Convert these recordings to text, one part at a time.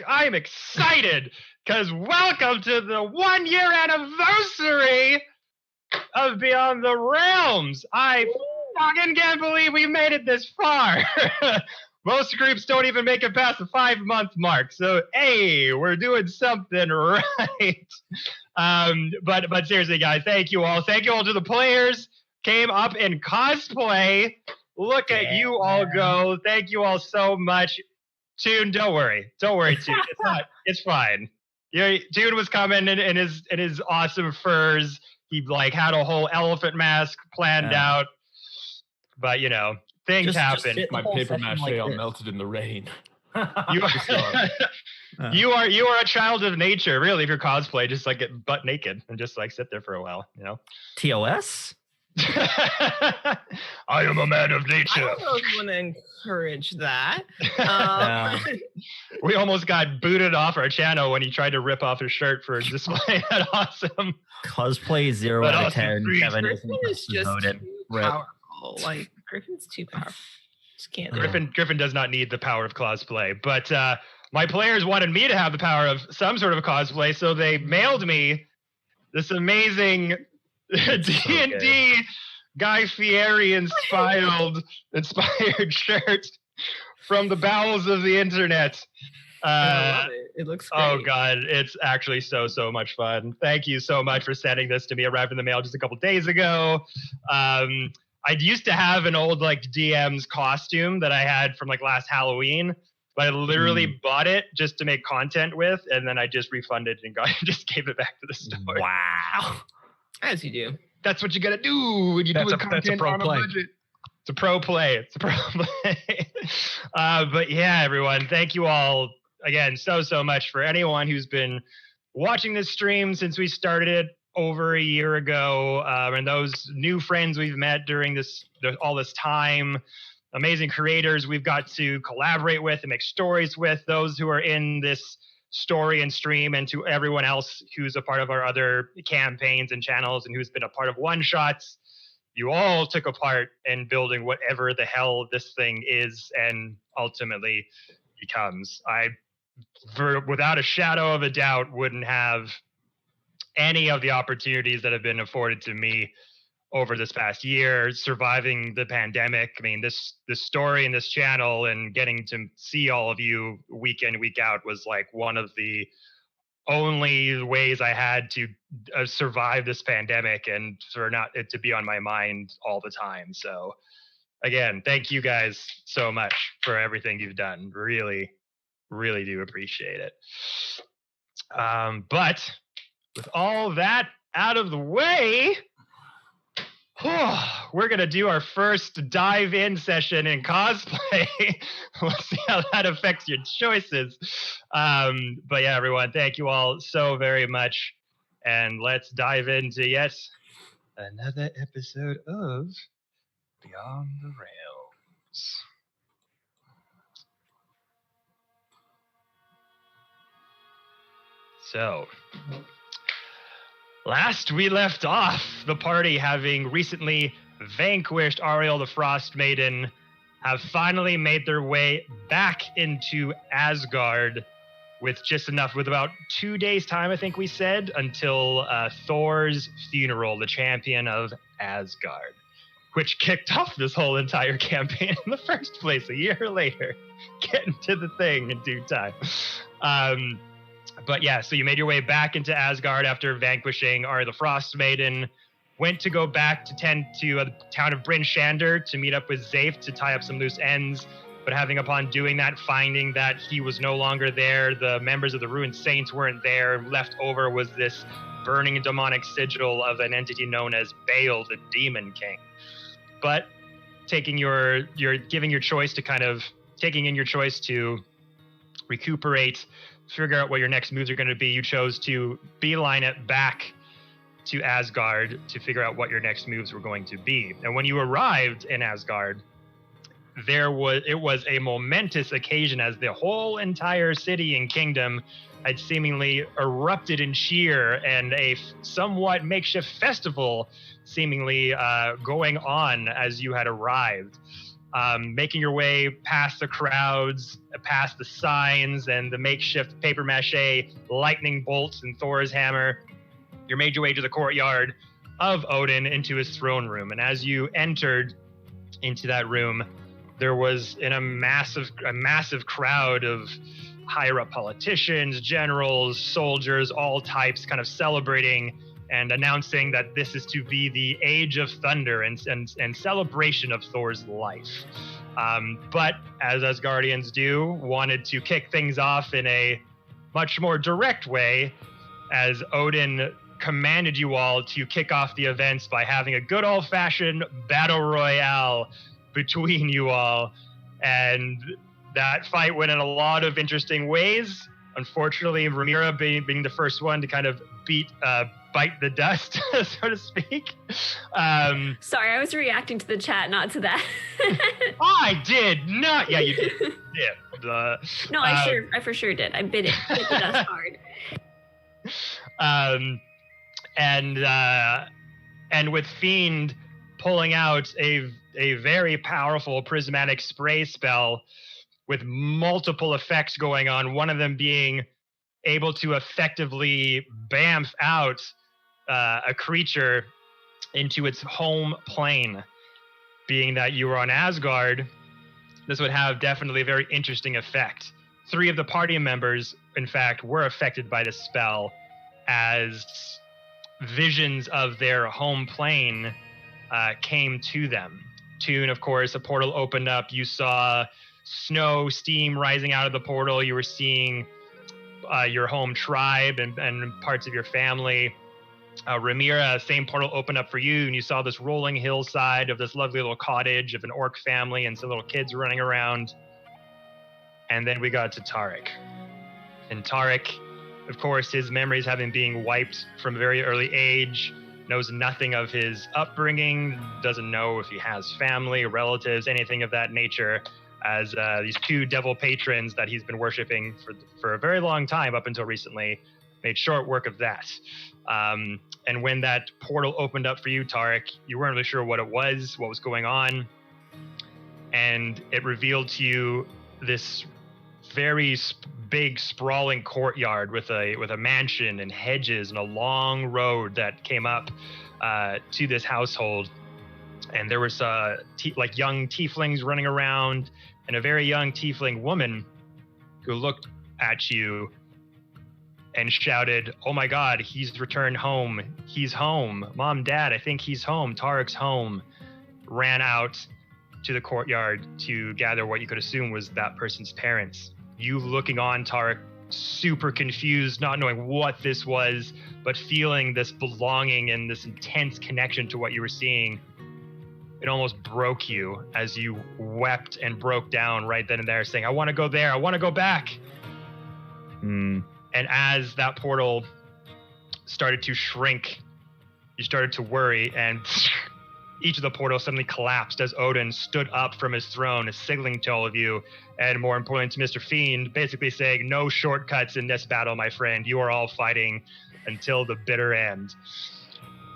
back. I'm excited because welcome to the 1-year anniversary of Beyond the Realms. I fucking can't believe we made it this far. Most groups don't even make it past the 5-month mark. So, hey, we're doing something right. But seriously, guys, thank you all. Thank you all to the players. Came up in cosplay. Look at you all go. Thank you all so much. Toon, don't worry. Don't worry, Toon. It's fine. Toon was coming in his awesome furs. He had a whole elephant mask planned out. But things happen. My paper mache all melted in the rain. You are a child of nature, really. If you're cosplay, just get butt naked and just sit there for a while. TOS. I am a man of nature. I don't know if you want to encourage that. We almost got booted off our channel when he tried to rip off his shirt for display that awesome Cosplay 0 out of 10. Kevin is just too powerful. Griffin's too powerful. Just can't. Griffin does not need the power of cosplay, but my players wanted me to have the power of some sort of cosplay, so they mailed me this amazing D&D Guy Fieri inspired shirt from the bowels of the internet. I love it. It looks great. Oh God, it's actually so much fun. Thank you so much for sending this to me. Arrived in the mail just a couple days ago. I used to have an old DM's costume that I had from last Halloween, but I literally bought it just to make content with, and then I just refunded and just gave it back to the store. Wow. As you do. That's what you gotta do when you do content on a budget. It's a pro play. But yeah, everyone, thank you all again so much for anyone who's been watching this stream since we started it over a year ago, and those new friends we've met during all this time. Amazing creators we've got to collaborate with and make stories with, those who are in this story and stream, and to everyone else who's a part of our other campaigns and channels and who's been a part of one-shots. You all took a part in building whatever the hell this thing is and ultimately becomes. Without a shadow of a doubt, wouldn't have any of the opportunities that have been afforded to me over this past year, surviving the pandemic. I mean, this story and this channel and getting to see all of you week in, week out was one of the only ways I had to survive this pandemic and for not it to be on my mind all the time. So again, thank you guys so much for everything you've done. Really, really do appreciate it. But with all that out of the way, we're going to do our first dive-in session in cosplay. We'll see how that affects your choices. But yeah, everyone, thank you all so very much. And let's dive into yet another episode of Beyond the Realms. So, last we left off, the party, having recently vanquished Ariel the Frost Maiden, have finally made their way back into Asgard with about 2 days' time, I think we said, until Thor's funeral, the champion of Asgard, which kicked off this whole entire campaign in the first place a year later. Getting to the thing in due time. But yeah, so you made your way back into Asgard after vanquishing Ariel the Frost Maiden, went to go back to tend to the town of Bryn Shander to meet up with Zafe to tie up some loose ends, but upon doing that, finding that he was no longer there, the members of the Ruined Saints weren't there, left over was this burning demonic sigil of an entity known as Baal, the Demon King. But taking your choice to recuperate, figure out what your next moves are going to be, you chose to beeline it back to Asgard to figure out what your next moves were going to be. And when you arrived in Asgard, it was a momentous occasion as the whole entire city and kingdom had seemingly erupted in cheer, and a somewhat makeshift festival seemingly going on as you had arrived. making your way past the crowds, past the signs and the makeshift paper mache lightning bolts and Thor's hammer. You made your way to the courtyard of Odin into his throne room. And as you entered into that room, there was a massive crowd of higher up politicians, generals, soldiers, all types kind of celebrating and announcing that this is to be the Age of Thunder and celebration of Thor's life. But as Asgardians do, wanted to kick things off in a much more direct way, as Odin commanded you all to kick off the events by having a good old-fashioned battle royale between you all. And that fight went in a lot of interesting ways. Unfortunately, Rhaenyra being the first one to kind of bite the dust, so to speak. Sorry, I was reacting to the chat, not to that. I did not. Yeah, you did. Yeah. No, I for sure did. I bit the dust hard. And with Fiend pulling out a very powerful prismatic spray spell with multiple effects going on, one of them being able to effectively bamf out a creature into its home plane. Being that you were on Asgard, this would have definitely a very interesting effect. 3 of the party members, in fact, were affected by the spell, as visions of their home plane came to them. Tune, of course, a portal opened up. You saw snow, steam rising out of the portal. You were seeing your home tribe and parts of your family. Rhaenyra, same portal opened up for you, and you saw this rolling hillside of this lovely little cottage of an orc family and some little kids running around. And then we got to Tarek. And Tarek, of course, his memories having been wiped from a very early age, knows nothing of his upbringing, doesn't know if he has family, relatives, anything of that nature, as these 2 devil patrons that he's been worshiping for a very long time up until recently made short work of that. And when that portal opened up for you, Tarek, you weren't really sure what it was, what was going on. And it revealed to you this very big sprawling courtyard with a mansion and hedges and a long road that came up to this household. And there was young tieflings running around, and a very young tiefling woman who looked at you and shouted, "Oh my God, he's returned home. He's home. Mom, Dad, I think he's home. Tarek's home." Ran out to the courtyard to gather what you could assume was that person's parents. You looking on, Tarek, super confused, not knowing what this was, but feeling this belonging and this intense connection to what you were seeing. It almost broke you as you wept and broke down right then and there, saying, "I want to go there. I want to go back." And as that portal started to shrink, you started to worry, and each of the portals suddenly collapsed as Odin stood up from his throne, signaling to all of you, and more importantly to Mr. Fiend, basically saying, "No shortcuts in this battle, my friend. You are all fighting until the bitter end."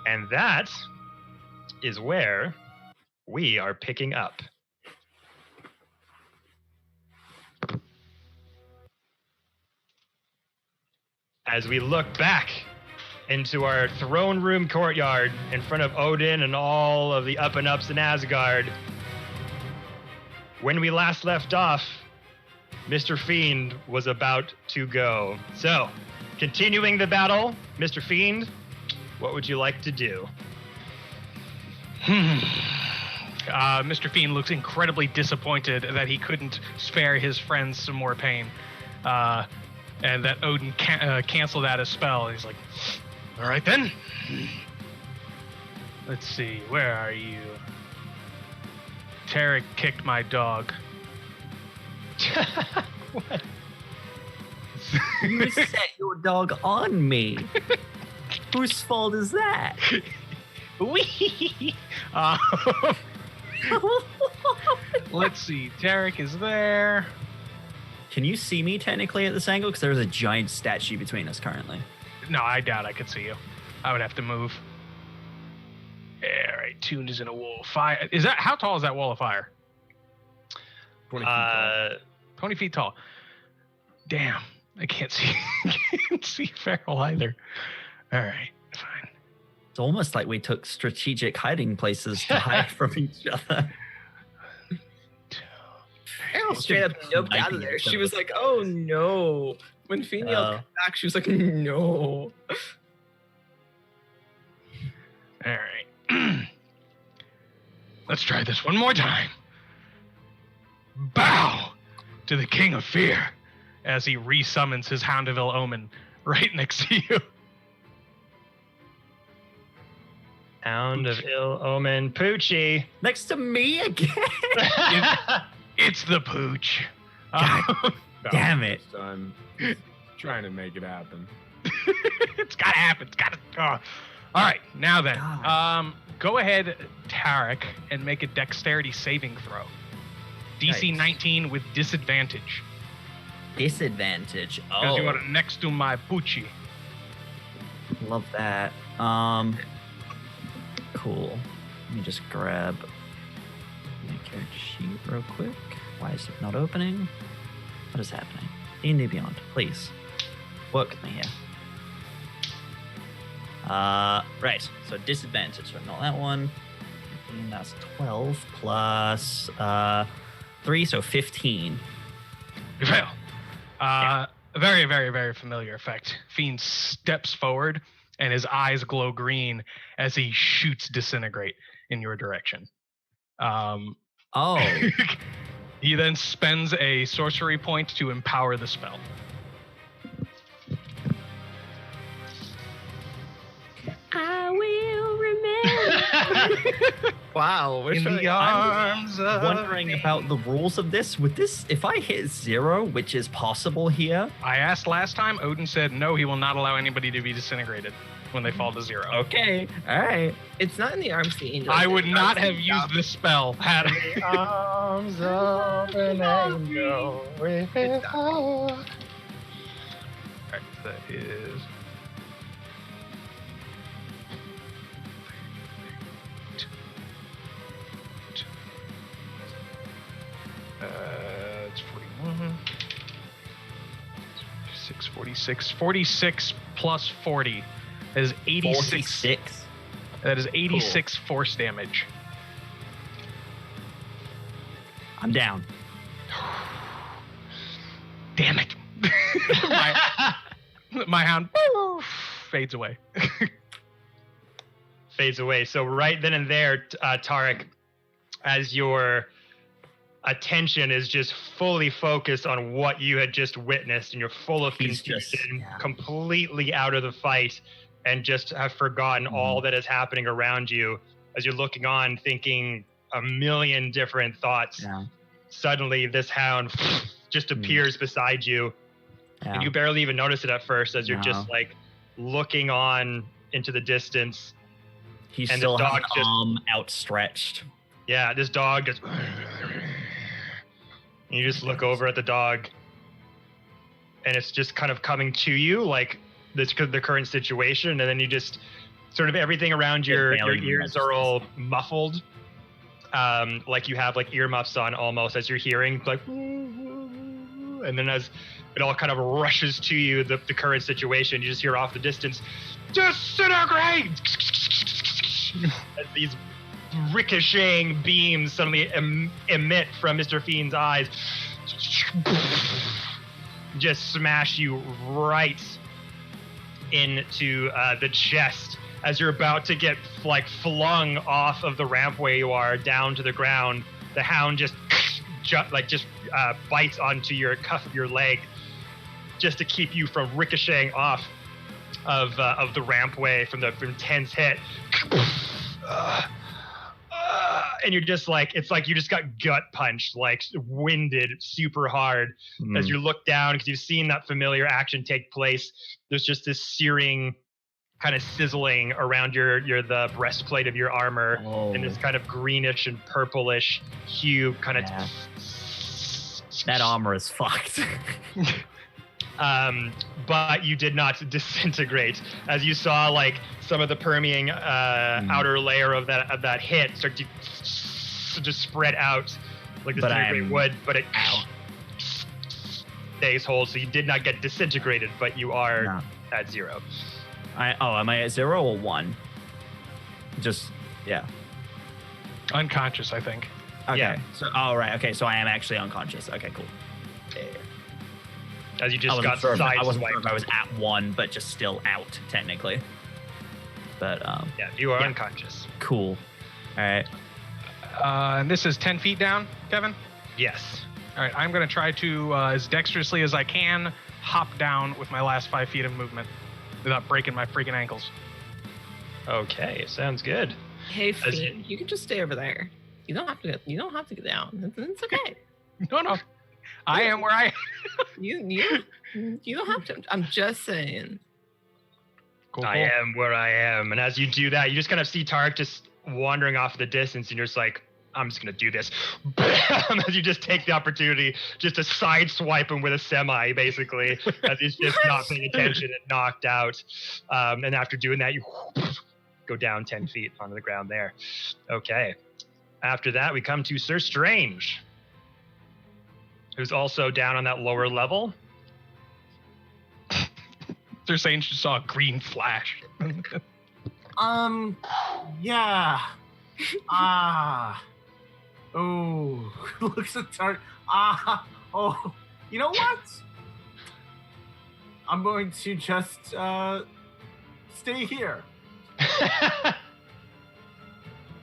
And that is where we are picking up. As we look back into our throne room courtyard in front of Odin and all of the up and ups in Asgard. When we last left off, Mr. Fiend was about to go. So, continuing the battle, Mr. Fiend, what would you like to do? Mr. Fiend looks incredibly disappointed that he couldn't spare his friends some more pain. And that Odin canceled out his spell. He's like, "All right then. Let's see, where are you? Tarek kicked my dog." What? You set your dog on me. Whose fault is that? Wee! Let's see, Tarek is there. Can you see me technically at this angle? Because there's a giant statue between us currently. No, I doubt I could see you. I would have to move. All right, Tune is in a wall of fire. How tall is that wall of fire? 20 feet tall. 20 feet tall. Damn, I can't see. Can't see Feral either. All right, fine. It's almost like we took strategic hiding places to hide from each other. Feral straight up noped out of there. She was like, "Oh no!" When Fiend yelled back, she was like, "No." All right. Let's try this one more time. Bow to the King of Fear as he resummons his Hound of Ill Omen right next to you. Hound of Ill Omen, Poochie. Next to me again. It's the Pooch. Damn it. I'm trying to make it happen. It's gotta happen. It's gotta. All right, now then. Go ahead, Tarek, and make a dexterity saving throw. DC Nice. 19 with disadvantage. Disadvantage. Because Oh, you are next to my Poochie. love that. Cool. Let me just grab my character sheet real quick. Why is it not opening? What is happening? D&D Beyond, please. Work with me here. Right. So disadvantage. So not that one. 15, that's 12 plus 3, so 15. You fail. A very, very, very familiar effect. Fiend steps forward, and his eyes glow green as he shoots Disintegrate in your direction. Oh, He then spends a sorcery point to empower the spell. I will remember. Wow. In the arms of wondering about the rules of this. Would this, if I hit 0, which is possible here? I asked last time. Odin said no, he will not allow anybody to be disintegrated when they fall to 0. Okay, all right. It's not in the arms of the angel. I would not have used this spell had I. Arms of an angel with his heart. Alright, that is. It's 41. 46 plus 40 is 86. 46. That is 86 force damage. I'm down. Damn it. my hound fades away. Fades away. So right then and there, Tarek, as your attention is just fully focused on what you had just witnessed, and you're full of He's just- confusion, yeah. completely out of the fight, and just have forgotten all that is happening around you. As you're looking on, thinking a million different thoughts, Yeah. suddenly this hound just appears beside you, Yeah. and you barely even notice it at first, as you're just No. like looking on into the distance. He and the still has dog an just- arm outstretched. Yeah, this dog just. You just look over at the dog, and it's just kind of coming to you, like this the current situation, and then you just sort of everything around your ears are all muffled, like you have like earmuffs on almost, as you're hearing like, and then as it all kind of rushes to you, the current situation, you just hear off the distance, disintegrate, as these ricocheting beams suddenly emit from Mr. Fiend's eyes, just smash you right into the chest as you're about to get like flung off of the ramp where you are down to the ground. The hound just bites onto your cuff of your leg just to keep you from ricocheting off of the rampway from the intense hit. And you're just like, it's like you just got gut punched, like winded super hard as you look down, because you've seen that familiar action take place. There's just this searing kind of sizzling around the breastplate of your armor, and this kind of greenish and purplish hue kind of. Yeah. That armor is fucked. But you did not disintegrate, as you saw like some of the permeating outer layer of that hit start to just spread out like But disintegrate I'm would, but it out. stays whole, so you did not get disintegrated, but you are No. at 0. Am I at 0 or 1? Just, yeah. Unconscious, I think. Okay. Yeah. So, right. Okay, so I am actually unconscious. Okay, cool. As you I just wasn't got sure if I wasn't sideswiped. sure if I was at 1, but just still out, technically. But, Yeah, you are Yeah. unconscious. cool. All right. And this is 10 feet down, Kevin? Yes. All right, I'm going to try to, as dexterously as I can, hop down with my last 5 feet of movement without breaking my freaking ankles. Okay, sounds good. Hey, As you- Fiend, you can just stay over there. You don't have to. You don't have to get down. It's okay. No. I am where I am. You don't have to. I'm just saying. Cool. I am where I am. And as you do that, you just kind of see Tark just wandering off in the distance, and you're just like, I'm just going to do this. Bam! As you just take the opportunity just to sideswipe him with a semi, basically, as he's just not paying attention and knocked out. And after doing that, you go down 10 feet onto the ground there. Okay. After that, we come to Sir Strange, who's also down on that lower level. They're saying she saw a green flash. Yeah. Oh, looks at Tark. Oh, you know what? I'm going to just stay here.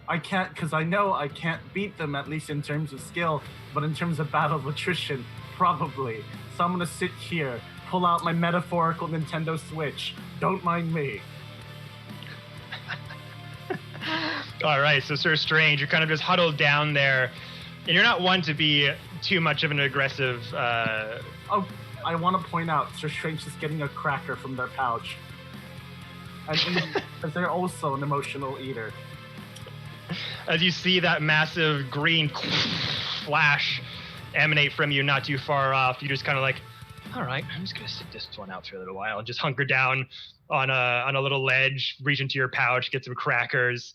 I can't, because I know I can't beat them, at least in terms of skill, but in terms of battle of attrition, probably. So I'm going to sit here, pull out my metaphorical Nintendo Switch. Don't mind me. All right, so Sir Strange, you're kind of just huddled down there, and you're not one to be too much of an aggressive. Oh, I want to point out, Sir Strange is getting a cracker from their pouch. And because they're also an emotional eater. As you see that massive green flash emanate from you not too far off, you just kind of like, all right, I'm just gonna sit this one out for a little while and just hunker down on a little ledge, reach into your pouch, get some crackers,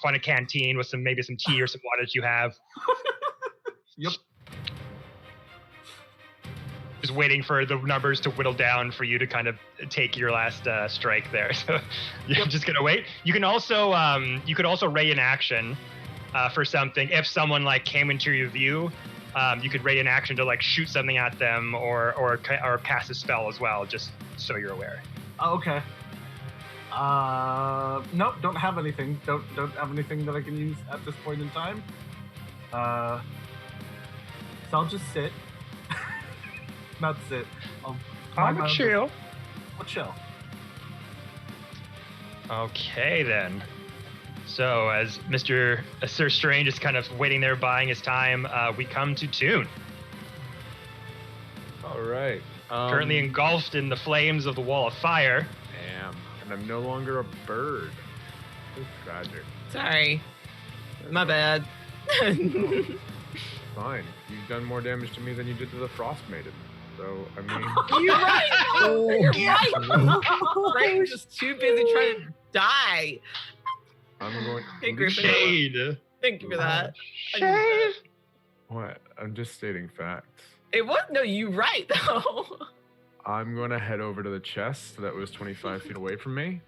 find a canteen with maybe some tea or some water that you have. Yep. Just waiting for the numbers to whittle down for you to kind of take your last strike there. So you're just gonna wait. You can also you could also ray in action for something if someone like came into your view. You could ray in action to like shoot something at them or cast a spell as well, just so you're aware. Oh, okay. Nope, don't have anything. Don't have anything that I can use at this point in time. So I'll just sit. Not sit. I'll chill. I'll chill. Okay then. So as Sir Strange is kind of waiting there buying his time, we come to Toon. All right. Currently engulfed in the flames of the wall of fire. Damn. And I'm no longer a bird. So tragic. Sorry. My bad. Fine. You've done more damage to me than you did to the Frost Maiden. So, I mean... You're right. No, you're right. Brain's just too busy trying to die. I'm going... Hey, Griffin. Shade. Thank you for that. What? I'm just stating facts. It was no. You right though. I'm going to head over to the chest that was 25 feet away from me,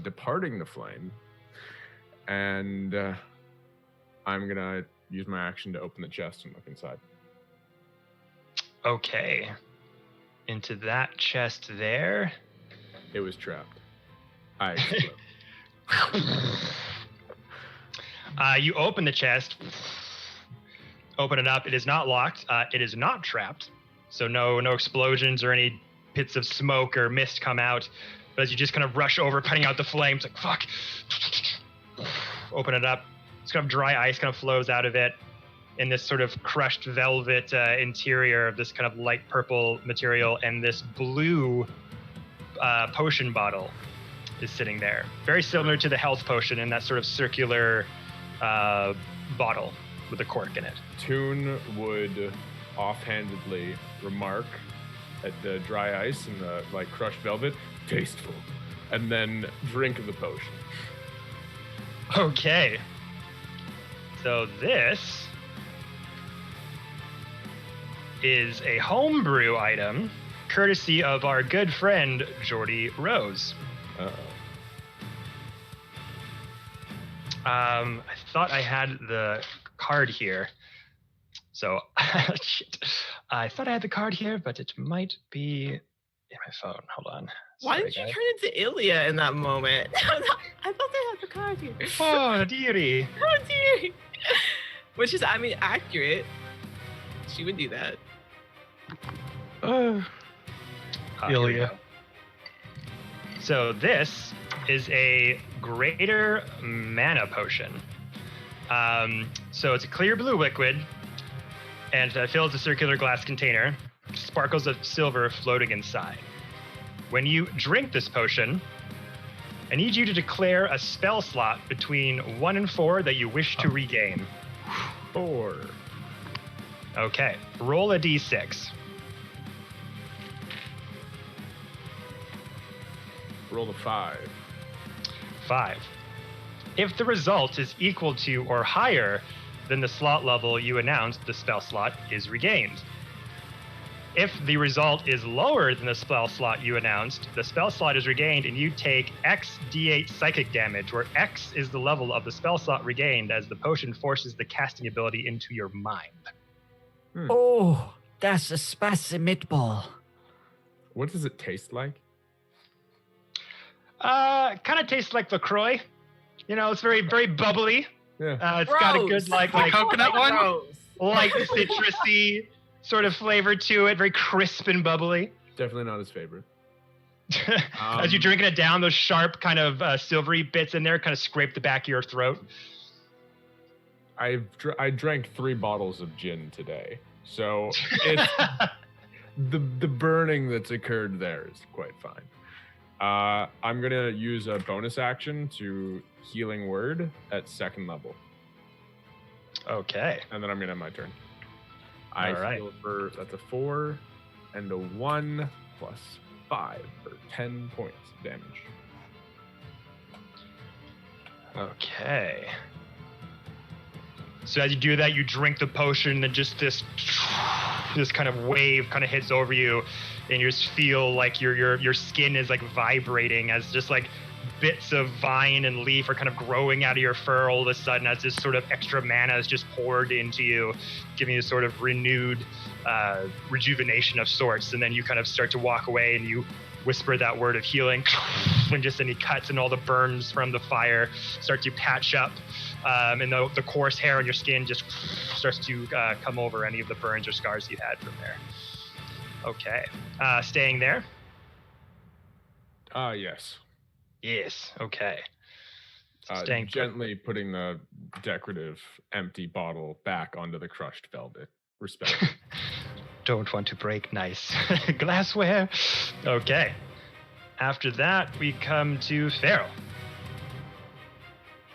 departing the flame, and I'm going to use my action to open the chest and look inside. Okay. Into that chest there. It was trapped. I explode. You open the chest, open it up. It is not locked. It is not trapped. So no explosions or any pits of smoke or mist come out. But as you just kind of rush over, putting out the flames, like, fuck. Open it up. It's kind of dry ice kind of flows out of it in this sort of crushed velvet interior of this kind of light purple material. And this blue potion bottle is sitting there. Very similar to the health potion in that sort of circular bottle with a cork in it. Toon would offhandedly remark at the dry ice and the like crushed velvet, tasteful, and then drink of the potion. Okay. So this is a homebrew item, courtesy of our good friend Jordy Rose. I thought I had the card here. So, shit. I thought I had the card here, but it might be in my phone. Hold on. Why Sorry, did you guys. turn into Ilya in that moment? I thought they had the card here. Oh, dearie. Oh, dear. Which is, I mean, accurate. She would do that. Here we Ilya. go. So this is a greater mana potion. So it's a clear blue liquid, and fills a circular glass container. Sparkles of silver floating inside. When you drink this potion, I need you to declare a spell slot between 1 and 4 that you wish to regain. 4. Okay, roll a d6. Roll a 5. 5. If the result is equal to or higher than the slot level you announced, the spell slot is regained. If the result is lower than the spell slot you announced, the spell slot is regained and you take X d8 psychic damage, where X is the level of the spell slot regained as the potion forces the casting ability into your mind. Oh, that's a spicy meatball. What does it taste like? Kind of tastes like LaCroix. You know, it's very, very bubbly. Yeah. It's got a Gross. good, like coconut one? Gross. light citrusy sort of flavor to it, very crisp and bubbly. Definitely not his favorite. As you're drinking it down, those sharp kind of silvery bits in there kind of scrape the back of your throat. I drank 3 bottles of gin today, so it's the burning that's occurred there is quite fine. I'm gonna use a bonus action to Healing Word at 2nd level, Okay. and then I'm gonna have my turn. All right. Heal for that's a 4 and a 1 plus 5 for 10 points of damage. Okay. So as you do that, you drink the potion, and just this kind of wave kind of hits over you, and you just feel like your skin is like vibrating as just like bits of vine and leaf are kind of growing out of your fur all of a sudden, as this sort of extra mana is just poured into you, giving you sort of renewed rejuvenation of sorts. And then you kind of start to walk away, and you whisper that word of healing, and just any cuts and all the burns from the fire start to patch up, and the coarse hair on your skin just starts to come over any of the burns or scars you had from there. Okay. Staying there? Yes. Yes. Okay. Staying put. Gently putting the decorative empty bottle back onto the crushed velvet. Respect. Don't want to break nice glassware. Okay. After that, we come to Farrell.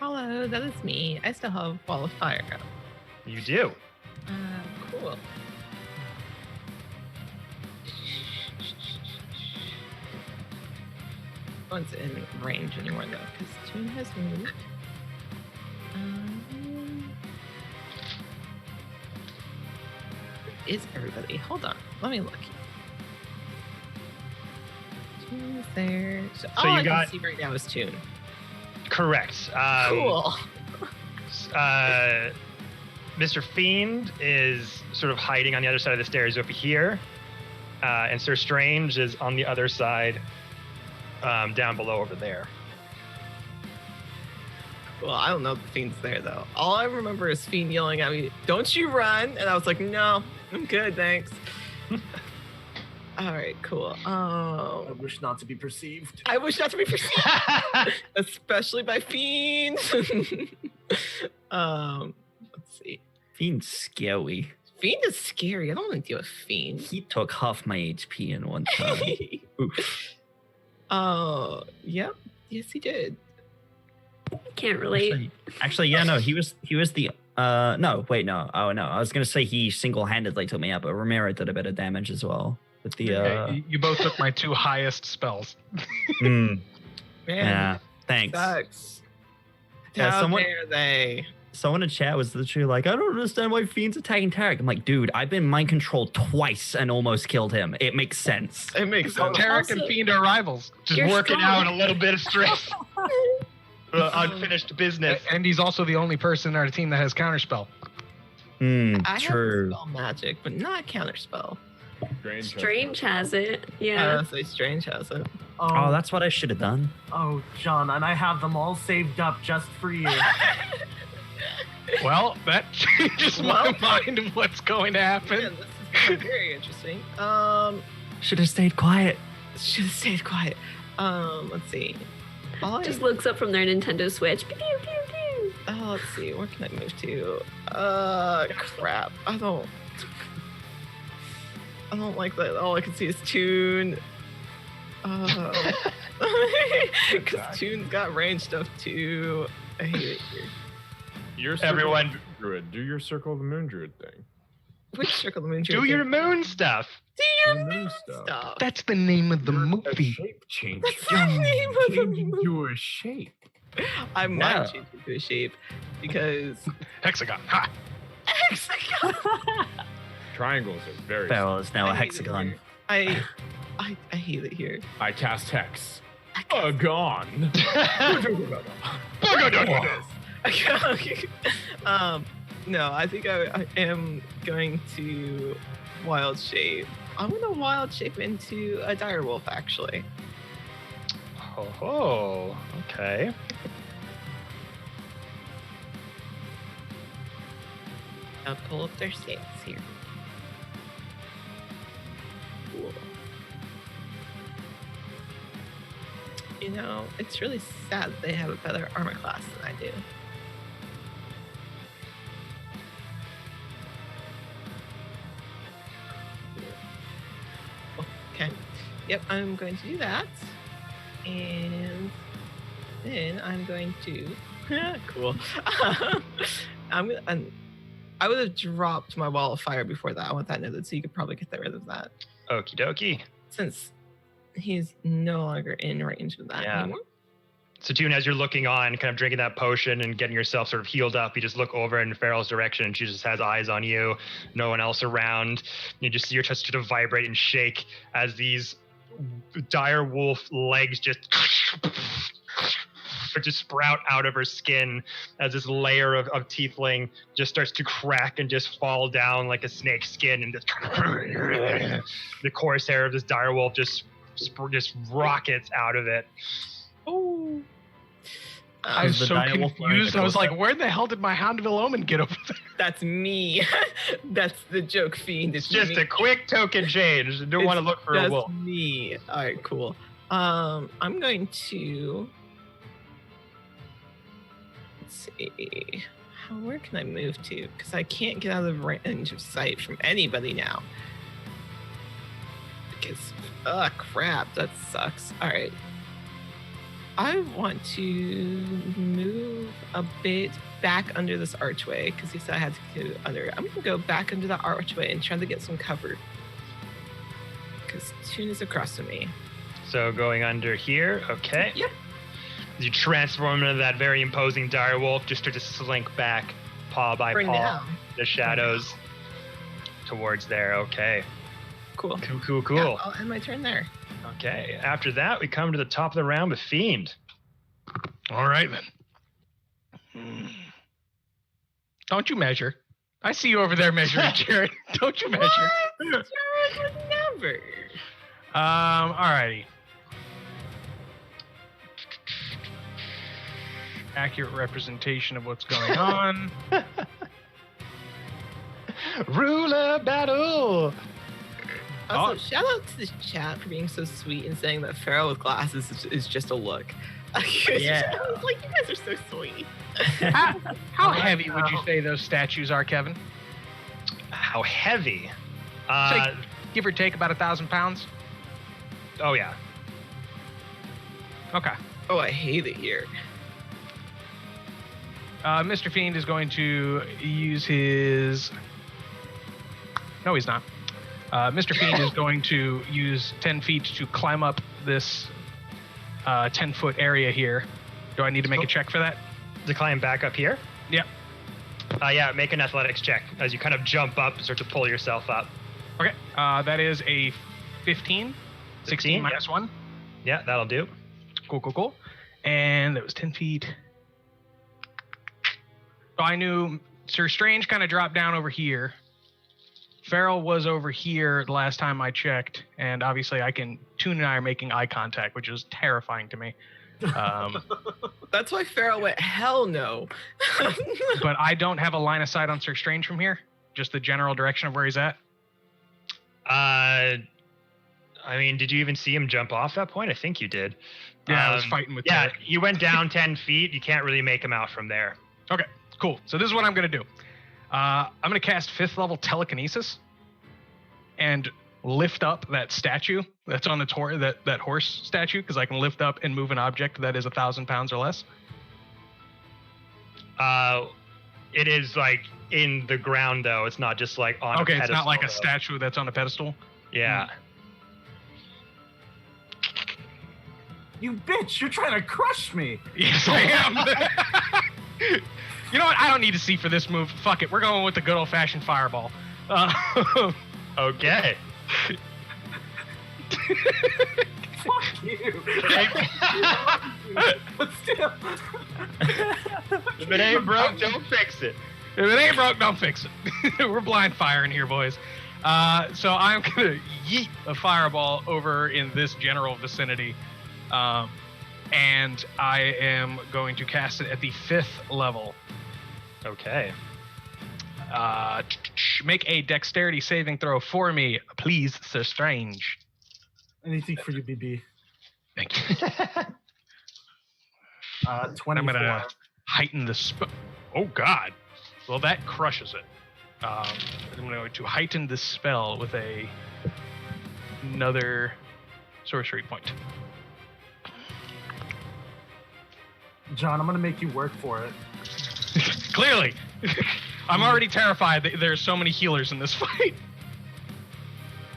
Hello, that is me. I still have Wall of Fire. You do. Cool. No one's in range anymore though, because Toon has moved. Where is everybody? Hold on, let me look. Toon is there. So all you I got- can see right now is Toon. Correct. Cool. Mr. Fiend is sort of hiding on the other side of the stairs over here, and Sir Strange is on the other side, down below over there. Well, I don't know if the Fiend's there though. All I remember is Fiend yelling at me, "Don't you run!" And I was like, "No, I'm good, thanks." All right, cool. I wish not to be perceived. I wish not to be perceived, especially by fiends. Let's see. Fiend's scary. Fiend is scary. I don't want to deal with Fiend. He took half my HP in one time. Oof. Oh, yep. Yes, he did. Can't relate. Actually, yeah, no, he was the no, wait, no. Oh no, I was gonna say he single-handedly took me out, but Romero did a bit of damage as well with the Okay, you both took my 2 highest spells. Man, yeah, thanks. sucks. Yeah, How someone- dare they? someone in chat was literally like, I don't understand why Fiend's attacking Tarek. I'm like, dude, I've been mind controlled twice and almost killed him. It makes sense. It makes sense. Tarek and Fiend are rivals. Just You're working strong. out a little bit of stress. Unfinished business. And he's also the only person in our team that has counterspell. I True. have spell magic, but not counterspell. Strange has it. I Yeah. don't say Strange has it. Oh, that's what I should have done. Oh, John, and I have them all saved up just for you. Well, that changes my mind of what's going to happen. Yeah, this is very interesting. Should have stayed quiet. Should have stayed quiet. Let's see. Just looks up from their Nintendo Switch. Pew, pew, pew. Let's see. Where can I move to? Crap. I don't like that. All I can see is Toon. Because Toon's got range stuff too. I hate it here. Everyone, Druid, do your Circle of the Moon Druid thing. Which Circle of the Moon? do your moon stuff. Do your Moon moon stuff. stuff. That's the name of the You're a movie. shape change. That's the name of the Changing movie. to a shape. I might Yeah. change it to a shape because Hexagon. Ha! hexagon. Triangles are very. Farrell is now a I hate it hexagon. here. I hate it here. I cast Hex. Gone. No, I think I am going to wild shape. I'm gonna wild shape into a direwolf actually. Oh, okay. I'll pull up their stats here. Cool. You know, it's really sad that they have a better armor class than I do. Okay. Yep, I'm going to do that. And then I'm going to cool. I would have dropped my wall of fire before that. I want that noted so you could probably get rid of that. Okie dokie. Since he's no longer in range of that Yeah. anymore. So, Toon, as you're looking on, kind of drinking that potion and getting yourself sort of healed up, you just look over in Farrell's direction and she just has eyes on you, no one else around. You just see your chest sort of vibrate and shake as these dire wolf legs just sprout out of her skin as this layer of tiefling just starts to crack and just fall down like a snake skin, and just the coarse hair of this dire wolf just rockets out of it. Oh. I was the so direwolf wearing confused. the I was like, close-up? where the hell did my Houndville Omen get over there? That's me. That's the joke, Fiend. It's just me. a quick token change. Don't want to look for a That's wolf. me. All right, cool. I'm going to. Let's see. Where can I move to? Because I can't get out of range of sight from anybody now. Because, crap, that sucks. All right. I want to move a bit back under this archway because he said I had to go under. I'm going to go back under the archway and try to get some cover. Because Toon is across from me. So going under here, okay. Yep. As you transform into that very imposing direwolf, just start to slink back, paw by For paw, now. the shadows towards there. Okay. Cool. Cool. Yeah, I'll end my turn there. Okay. After that, we come to the top of the round with Fiend. All right, then. Don't you measure. I see you over there measuring, Jared. Don't you measure. Jared would never. Alrighty. Accurate representation of what's going on. Ruler battle. Also, shout out to the chat for being so sweet and saying that Pharaoh with glasses is just a look. Yeah. I was like, you guys are so sweet. How heavy would you say those statues are, Kevin? How heavy? Give or take about 1,000 pounds? Oh yeah. Okay. Oh, I hate it here. Mr. Fiend is going to use his... No, he's not. Mr. Fiend is going to use 10 feet to climb up this 10-foot area here. Do I need to make a check for that? To climb back up here? Yep. Yeah, make an athletics check as you kind of jump up and start to pull yourself up. Okay, that is a 15. 16 minus 1. Yeah, that'll do. Cool. And it was 10 feet. So I knew Sir Strange kind of dropped down over here. Farrell was over here the last time I checked, and obviously Toon and I are making eye contact, which is terrifying to me. That's why Farrell went, hell no. But I don't have a line of sight on Sir Strange from here, just the general direction of where he's at. I mean, did you even see him jump off that point? I think you did. Yeah, I was fighting with Yeah, Derek. you went down 10 feet. You can't really make him out from there. Okay, cool. So this is what I'm going to do. I'm going to cast 5th level telekinesis and lift up that statue that's on the that horse statue, because I can lift up and move an object that is 1,000 pounds or less. It is like in the ground though. It's not just like on a pedestal. Okay, it's not like a though. statue that's on a pedestal. Yeah. You bitch! You're trying to crush me. Yes, I am. You know what? I don't need to see for this move. Fuck it. We're going with the good old-fashioned fireball. Okay. Fuck you. But still. If it ain't broke, don't fix it. If it ain't broke, don't fix it. We're blind firing here, boys. So I'm going to yeet a fireball over in this general vicinity. And I am going to cast it at the 5th level. Okay. Make a dexterity saving throw for me, please, Sir Strange. Anything for you, BB. Thank you. 24. I'm gonna heighten the spell. Oh God! Well, that crushes it. I'm going to heighten the spell with another sorcery point. John, I'm gonna make you work for it. Clearly, I'm already terrified that there's so many healers in this fight.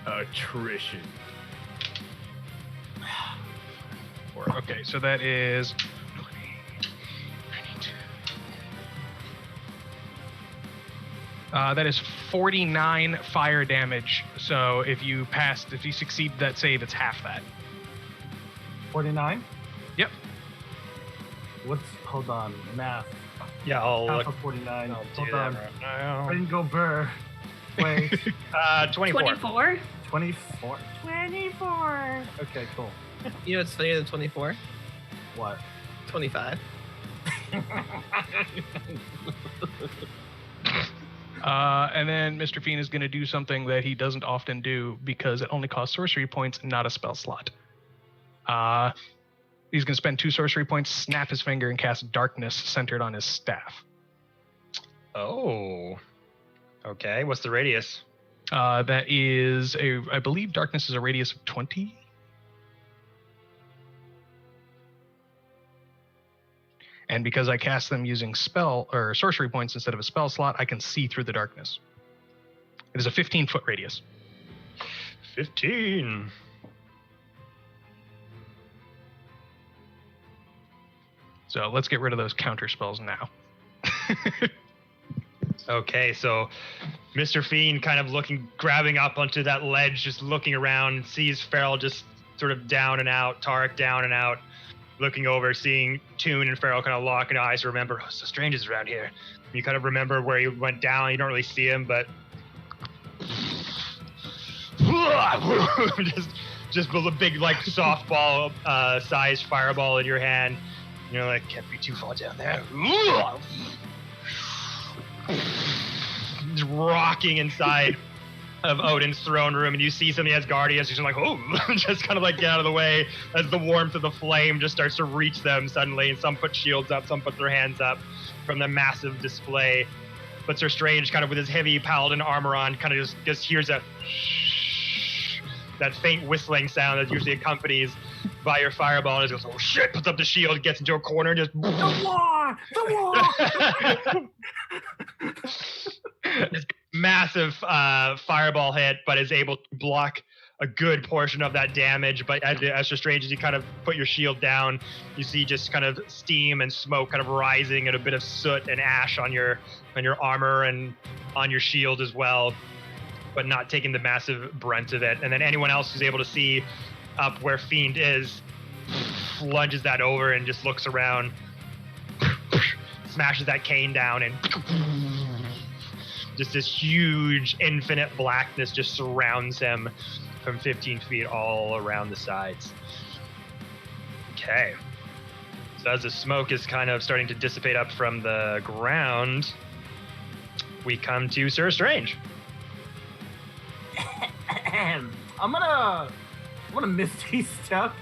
Attrition. Okay, so that is 49 fire damage. So if you succeed that save, it's half that. 49? Yep. Hold on, math. Yeah, I'll Half look. of 49. I'll do Hold that on. right now. I didn't go burr. Wait. 24. 24? 24. 24. Okay, cool. You know what's funnier than 24? What? 25. And then Mr. Fiend is going to do something that he doesn't often do because it only costs sorcery points, not a spell slot. He's going to spend 2 sorcery points, snap his finger, and cast Darkness centered on his staff. Oh. Okay, what's the radius? That is I believe Darkness is a radius of 20. And because I cast them using spell or sorcery points instead of a spell slot, I can see through the darkness. It is a 15-foot radius. 15. So let's get rid of those counter spells now. Okay, so Mr. Fiend kind of grabbing up onto that ledge, just looking around, sees Farrell just sort of down and out, Tarek down and out, looking over, seeing Toon and Farrell kind of locking eyes, remember, oh, so Strange is around here. You kind of remember where he went down, you don't really see him, but just a big like softball sized fireball in your hand. You know, like, can't be too far down there. Just rocking inside of Odin's throne room, and you see some of the Asgardians just like, oh, just kind of like get out of the way as the warmth of the flame just starts to reach them suddenly, and some put shields up, some put their hands up from the massive display. But Sir Strange, kind of with his heavy paladin armor on, kind of just hears that faint whistling sound that usually accompanies by your fireball, and just goes, oh shit, puts up the shield, gets into a corner, and just The war! this massive fireball hit, but is able to block a good portion of that damage, but as strange as you kind of put your shield down, you see just kind of steam and smoke kind of rising and a bit of soot and ash on your armor and on your shield as well, but not taking the massive brunt of it. And then anyone else who's able to see up where Fiend is lunges that over and just looks around, smashes that cane down, and just this huge infinite blackness just surrounds him from 15 feet all around the sides. Okay. So as the smoke is kind of starting to dissipate up from the ground, we come to Sir Strange. I'm gonna Misty Step.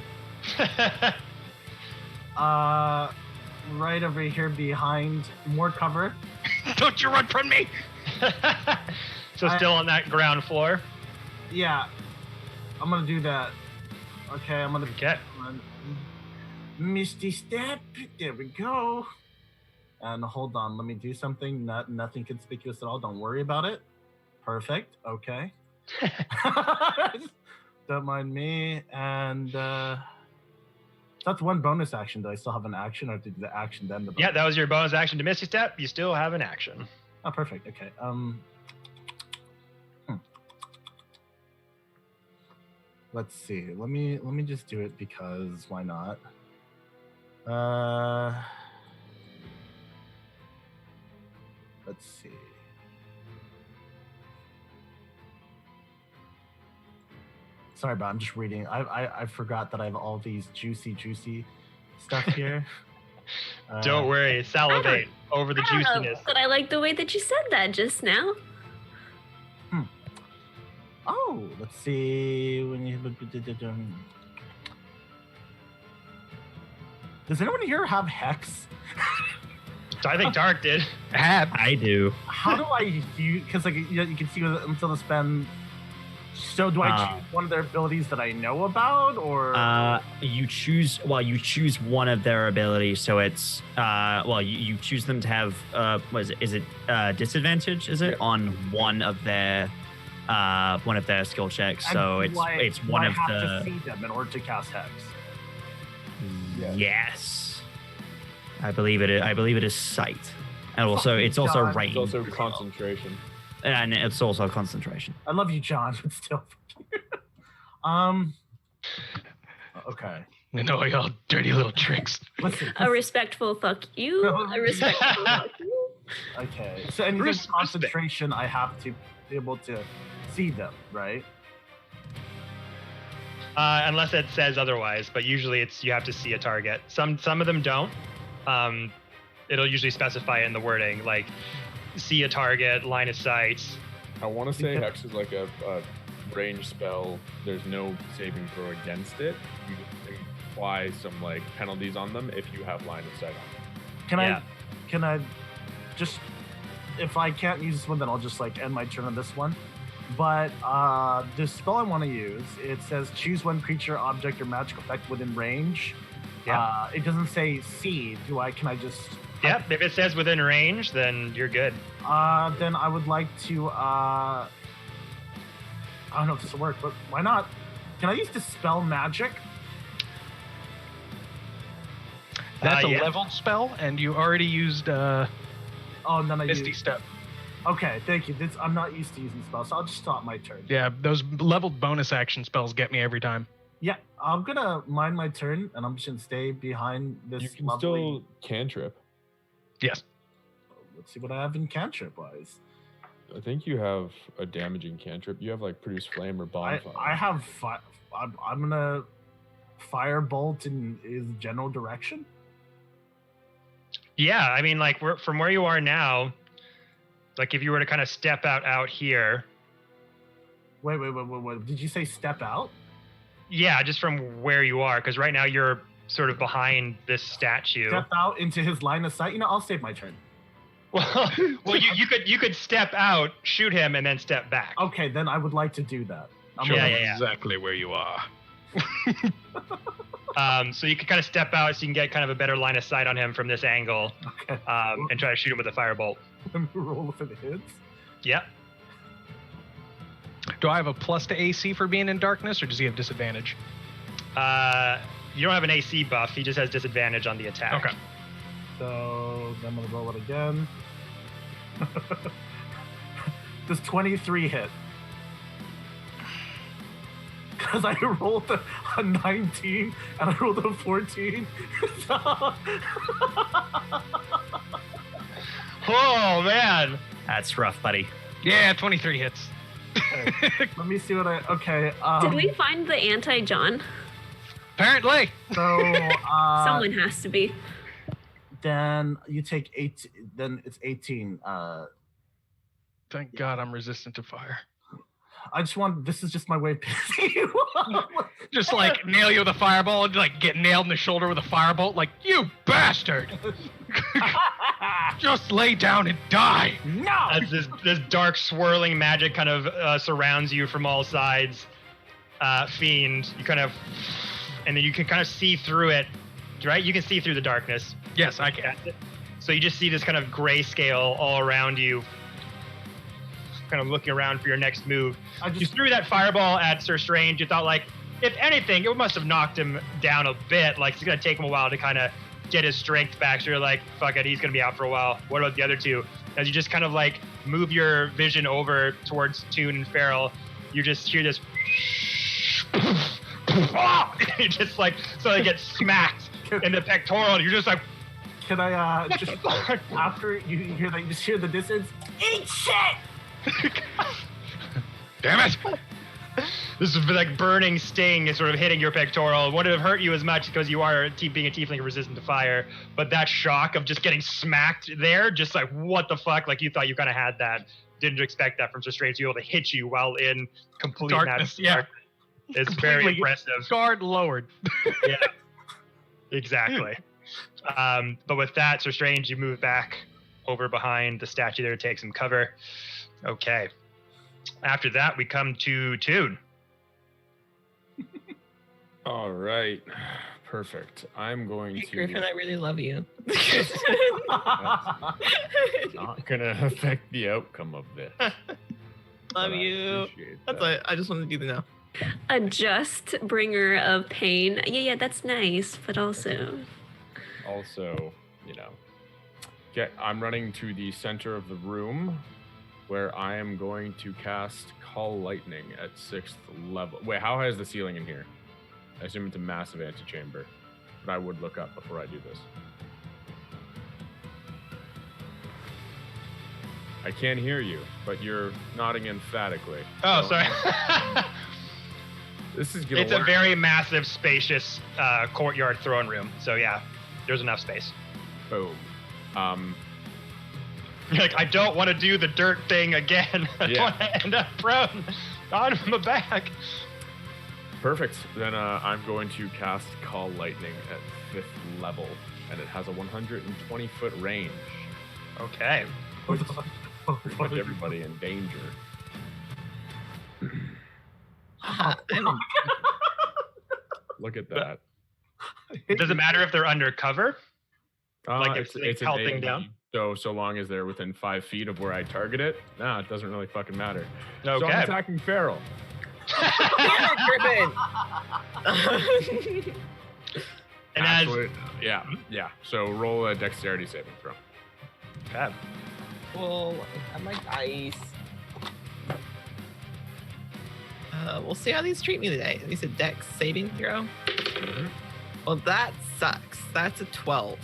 Right over here behind more cover. Don't you run from me! So still on that ground floor? Yeah. I'm gonna do that. Okay, I'm gonna Misty Step. There we go. And hold on, let me do something. Nothing conspicuous at all. Don't worry about it. Perfect. Okay. Don't mind me. And that's one bonus action. Do I still have an action, or did the action then? Yeah, that was your bonus action to Misty Step. You still have an action. Oh, perfect. Okay. Let's see. Let me just do it because why not? Let's see. Sorry, but I'm just reading. I forgot that I have all these juicy stuff here. Don't worry, salivate over the juiciness. But I like the way that you said that just now. Oh, let's see. When you look at does anyone here have Hex? I think Dark did. I do. How do I use? Because like you can see until the spend. So do I choose one of their abilities that I know about, or you choose one of their abilities. So it's you choose them to have what is it? Is it disadvantage? Is it on one of their skill checks? So and it's one of I the. have to see them in order to cast Hex. Yes, I believe it is sight, and also it's also range. It's also concentration. And it's also concentration. I love you, John, but still. Okay. I know y'all dirty little tricks. Listen. A respectful fuck you. A respectful fuck you. Okay. So anything concentration, I have to be able to see them, right? Unless it says otherwise, but usually you have to see a target. Some of them don't. It'll usually specify in the wording, like see a target, line of sight. I want to say Hex is like a range spell. There's no saving throw against it. You just apply some like penalties on them if you have line of sight on them. Can I just, if I can't use this one, then I'll just like end my turn on this one. But the spell I want to use, it says choose one creature, object, or magical effect within range. Yeah. It doesn't say see. Can I just? Yep. If it says within range, then you're good. Then I would like to. I don't know if this will work, but why not? Can I use Dispel Magic? That's a leveled spell, and you already used Misty Step. Okay, thank you. I'm not used to using spells, so I'll just stop my turn. Yeah, those leveled bonus action spells get me every time. Yeah, I'm gonna mind my turn, and I'm just gonna stay behind this. You can lovely... still cantrip. Yes. Let's see what I have in cantrip wise. I think you have a damaging cantrip. You have like produce flame or bonfire. I have I'm gonna firebolt in his general direction. Yeah, I mean, like from where you are now, like if you were to kind of step out here. Wait. Did you say step out? Yeah, just from where you are, because right now you're sort of behind this statue. Step out into his line of sight. I'll save my turn. Well, you could step out, shoot him, and then step back. Okay, then I would like to do that. Yeah. Exactly where you are. So you could kind of step out so you can get kind of a better line of sight on him from this angle. Okay. And try to shoot him with a firebolt. Let me roll if it hits. Yep. Do I have a plus to AC for being in darkness, or does he have disadvantage? You don't have an AC buff. He just has disadvantage on the attack. Okay. So I'm gonna roll it again. Does 23 hit? Because I rolled a 19 and I rolled a 14. Oh man, That's rough, buddy. Yeah, 23 hits. Let me see what I. Okay. Did we find the anti-John? Apparently. So Someone has to be. then you take 8. Then it's 18. Thank God I'm resistant to fire. I just want. This is just my way of pissing you off. Just like nail you with a fireball and like get nailed in the shoulder with a firebolt. Like, you bastard! Just lay down and die. No. as this dark swirling magic kind of surrounds you from all sides, Fiend, you kind of, and then you can kind of see through it, right? You can see through the darkness. Yes, I can. So you just see this kind of grayscale all around you, kind of looking around for your next move. You threw that fireball at Sir Strange. You thought, like, if anything, it must have knocked him down a bit. Like, it's going to take him a while to kind of get his strength back. So you're like, fuck it, he's going to be out for a while. What about the other two? As you just kind of, like, move your vision over towards Toon and Farrell, you just hear this... you just, like, suddenly get smacked in the pectoral. And you're just like... Can I just after you hear that, you just hear the distance? Eat shit! Damn it! This is like burning sting is sort of hitting your pectoral. It wouldn't have hurt you as much because you are being a tiefling resistant to fire. But that shock of just getting smacked there, just like, what the fuck? Like, you thought you kind of had that. Didn't expect that from Sir Strange to be able to hit you while in complete Darkness, yeah. It's very Completely impressive. Guard lowered. Yeah, exactly. But with that, Sir Strange, you move back over behind the statue there to take some cover. Okay. After that, we come to Toon. All right. Perfect. I'm going Hey, to. Griffin, I really love you. Not going to affect the outcome of this. Love but I you. appreciate That's that. what I just wanted you to know. A just bringer of pain. Yeah, that's nice, but also. Also, you know, I'm running to the center of the room where I am going to cast Call Lightning at 6th level. Wait, how high is the ceiling in here? I assume it's a massive antechamber, but I would look up before I do this. I can't hear you, but you're nodding emphatically. Oh, So sorry. This is gonna It's work. a very massive, spacious courtyard throne room. So yeah, there's enough space. Boom. You're like, I don't want to do the dirt thing again. I don't Yeah. want to end up prone on my back. Perfect. Then I'm going to cast Call Lightning at 5th level, and it has a 120-foot range. Okay. Pretty much everybody in danger. Look at that. Does it matter if they're undercover? Like if it's they an pelting AoE, down? So long as they're within 5 feet of where I target it, it doesn't really fucking matter. So I'm Okay. attacking Farrell. Damn it, Griffin! And as Yeah. So roll a dexterity saving throw. okay. Well, I'm like dice. We'll see how these treat me today. These a dex saving throw. Mhm. Well, that sucks. That's a 12.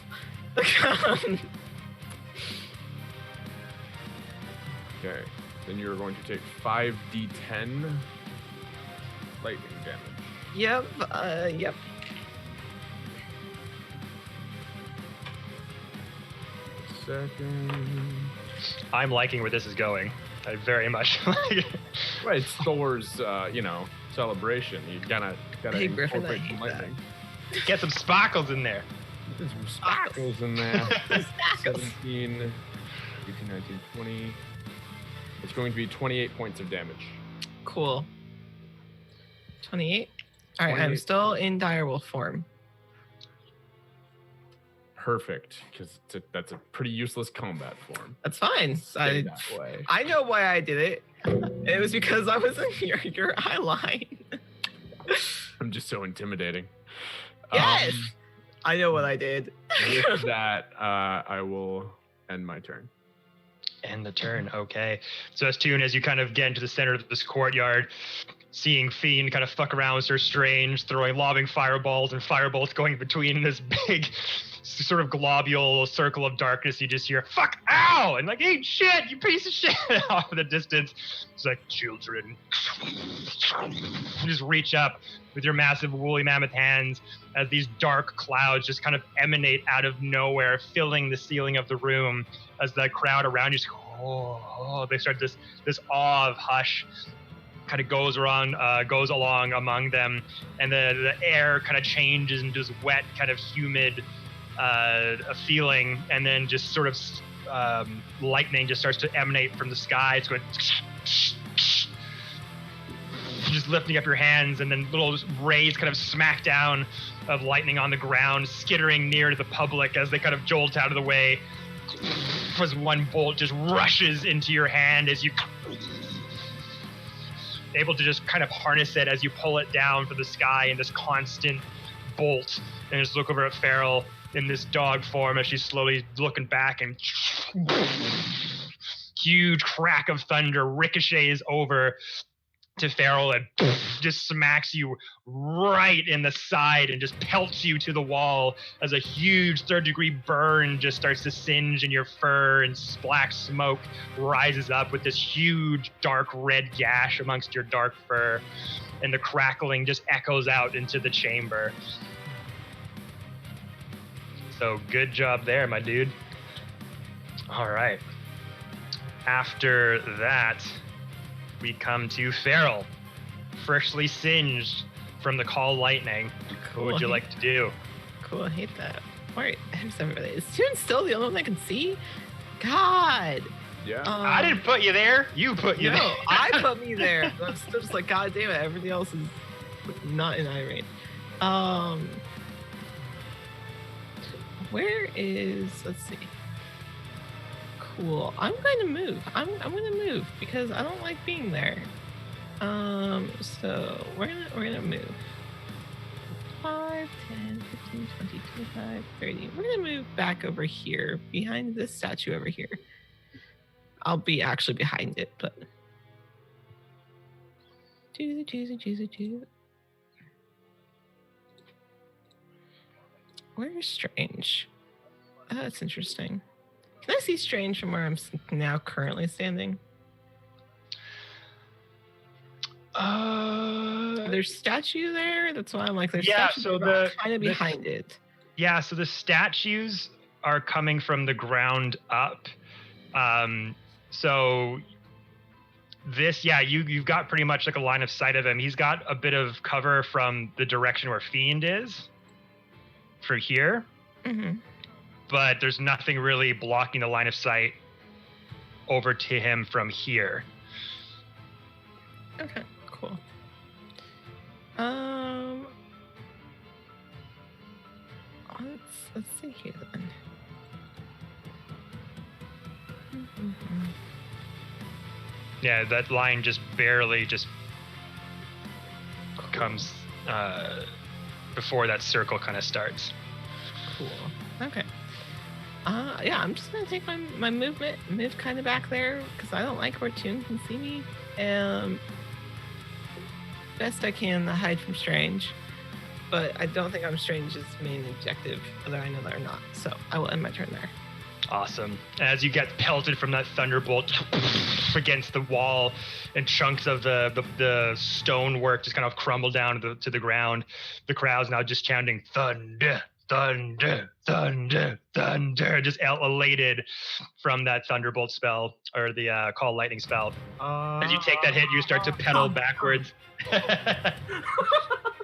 Okay. Then you're going to take 5d10 lightning damage. Yep. Yep. Second. I'm liking where this is going. I very much like it. Well, it's Thor's, celebration. You gotta Hey, Griffin, incorporate I some hate that. lightning. Get some sparkles in there. There's some sparkles in there. Sparkles. 17, 18, 19, 20. It's going to be 28 points of damage. Cool. 28. All right, I'm 28. still in direwolf form. perfect because that's a pretty useless combat form. That's fine. Stay that way. I know why I did it. It was because I was in your eye line. I'm just so intimidating. Yes. I know what I did. With that, I will end my turn. End the turn. Okay. So as soon as you kind of get into the center of this courtyard, seeing Fiend kind of fuck around with Sir Strange, lobbing fireballs and firebolts going between this big sort of globule circle of darkness, you just hear, fuck, ow! And like, hey, shit, you piece of shit, off in the distance. It's like, children. You just reach up with your massive woolly mammoth hands as these dark clouds just kind of emanate out of nowhere, filling the ceiling of the room as the crowd around you just, they start this awe of hush kind of goes along among them, and the air kind of changes into this wet, kind of humid feeling, and then just sort of lightning just starts to emanate from the sky. It's going just lifting up your hands, and then little rays kind of smack down of lightning on the ground, skittering near to the public as they kind of jolt out of the way. As one bolt just rushes into your hand as you able to just kind of harness it as you pull it down from the sky in this constant bolt, and just look over at Farrell in this dog form as she's slowly looking back, and huge crack of thunder ricochets over to Farrell and just smacks you right in the side and just pelts you to the wall as a huge third-degree burn just starts to singe in your fur, and black smoke rises up with this huge dark red gash amongst your dark fur, and the crackling just echoes out into the chamber. So good job there, my dude. All right. After that, we come to Farrell, freshly singed from the call lightning. Cool. What would you like to do? Cool, I hate that. Alright, here's everybody. Is Toon still the only one I can see? God. Yeah. I didn't put you there. You put you there. No, I put me there. I'm still just like, God damn it, everybody else is not in eye range. Where is, let's see. Cool. I'm going to move. I'm going to move because I don't like being there. So we're gonna move. 5, 10, 15, 20, 25, 30. We're gonna move back over here behind this statue over here. I'll be actually behind it, but where's Strange? Oh, that's interesting. Can I see Strange from where I'm now currently standing? There's statue there. That's why I'm like, there's statue so there, kind of behind it. Yeah, so the statues are coming from the ground up. So this, you've got pretty much like a line of sight of him. He's got a bit of cover from the direction where Fiend is, for here. Mm-hmm. But there's nothing really blocking the line of sight over to him from here. Okay, cool. Let's see here then. Mm-hmm. Yeah, that line just barely comes before that circle kind of starts. Cool. Okay. Yeah, I'm just gonna take my movement, move kind of back there because I don't like where Toon can see me. Best I can, hide from Strange, but I don't think I'm Strange's main objective, whether I know that or not. So I will end my turn there. Awesome. As you get pelted from that thunderbolt against the wall, and chunks of the stonework just kind of crumble down to the ground, the crowd's now just chanting thunder, thunder, thunder, thunder, just elated from that thunderbolt spell, or the call lightning spell. As you take that hit, you start to pedal backwards.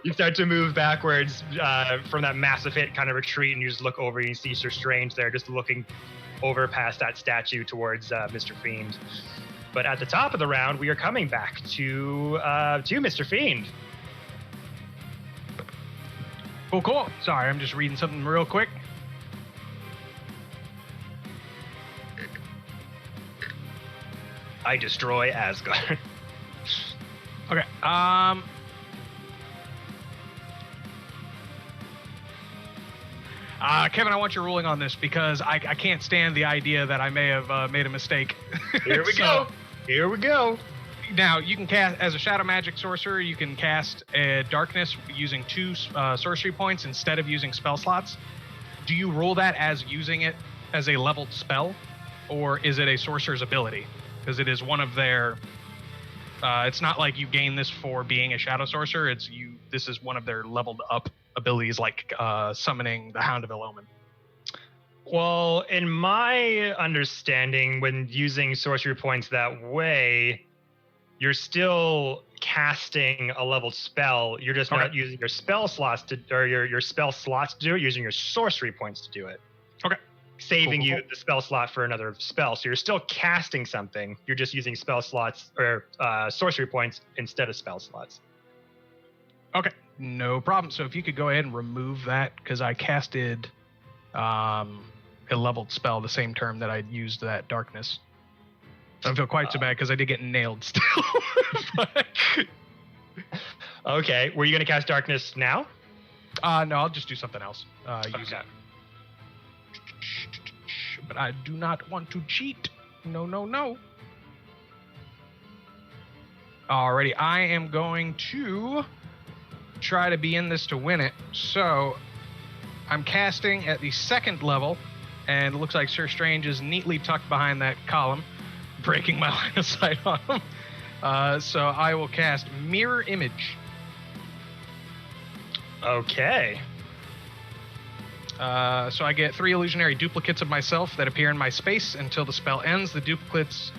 You start to move backwards from that massive hit, kind of retreat, and you just look over and you see Sir Strange there just looking over past that statue towards Mr. Fiend. But at the top of the round, we are coming back to Mr. Fiend. Cool. Sorry, I'm just reading something real quick. I destroy Asgard. Okay. Kevin, I want your ruling on this because I can't stand the idea that I may have made a mistake. Here we go. Here we go. Now, you can cast, as a shadow magic sorcerer, you can cast darkness using 2 sorcery points instead of using spell slots. Do you rule that as using it as a leveled spell, or is it a sorcerer's ability? Because it is one of their... it's not like you gain this for being a shadow sorcerer. This is one of their leveled up abilities, like summoning the Hound of Ill-Omen. Well, in my understanding, when using sorcery points that way, you're still casting a leveled spell. You're just not using your spell slots your spell slots to do it. You're using your sorcery points to do it. Okay. Saving you the spell slot for another spell. So you're still casting something. You're just using spell slots or sorcery points instead of spell slots. Okay, no problem. So if you could go ahead and remove that, because I casted a leveled spell the same turn that I used that darkness. I don't feel quite so bad because I did get nailed still. But... Okay, were you going to cast darkness now? No, I'll just do something else. Use that. But I do not want to cheat. No, no, no. Alrighty, I am going to try to be in this to win it. So I'm casting at the 2nd level, and it looks like Sir Strange is neatly tucked behind that column, breaking my line of sight on him. So I will cast Mirror Image. Okay. So I get 3 illusionary duplicates of myself that appear in my space until the spell ends. The duplicates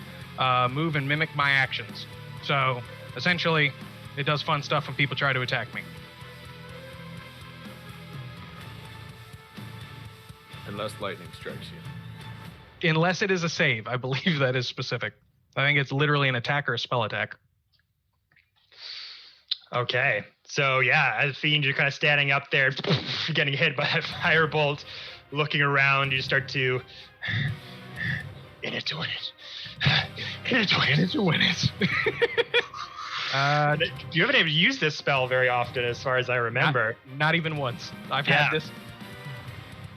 move and mimic my actions. So essentially, it does fun stuff when people try to attack me. Unless lightning strikes you. Unless it is a save. I believe that is specific. I think it's literally an attack or a spell attack. Okay. So yeah, as Fiend, you're kind of standing up there, getting hit by a firebolt, looking around, you start to in it to win it. In it to win it to win it. You haven't even used this spell very often as far as I remember. Not even once. I've had this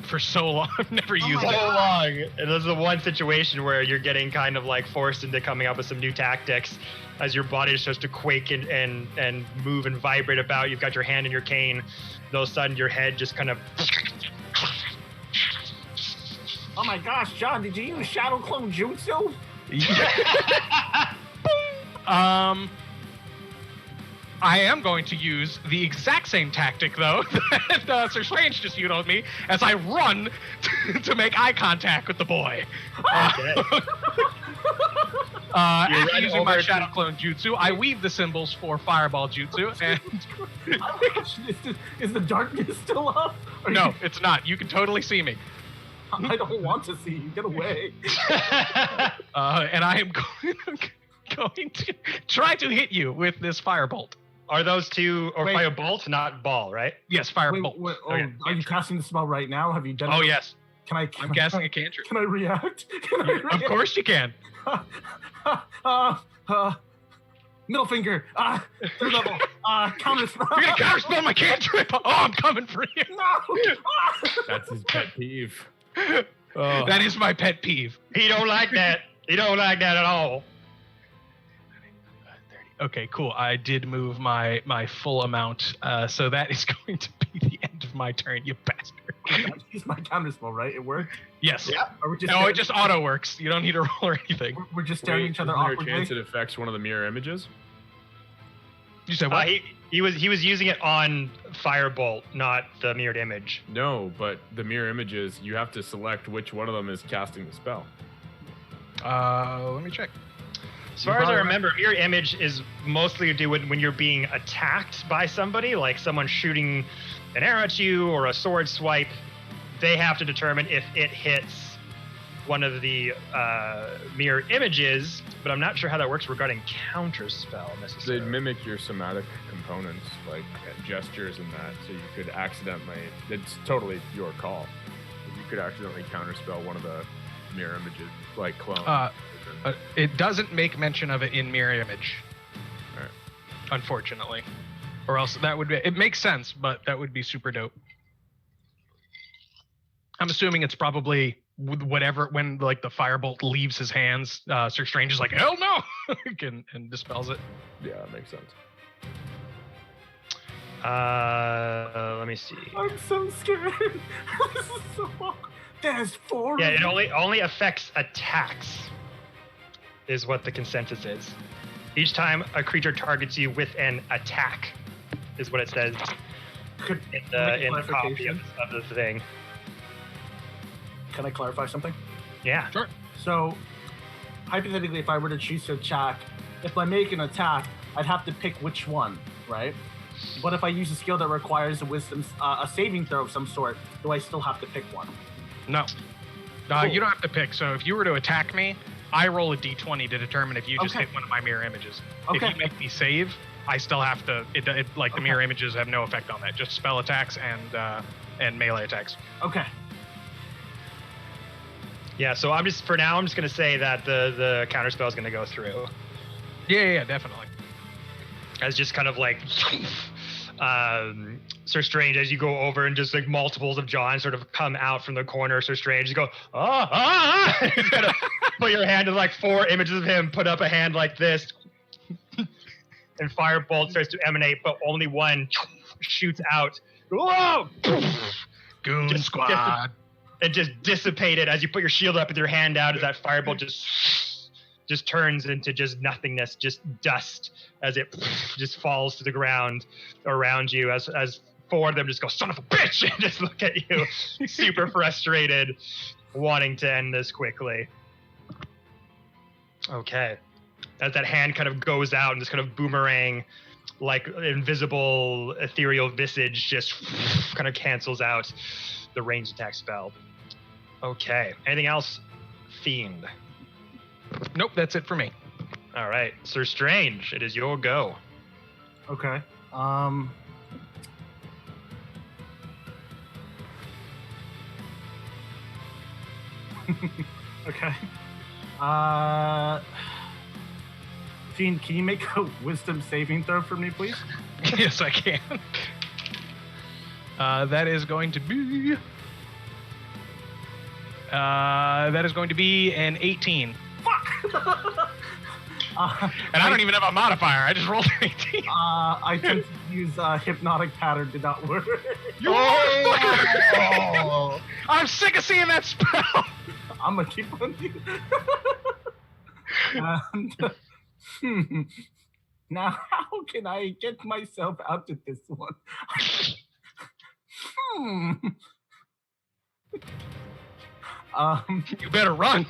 for so long. I've never used it. So long. And this is the one situation where you're getting kind of like forced into coming up with some new tactics as your body starts to quake and move and vibrate about. You've got your hand in your cane. All of a sudden, your head just kind of... Oh my gosh, John, did you use Shadow Clone Jutsu? I am going to use the exact same tactic, though, that Sir Strange just used on me, as I run to make eye contact with the boy. Okay. After using my Shadow Clone Jutsu, I weave the symbols for Fireball Jutsu, and... Is the darkness still up? No, it's not. You can totally see me. I don't want to see you. Get away. And I am going to try to hit you with this Firebolt. Are those two, or Firebolt, not ball, right? Yes, Firebolt. Okay. Are you casting the spell right now? Have you done it? Oh, yes. I'm casting a cantrip. Can I react? Of course you can. Middle finger. Third level. Counterspell. You're going to counterspell my cantrip. Oh, I'm coming for you. No. That's his pet peeve. Oh. That is my pet peeve. He don't like that. He don't like that at all. Okay, cool. I did move my full amount, so that is going to be the end of my turn, you bastard. I used my counterspell, right? It worked? Yes. Yeah. It just auto works. You don't need to roll or anything. We're just staring at each other Isn't there a awkwardly. chance it affects one of the mirror images? You said what? He was using it on Firebolt, not the mirrored image. No, but the mirror images, you have to select which one of them is casting the spell. Let me check. As far as I remember, mirror image is mostly to do with when you're being attacked by somebody, like someone shooting an arrow at you or a sword swipe. They have to determine if it hits one of the mirror images, but I'm not sure how that works regarding counterspell necessarily. They mimic your somatic components, like gestures and that, so you could accidentally, it's totally your call. You could accidentally counterspell one of the mirror images, like clone? It doesn't make mention of it in mirror image. Alright. Unfortunately. Or else that would be, it makes sense, but that would be super dope. I'm assuming it's probably whatever, when like the firebolt leaves his hands, Sir Strange is like, hell no! and dispels it. Yeah, that makes sense. Let me see. I'm so scared. This is so awkward. There's 4. Yeah, it only affects attacks, is what the consensus is. Each time a creature targets you with an attack, is what it says in the copy of the thing. Can I clarify something? Yeah. Sure. So, hypothetically, if I were to choose to attack, if I make an attack, I'd have to pick which one, right? But if I use a skill that requires a saving throw of some sort, do I still have to pick one? No. Cool. You don't have to pick. So if you were to attack me, I roll a d20 to determine if you just hit one of my mirror images. Okay. If you make me save, I still have to. The mirror images have no effect on that. Just spell attacks and melee attacks. Okay. Yeah, so I'm just gonna say that the counter spell is gonna go through. Yeah, definitely. As just kind of like Sir Strange, as you go over and just like multiples of John sort of come out from the corner, Sir Strange, you go, kind of put your hand to like 4 images of him, put up a hand like this, and firebolt starts to emanate, but only one shoots out. Whoa! Goon Just squad. And just dissipated as you put your shield up with your hand out, as that firebolt just turns into just nothingness, just dust, as it just falls to the ground around you, as 4 of them just go, son of a bitch, and just look at you, super frustrated, wanting to end this quickly. Okay. As that hand kind of goes out and just kind of boomerang, like invisible ethereal visage just kind of cancels out the ranged attack spell. Okay. Anything else? Fiend. Nope, that's it for me. All right. Sir Strange, it is your go. Okay. Okay. Fiend, can you make a wisdom saving throw for me, please? Yes, I can. That is going to be an 18. Fuck! And I don't even have a modifier. I just rolled an 18. I tend to use hypnotic pattern. Did not work. Oh! I'm sick of seeing that spell. I'm gonna keep on doing. And now, how can I get myself out of this one? You better run.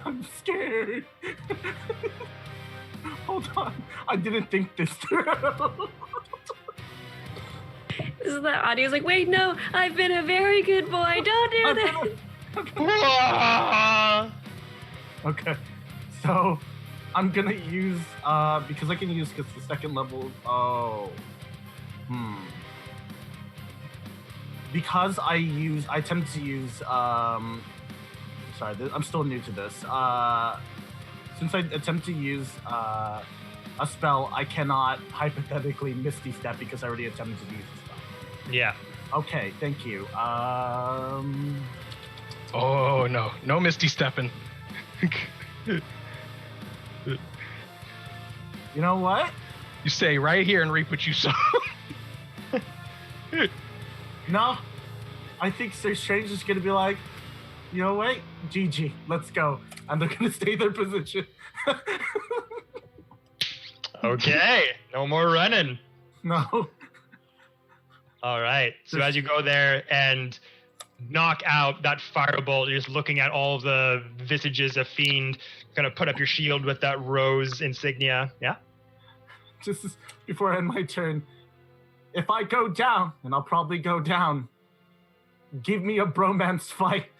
I'm scared. Hold on, I didn't think this through. This is the audio's like, wait, no, I've been a very good boy. Don't do that. Okay, so I'm gonna use because I can use the second level. Because I attempt to use sorry, I'm still new to this. Since I attempt to use a spell, I cannot hypothetically Misty Step because I already attempted to use the spell. Yeah. Okay, thank you. Oh no Misty stepping. You know what? You stay right here and reap what you sow. No, I think Sir Strange is gonna be like, you know what? GG, let's go. And they're gonna stay in their position. Okay. No more running. No. All right. So as you go there and knock out that firebolt, you're just looking at all the visages of Fiend, gonna put up your shield with that rose insignia. Yeah? Just before I end my turn, if I go down, and I'll probably go down, give me a bromance fight.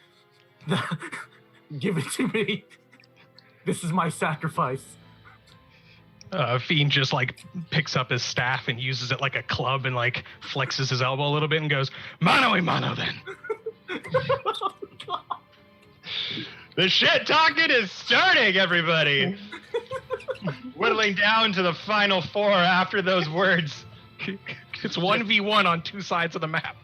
Give it to me. This is my sacrifice. Fiend just like picks up his staff and uses it like a club and like flexes his elbow a little bit and goes, mano a mano then. The shit talking is starting, everybody. Whittling down to the final 4 after those words. It's 1v1 on 2 sides of the map.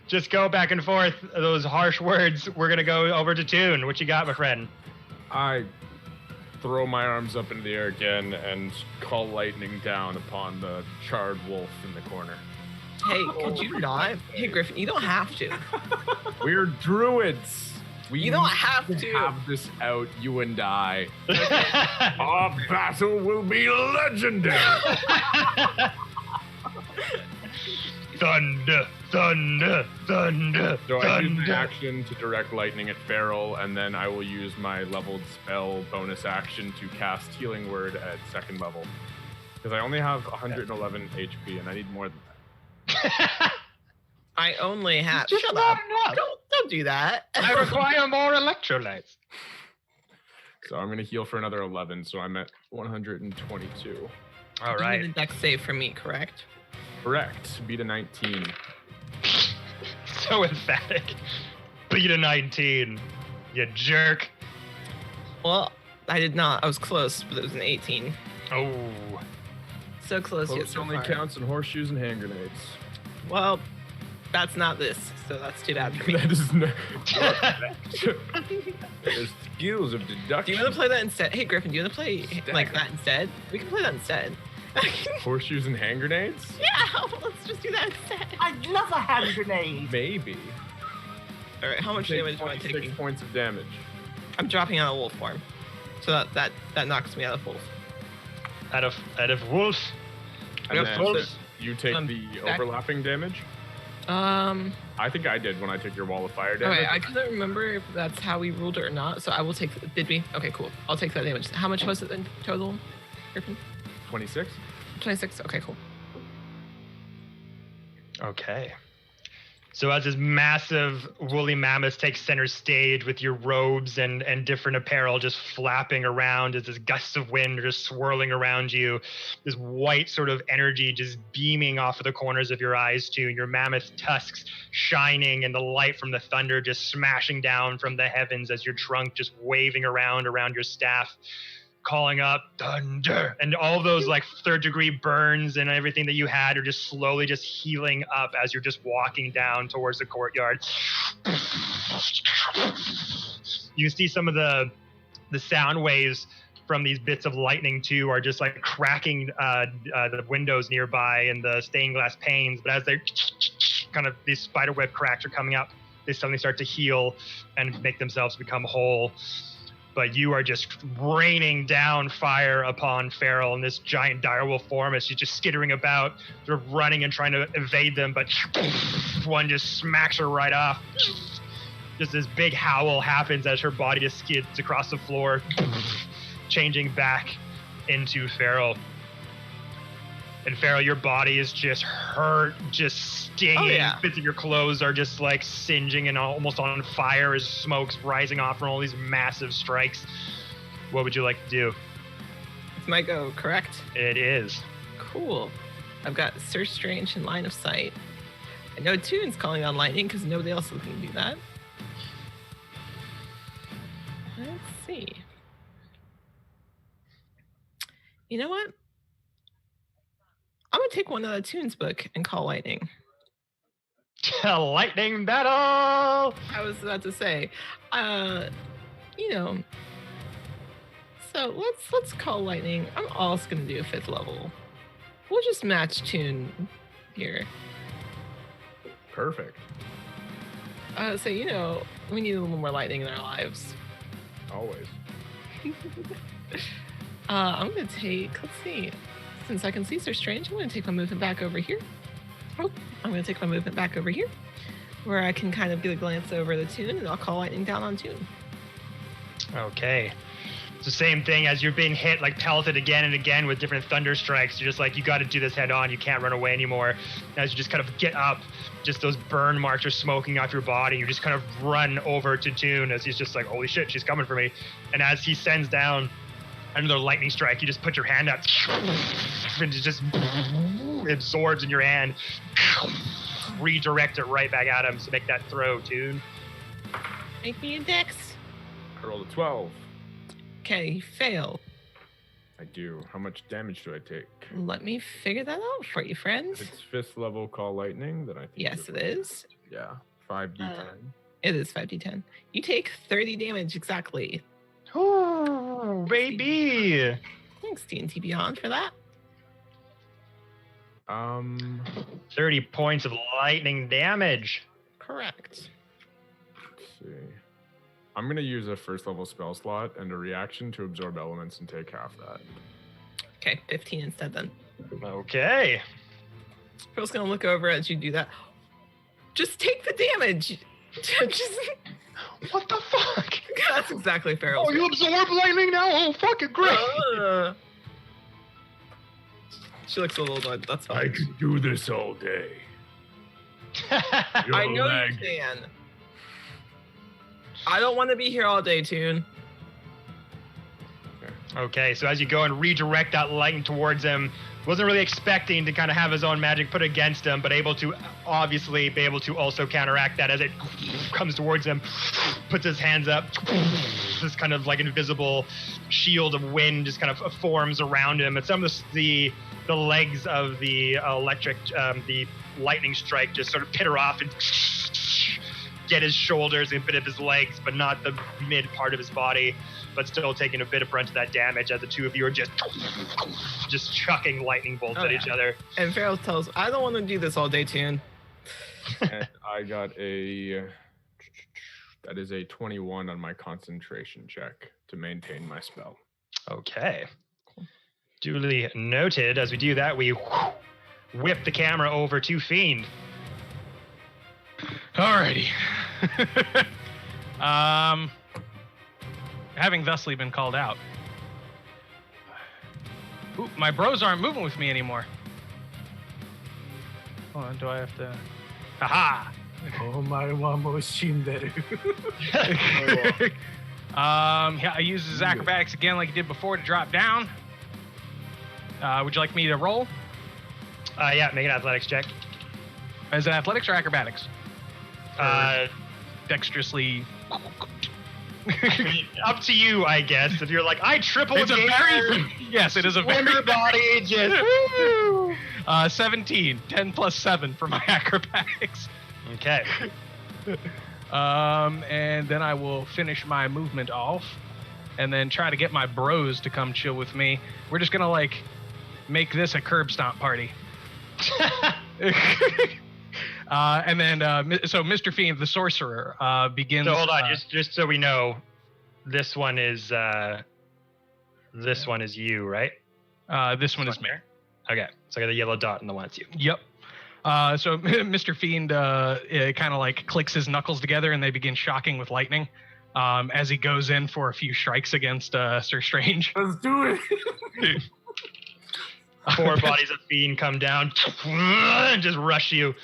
Just go back and forth those harsh words. We're gonna go over to Toon. What you got, my friend? I throw my arms up into the air again and call lightning down upon the charred wolf in the corner. Hey, could you not? Hey, Griffin, you don't have to. We're druids. You don't have to. Have this out, you and I. Our battle will be legendary. Thunder, thunder, thunder, So I use my thunder. action to direct lightning at Feral, and then I will use my leveled spell bonus action to cast Healing Word at 2nd level. Because I only have 111 HP, and I need more than that. I only have. Just Shut not up. enough. Don't do that. I require more electrolytes. So I'm going to heal for another 11, so I'm at 122. All You right. need a dex save for me, correct? Correct. Beat a 19. So emphatic. Beat a 19. You jerk. Well, I did not. I was close, but it was an 18. Oh. So close yet Close so only far. counts in horseshoes and hand grenades. Well, that's not this, so that's too bad for me. That is no. There's skills of Do deduction. you want to play that instead? Hey, Griffin, do you want to play like that instead? We can play that instead. Horseshoes and hand grenades? Yeah, let's just do that instead. I'd love a hand grenade. Maybe. All right, how much Take damage am I 26 taking? points of damage. I'm dropping out of wolf form, so that knocks me out of wolf. Out of wolf. And Yep, then wolves. you take I'm the back. overlapping damage. I think I did when I took your wall of fire damage. Okay, I couldn't remember if that's how we ruled it or not, so I will take. Did we? Okay, cool. I'll take that damage. How much was it in total, Griffin? 26. 26. Okay, cool. Okay. So as this massive woolly mammoth takes center stage with your robes and different apparel just flapping around as this gusts of wind are just swirling around you, this white sort of energy just beaming off of the corners of your eyes too, and your mammoth tusks shining and the light from the thunder just smashing down from the heavens as your trunk just waving around your staff, calling up thunder, and all those like 3rd degree burns and everything that you had are just slowly just healing up as you're just walking down towards the courtyard. You see some of the sound waves from these bits of lightning too are just like cracking the windows nearby and the stained glass panes, but as they kind of these spiderweb cracks are coming up, they suddenly start to heal and make themselves become whole. But you are just raining down fire upon Feral in this giant direwolf form as she's just skittering about, sort of running and trying to evade them, but one just smacks her right off. Just this big howl happens as her body just skids across the floor, changing back into Feral. And Feral, your body is just hurt, just stinging. Oh, yeah. Bits of your clothes are just like singeing and almost on fire as smoke's rising off from all these massive strikes. What would you like to do? It's my go, correct? It is. Cool. I've got Search Strange and Line of Sight. I know Toon's calling on lightning because nobody else can do that. Let's see. You know what? I'm gonna take one out of Toon's book and call lightning. Lightning battle! I was about to say, you know. So let's call lightning. I'm also gonna do a 5th level. We'll just match Toon here. Perfect. So you know, we need a little more lightning in our lives. Always. I'm gonna take. Let's see. Since I can see Sir Strange, I'm gonna take my movement back over here. Oh, I'm gonna take my movement back over here, where I can kind of get a glance over the Toon, and I'll call lightning down on Toon. Okay. It's the same thing as you're being hit, like pelted again and again with different thunder strikes. You're just like, you got to do this head on. You can't run away anymore. As you just kind of get up, just those burn marks are smoking off your body. You just kind of run over to Toon as he's just like, holy shit, she's coming for me. And as he sends down another lightning strike, you just put your hand up and it just absorbs in your hand. Redirect it right back at him. So make that throw, Toon. Make me a dex. I rolled a 12. Okay, you fail. I do. How much damage do I take? Let me figure that out for you, friends. If it's 5th level Call Lightning, then I think. Yes, it is. Yeah, 5d10. It is 5d10. You take 30 damage exactly. Oh, baby. Thanks, D&T Beyond, for that. 30 points of lightning damage. Correct. Let's see. I'm gonna use a 1st level spell slot and a reaction to absorb elements and take half that. Okay, 15 instead then. Okay. Pearl's gonna look over as you do that. Just take the damage. Just. What the fuck? That's exactly fair. Oh, you absorb lightning now? Oh, fucking great. She looks a little annoyed. That's fine. could do this all day. I know you can. I don't want to be here all day, Toon. Okay, so as you go and redirect that lightning towards him, wasn't really expecting to kind of have his own magic put against him, but able to obviously be able to also counteract that as it comes towards him, puts his hands up, this kind of like invisible shield of wind just kind of forms around him, and some of the legs of the electric, the lightning strike just sort of pitter off and get his shoulders and a bit of his legs, but not the mid part of his body, but still taking a bit of brunt of that damage as the two of you are just chucking lightning bolts at each other. And Farrell tells, I don't want to do this all day, Toon. And I got that is a 21 on my concentration check to maintain my spell. Okay. Duly noted. As we do that, we whip the camera over to Fiend. Alrighty. Having thusly been called out. Ooh, my bros aren't moving with me anymore. Hold on, do I have to... Haha! Oh my wamo shinderu. Yeah, I use his acrobatics again like he did before to drop down. Would you like me to roll? Yeah, make an athletics check. Is it athletics or acrobatics? Dexterously. Up to you, I guess. If you're like, I triple It's a very... Yes, it is a very... Your body just... 17. 10 plus 7 for my acrobatics. Okay. And then I will finish my movement off and then try to get my bros to come chill with me. We're just gonna like make this a curb stomp party. And then so Mr. Fiend, the sorcerer, begins. So hold on, just so we know, this one is you, right? This one is me. Okay, so I got a yellow dot and the one that's you. Yep. So Mr. Fiend kind of like clicks his knuckles together and they begin shocking with lightning as he goes in for a few strikes against Sir Strange. Let's do it. 4 bodies of Fiend come down and just rush you.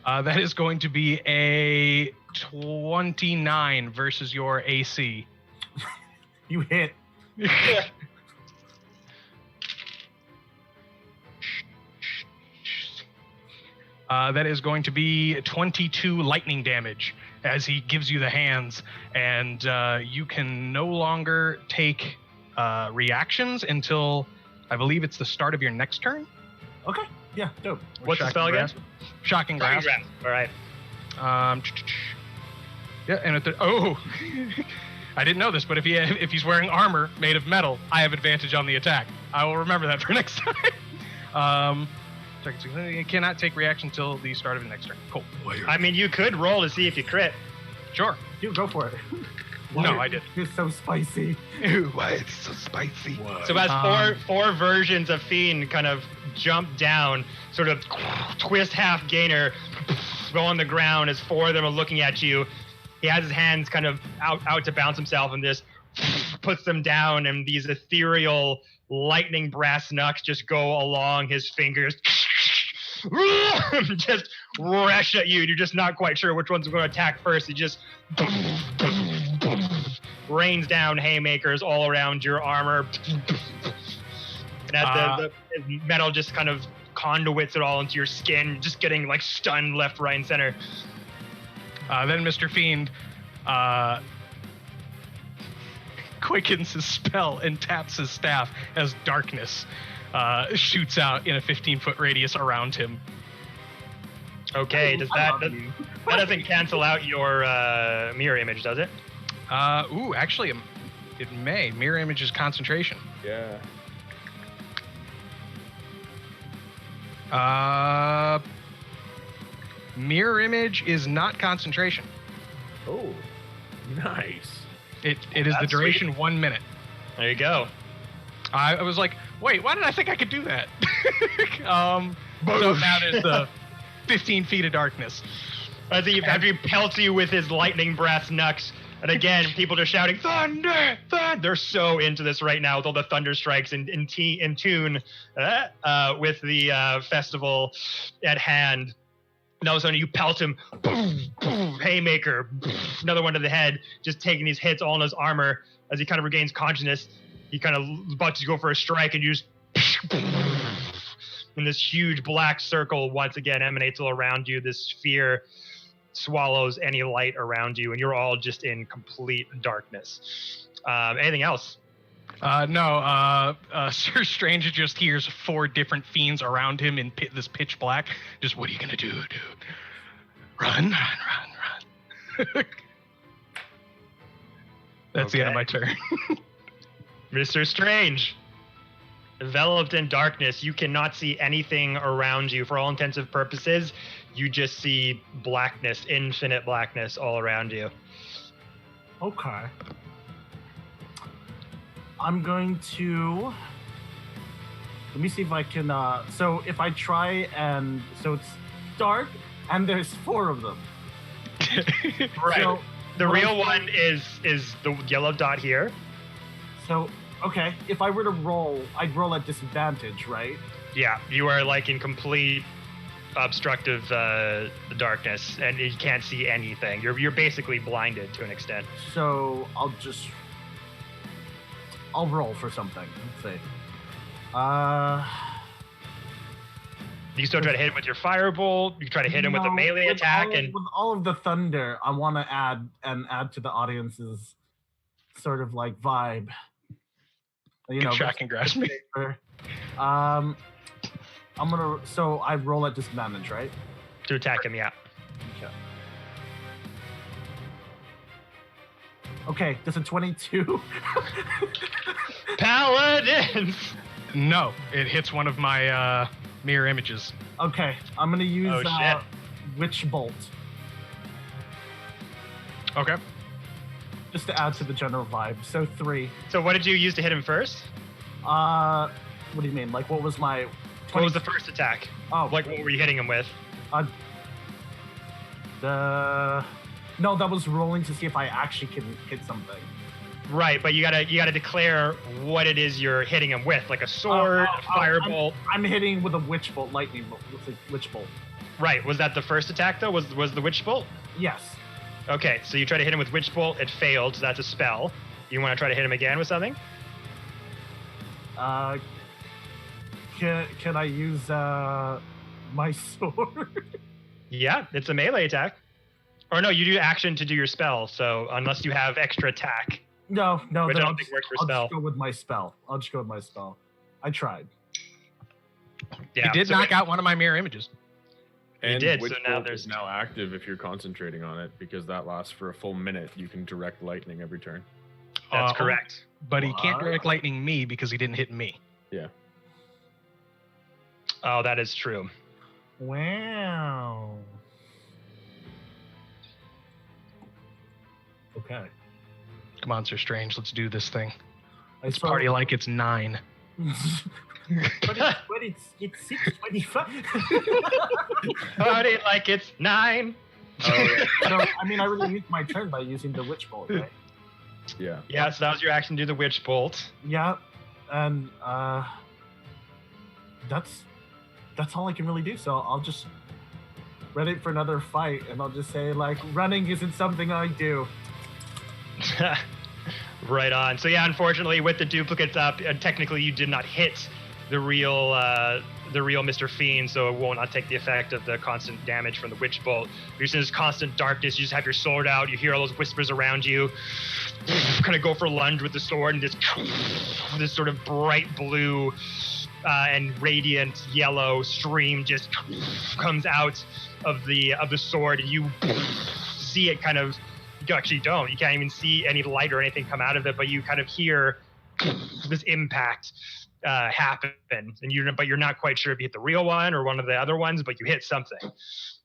That is going to be a 29 versus your AC. You hit. That is going to be 22 lightning damage as he gives you the hands, and you can no longer take reactions until I believe it's the start of your next turn. Okay. Yeah, dope. What's the spell again? Shocking Grasp. All right. Yeah, and I didn't know this, but if he's wearing armor made of metal, I have advantage on the attack. I will remember that for next time. You cannot take reaction until the start of the next turn. Cool. I mean, you could roll to see if you crit. Sure. You go for it. No, I didn't. It's so spicy. Why it's so spicy? So as four versions of Fiend kind of jump down, sort of twist half gainer, go on the ground as 4 of them are looking at you. He has his hands kind of out to bounce himself and just puts them down, and these ethereal lightning brass knucks just go along his fingers. Just rush at you. You're just not quite sure which one's going to attack first. He just rains down haymakers all around your armor. And as the metal just kind of conduits it all into your skin, just getting like stunned left, right, and center. Then Mr. Fiend quickens his spell and taps his staff as darkness shoots out in a 15-foot radius around him. Okay, that doesn't cancel out your mirror image, does it? Actually, it may. Mirror image is concentration. Yeah. Mirror image is not concentration. Oh, nice. It is the That's duration sweet. 1 minute. There you go. I was like, wait, why did I think I could do that? So now there's the 15 feet of darkness. After he pelts you with his lightning breath, Nux, and again, people are shouting, "Thunder! Thunder!" They're so into this right now with all the thunder strikes in tune with the festival at hand. And all of a sudden, you pelt him, boom, boom, haymaker, another one to the head, just taking these hits all in his armor. As he kind of regains consciousness, he kind of about to go for a strike, and you just, and this huge black circle once again emanates all around you. This sphere swallows any light around you, and you're all just in complete darkness. Anything else? No, Sir Strange just hears 4 different fiends around him in this pitch black. Just, what are you gonna do, dude? Run. That's the end of my turn. Mr. Strange, enveloped in darkness, you cannot see anything around you. For all intents and purposes, you just see blackness, infinite blackness all around you. Okay. I'm going to... Let me see if I can... So if I try and... So it's dark, and there's 4 of them. Right. So The real one is the yellow dot here. So, okay, if I were to roll, I'd roll at disadvantage, right? Yeah, you are like in complete obstructive darkness, and you can't see anything. You're basically blinded to an extent. So I'll roll for something. Let's see. You still try to hit him with your firebolt. You try to hit him with a melee attack, and with all of the thunder, I want to add to the audience's sort of like vibe. You know, track and grasp me. I'm gonna. So I roll at disadvantage, right? to attack him. Yeah. Okay, does a 22? Paladins. No, it hits one of my mirror images. Okay, I'm gonna use shit. Witch Bolt Okay. just to add to the general vibe. So 3. So what did you use to hit him first? What do you mean? Like, what was my? What was the first attack? Oh, Like, what were you hitting him with? No, that was rolling to see if I actually can hit something. Right, but you gotta declare what it is you're hitting him with, like a sword, a firebolt. I'm hitting with a Witch Bolt, lightning bolt, with a Witch Bolt. Right, was that the first attack though? Was the Witch Bolt? Yes. Okay, so you try to hit him with Witch Bolt, it failed, so that's a spell. You want to try to hit him again with something? Can I use my sword? Yeah, it's a melee attack. Or no, you do action to do your spell, so unless you have extra attack. No, Which I then don't think works for I'll spell. just go with my spell. I tried. Yeah, You did so knock out one of my mirror images. You did, so Witch now Bolt there's- is now active if you're concentrating on it, because that lasts for a full minute. You can direct lightning every turn. That's correct. But he can't What? direct lightning me because he didn't hit me. Yeah. Oh, that is true. Wow. Okay. Come on, Sir Strange, let's do this thing. Let's saw- party like it's 9. but it's 6:25. Party like it's 9. So, I mean, I really used my turn by using the Witch Bolt, right? Yeah. Yeah, so that was your action to do the Witch Bolt. Yeah, and that's all I can really do. So I'll just ready for another fight, and I'll just say like, running isn't something I do. Right on. So yeah, unfortunately, with the duplicates up, technically you did not hit the real Mr. Fiend, so it will not take the effect of the constant damage from the Witch Bolt. You're in this constant darkness. You just have your sword out. You hear all those whispers around you. Kind of go for a lunge with the sword, and this sort of bright blue and radiant yellow stream just comes out of the sword, and you see it kind of. You actually don't. You can't even see any light or anything come out of it, but you kind of hear this impact happen, and you're not quite sure if you hit the real one or one of the other ones, but you hit something, and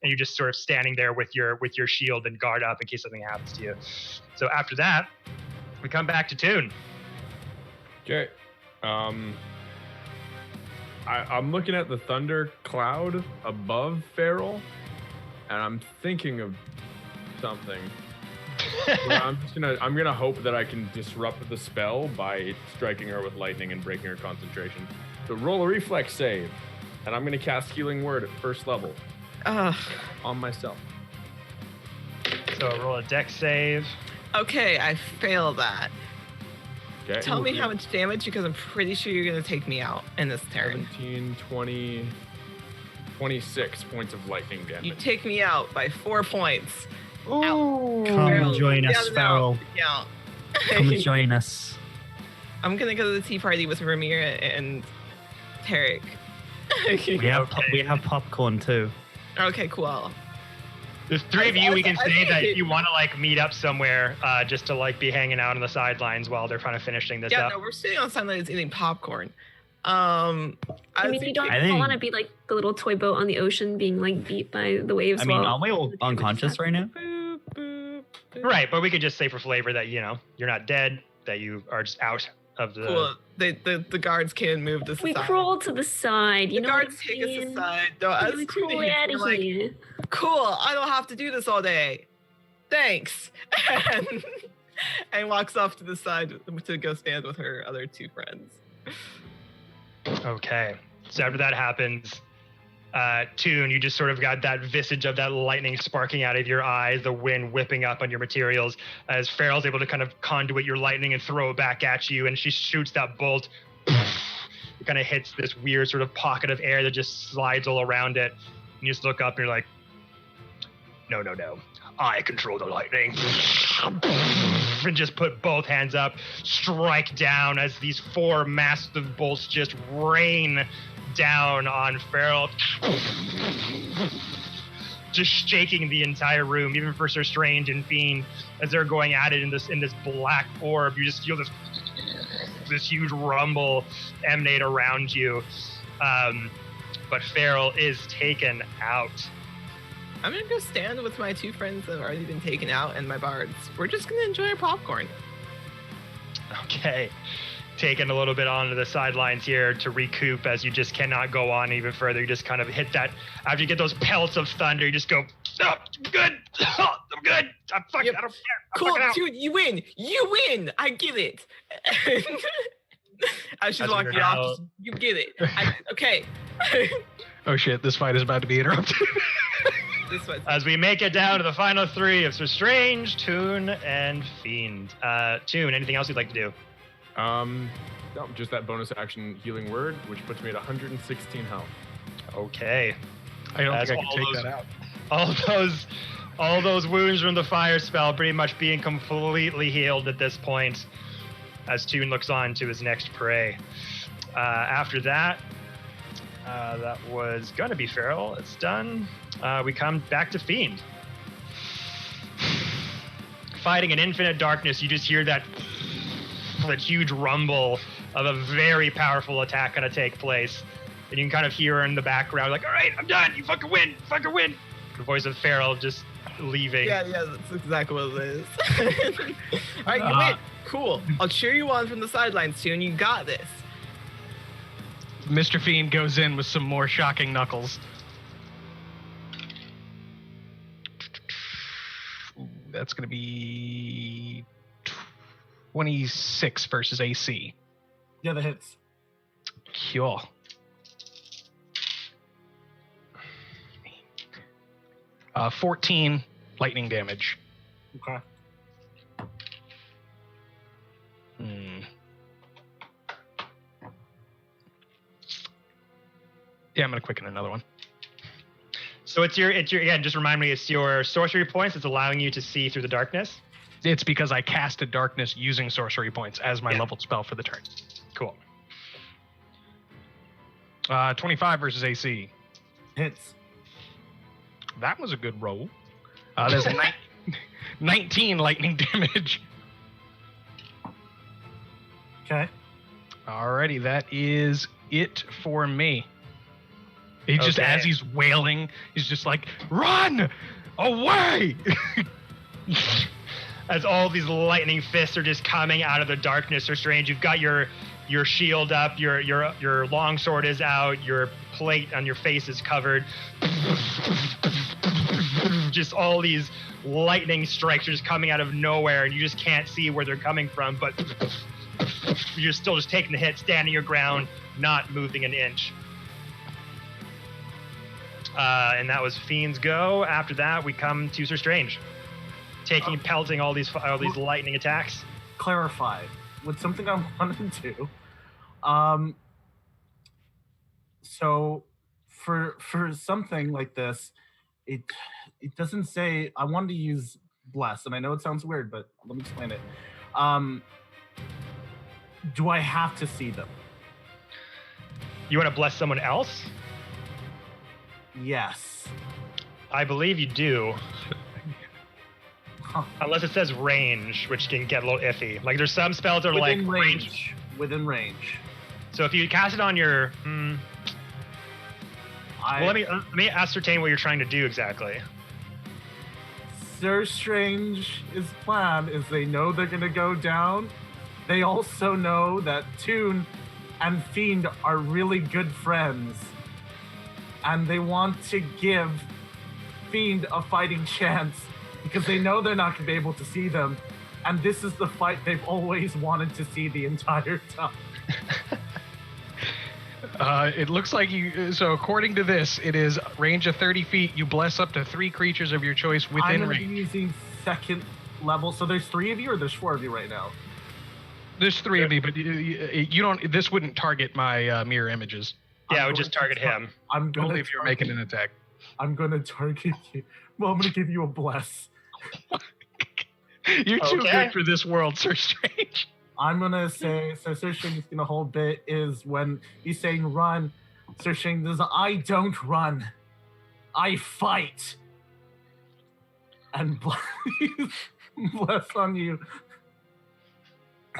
you're just sort of standing there with your shield and guard up in case something happens to you. So after that, we come back to Toon. Okay. I'm looking at the thunder cloud above Feral, and I'm thinking of something. I'm gonna hope that I can disrupt the spell by striking her with lightning and breaking her concentration. So roll a reflex save, and I'm gonna cast Healing Word at first level on myself. So roll a dex save. Okay, I failed that. Okay. Tell me how much damage, because I'm pretty sure you're going to take me out in this turn. 17, 20, 26 points of lightning damage. You take me out by 4 points. Ooh. Come join us, Feral. Yeah. Come join us. I'm going to go to the tea party with Ramir and Tarek. We have popcorn too. Okay, cool. There's three of you. We can say that if you want to like meet up somewhere, just to like be hanging out on the sidelines while they're kind of finishing this up. Yeah, no, we're sitting on sidelines eating popcorn. I mean, you don't want to be like the little toy boat on the ocean being like beat by the waves. I mean, aren't we all unconscious right now? Right, but we could just say for flavor that you're not dead, that you are just out of the. Cool. The guards can move this We aside. crawl to the side. You The know guards what I take us mean? aside. No, us We two crawl idiots out are of like, here. cool, I don't have to do this all day. Thanks. And walks off to the side to go stand with her other two friends. Okay, so after that happens, Toon, you just sort of got that visage of that lightning sparking out of your eyes, the wind whipping up on your materials, as Feral's able to kind of conduit your lightning and throw it back at you, and she shoots that bolt. It kind of hits this weird sort of pocket of air that just slides all around it. And you just look up and you're like, no. I control the lightning. And just put both hands up, strike down as these 4 massive bolts just rain down on Feral, just shaking the entire room, even for Sir Strange and Fiend, as they're going at it in this black orb. You just feel this huge rumble emanate around you. But Feral is taken out. I'm gonna go stand with my two friends that have already been taken out and my bards. We're just gonna enjoy our popcorn. Okay. Taken a little bit onto the sidelines here to recoup, as you just cannot go on even further. You just kind of hit that. After you get those pelts of thunder, you just go, oh, I'm good. Oh, I'm good. I don't care. Cool, dude, you win. You win. I get it. I should walk you off. You get it. Okay. Oh shit, this fight is about to be interrupted. As we make it down to the final 3 of Sir Strange, Toon, and Fiend. Toon, anything else you'd like to do? No, just that bonus action Healing Word, which puts me at 116 health. Okay. I don't think I all can take those- that out. All those wounds from the fire spell pretty much being completely healed at this point, as Toon looks on to his next prey. After that, that was gonna be Feral. It's done. We come back to Fiend. Fighting in infinite darkness, you just hear that huge rumble of a very powerful attack gonna take place. And you can kind of hear her in the background, like, all right, I'm done. You fucking win. The voice of Feral just leaving. Yeah, that's exactly what it is. All right, you win. Cool. I'll cheer you on from the sidelines soon. You got this. Mr. Fiend goes in with some more shocking knuckles. Ooh, that's going to be 26 versus AC. Yeah, that hits. Cool. Uh, 14 lightning damage. Okay. Yeah, I'm gonna quicken another one. So it's your again. Just remind me, it's your sorcery points. It's allowing you to see through the darkness. It's because I casted darkness using sorcery points as my leveled spell for the turn. Cool. 25 versus AC. Hits. That was a good roll. There's 19 lightning damage. Okay. Alrighty, that is it for me. He just, as he's wailing, he's just like, run away! As all these lightning fists are just coming out of the darkness, Sir Strange, you've got your shield up, your long sword is out, your plate on your face is covered. Just all these lightning strikes are just coming out of nowhere, and you just can't see where they're coming from, but you're still just taking the hit, standing your ground, not moving an inch. And that was Fiend's go. After that, we come to Sir Strange, pelting all these lightning attacks. Clarify with something I wanted to. So for something like this, it doesn't say. I wanted to use bless, and I know it sounds weird, but let me explain it. Do I have to see them? You want to bless someone else? Yes. I believe you do. Huh. Unless it says range, which can get a little iffy. Like there's some spells that are Within like range. Within range. So if you cast it on your, let me ascertain what you're trying to do exactly. Sir Strange's plan is they know they're gonna go down. They also know that Toon and Fiend are really good friends. And they want to give Fiend a fighting chance because they know they're not going to be able to see them. And this is the fight they've always wanted to see the entire time. It looks like so according to this, it is range of 30 feet. You bless up to 3 creatures of your choice within range. I'm using second level. So there's 3 of you or there's 4 of you right now? There's 3 of you, but you don't. This wouldn't target my mirror images. Yeah, it would just target him. Only if you're making an attack. I'm going to target you. Well, I'm going to give you a bless. You're too good for this world, Sir Strange. I'm going to say, so Sir Strange's going to hold bit is when he's saying run. Sir Strange says, I don't run. I fight. And bless on you.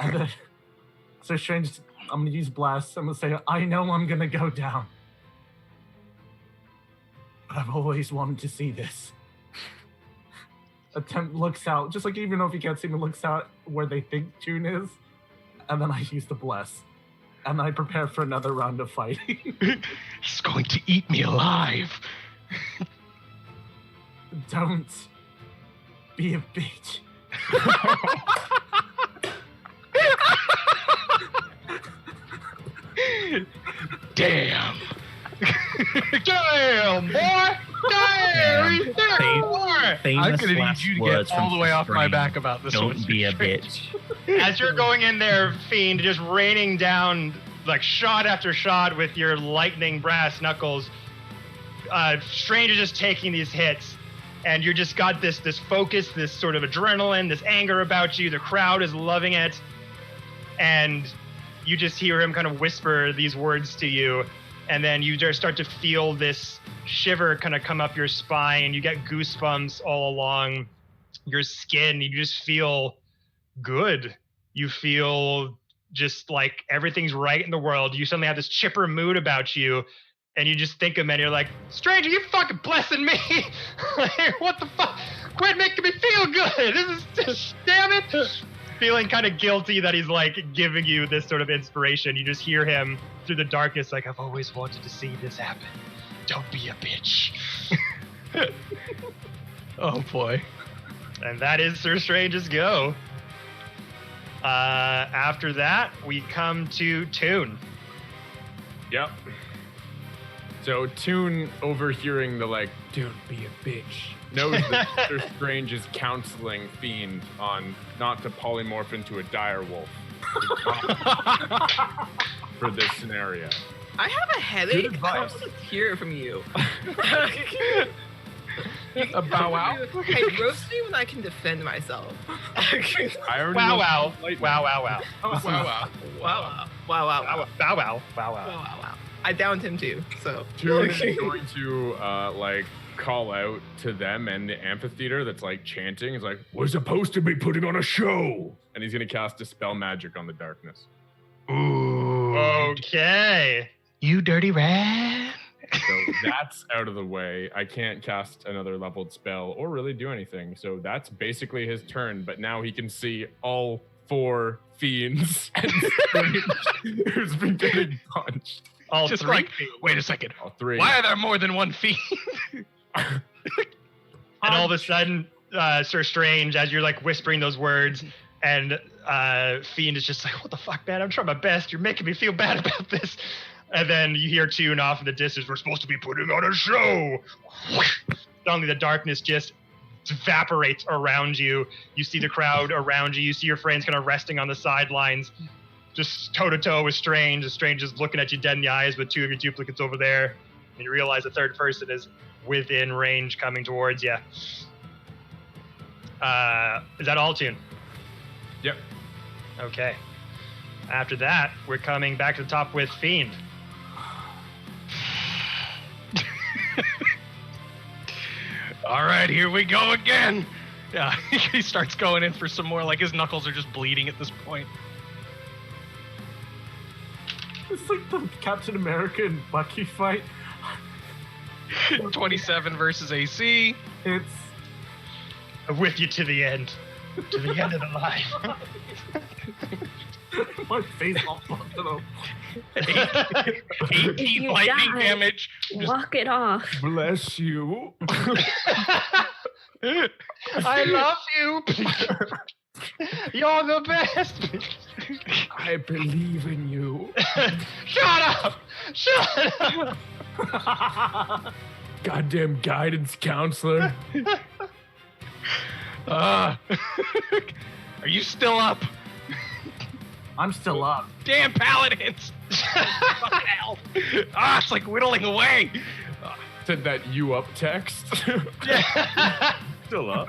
And then Sir Strange, I'm going to use bless. I'm going to say, I know I'm going to go down. But I've always wanted to see this. Looks out, just like even though if you can't see me, looks out where they think Toon is. And then I use the bless. And I prepare for another round of fighting. He's going to eat me alive. Don't be a bitch. Damn. Damn, boy. Damn. He's there, boy. I'm going to need you to get all the way off my back about this one. Don't be a bitch. As you're going in there, Fiend, just raining down like shot after shot with your lightning brass knuckles, Strange is just taking these hits, and you just got this focus, this sort of adrenaline, this anger about you. The crowd is loving it, and you just hear him kind of whisper these words to you, and then you just start to feel this shiver kind of come up your spine, and you get goosebumps all along your skin. You just feel good. You feel just like everything's right in the world. You suddenly have this chipper mood about you, and you just think of him, and you're like, Stranger, you fucking blessing me. What the fuck? Quit making me feel good. This is damn it. Feeling kind of guilty that he's like giving you this sort of inspiration. You just hear him through the darkness like, I've always wanted to see this happen. Don't be a bitch. Oh boy. And that is Sir Strange's go. After that, we come to Toon. Yep. So Toon, overhearing the like, don't be a bitch, knows that Sir Strange is counseling Fiend on not to polymorph into a dire wolf for this scenario. I have a headache. Good I don't advice. want to hear it from you. A bow wow. Hey, roast me when I can defend myself. I already Wow, know- wow. Wow, wow, wow. Wow, wow. Wow. Bow, wow, wow, wow, wow. Wow. I downed him too, so. Toon is going to like call out to them and the amphitheater that's like chanting. He's like, "We're supposed to be putting on a show," and he's gonna cast Dispel Magic on the darkness. Ooh. Okay. You dirty rat. So that's out of the way. I can't cast another leveled spell or really do anything. So that's basically his turn. But now he can see all 4 fiends and Strange, who's been getting punched. All Just 3. like, wait a second. All 3. Why are there more than one fiend? And all of a sudden, Sir Strange, as you're like whispering those words, and Fiend is just like, "What the fuck, man? I'm trying my best. You're making me feel bad about this." And then you hear Toon off in the distance. "We're supposed to be putting on a show." Suddenly, the darkness just evaporates around you. You see the crowd around you. You see your friends kind of resting on the sidelines, just toe to toe with Strange. Strange is looking at you dead in the eyes with 2 of your duplicates over there. And you realize the third person is within range coming towards you. Is that all, Toon? Yep. Okay. After that, we're coming back to the top with Fiend. All right, here we go again. Yeah, he starts going in for some more. Like his knuckles are just bleeding at this point. It's like the Captain America and Bucky fight. 27 versus AC. It's With you to the end. To the end of the line. my face all fucked up. 18 You lightning die. damage. Just- Walk it off. Bless you. I love you. You're the best. I believe in you. Shut up. Shut up. Goddamn guidance counselor. Are you still up? I'm still up. Damn paladins! Fucking hell! It's like whittling away. Said that you up text. Still up.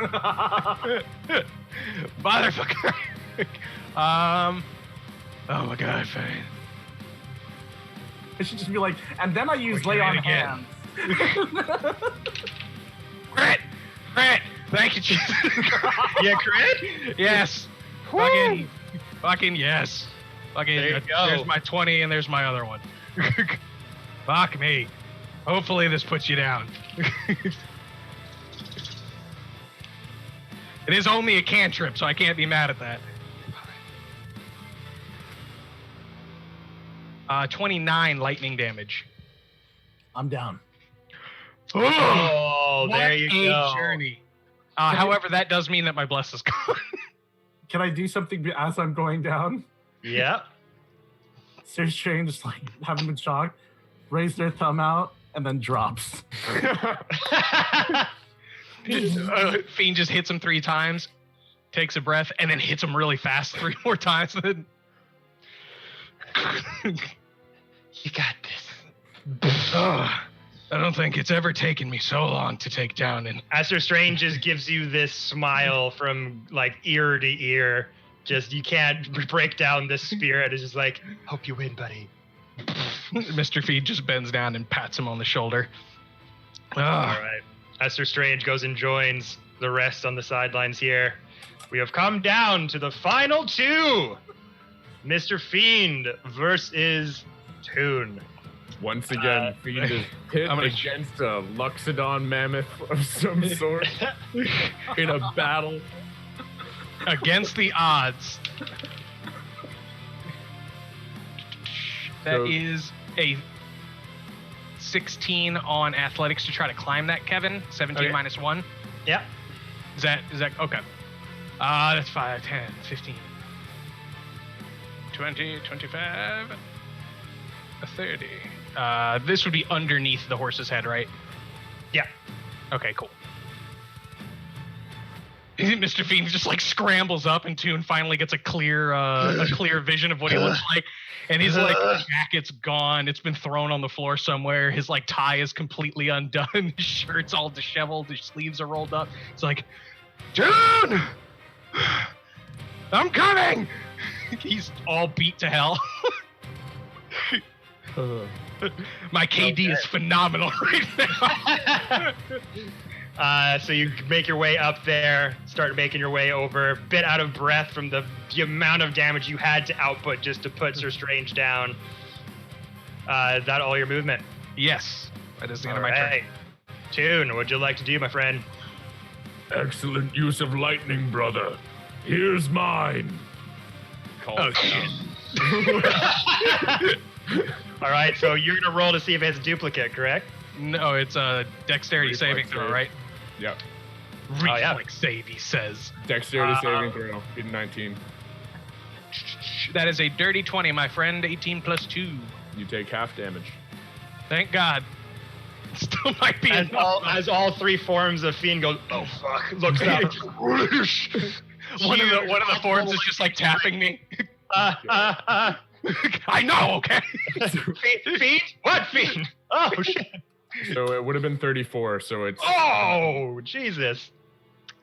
Motherfucker. Oh my god, fine. It should just be like, and then I use We're lay on trying again. hands. Crit! Thank you, Jesus. Yeah, crit? Yes. Fucking yes. Fucking, There you go. there's my 20 and there's my other one. Fuck me. Hopefully this puts you down. It is only a cantrip, so I can't be mad at that. 29 lightning damage. I'm down. Oh, there What you a go. journey. However, that does mean that my bless is gone. Can I do something as I'm going down? Yep. Sir Strange just like having been shocked, raise their thumb out, and then drops. Fiend just hits him 3 times, takes a breath, and then hits him really fast 3 more times. Then You got this. I don't think it's ever taken me so long to take down an. Sir Strange just gives you this smile from like ear to ear. Just you can't break down this spirit. It's just like, hope you win, buddy. Mr. Feed just bends down and pats him on the shoulder. All right. Sir Strange goes and joins the rest on the sidelines here. We have come down to the final 2. Mr. Fiend versus Toon. Once again, Fiend is hit I'm gonna- against a Luxodon mammoth of some sort in a battle. Against the odds. That So- is a 16 on athletics to try to climb that, Kevin. 17 Okay. minus 1. Yeah. Is that okay? That's 5, 10, 15, 20, 25, 30. This would be underneath the horse's head, right? Yeah. Okay, cool. Mr. Fiend just like scrambles up, and Toon finally gets a clear vision of what he looks like. And his like jacket's gone. It's been thrown on the floor somewhere. His like tie is completely undone. His shirt's all disheveled. His sleeves are rolled up. It's like, Toon, I'm coming. He's all beat to hell. My KD is phenomenal right now. So you make your way up there, start making your way over, a bit out of breath from the amount of damage you had to output just to put Sir Strange down. Is that all your movement? Yes, that is the end of my turn. Toon, what'd you like to do, my friend? Excellent use of lightning, brother. Here's mine. Shit. All right, so you're gonna roll to see if it has a duplicate, correct? No, it's a dexterity saving throw, right? Yep. Reflex save, he says. Dexterity saving throw. Beat 19. That is a dirty 20, my friend. 18 plus 2. You take half damage. Thank God. Still might be as all three forms of Fiend go, oh fuck, looks up. one of the forms is just like tapping me. I know, okay? Fiend? What Fiend? Oh shit. So it would have been 34, so it's... Oh, Jesus.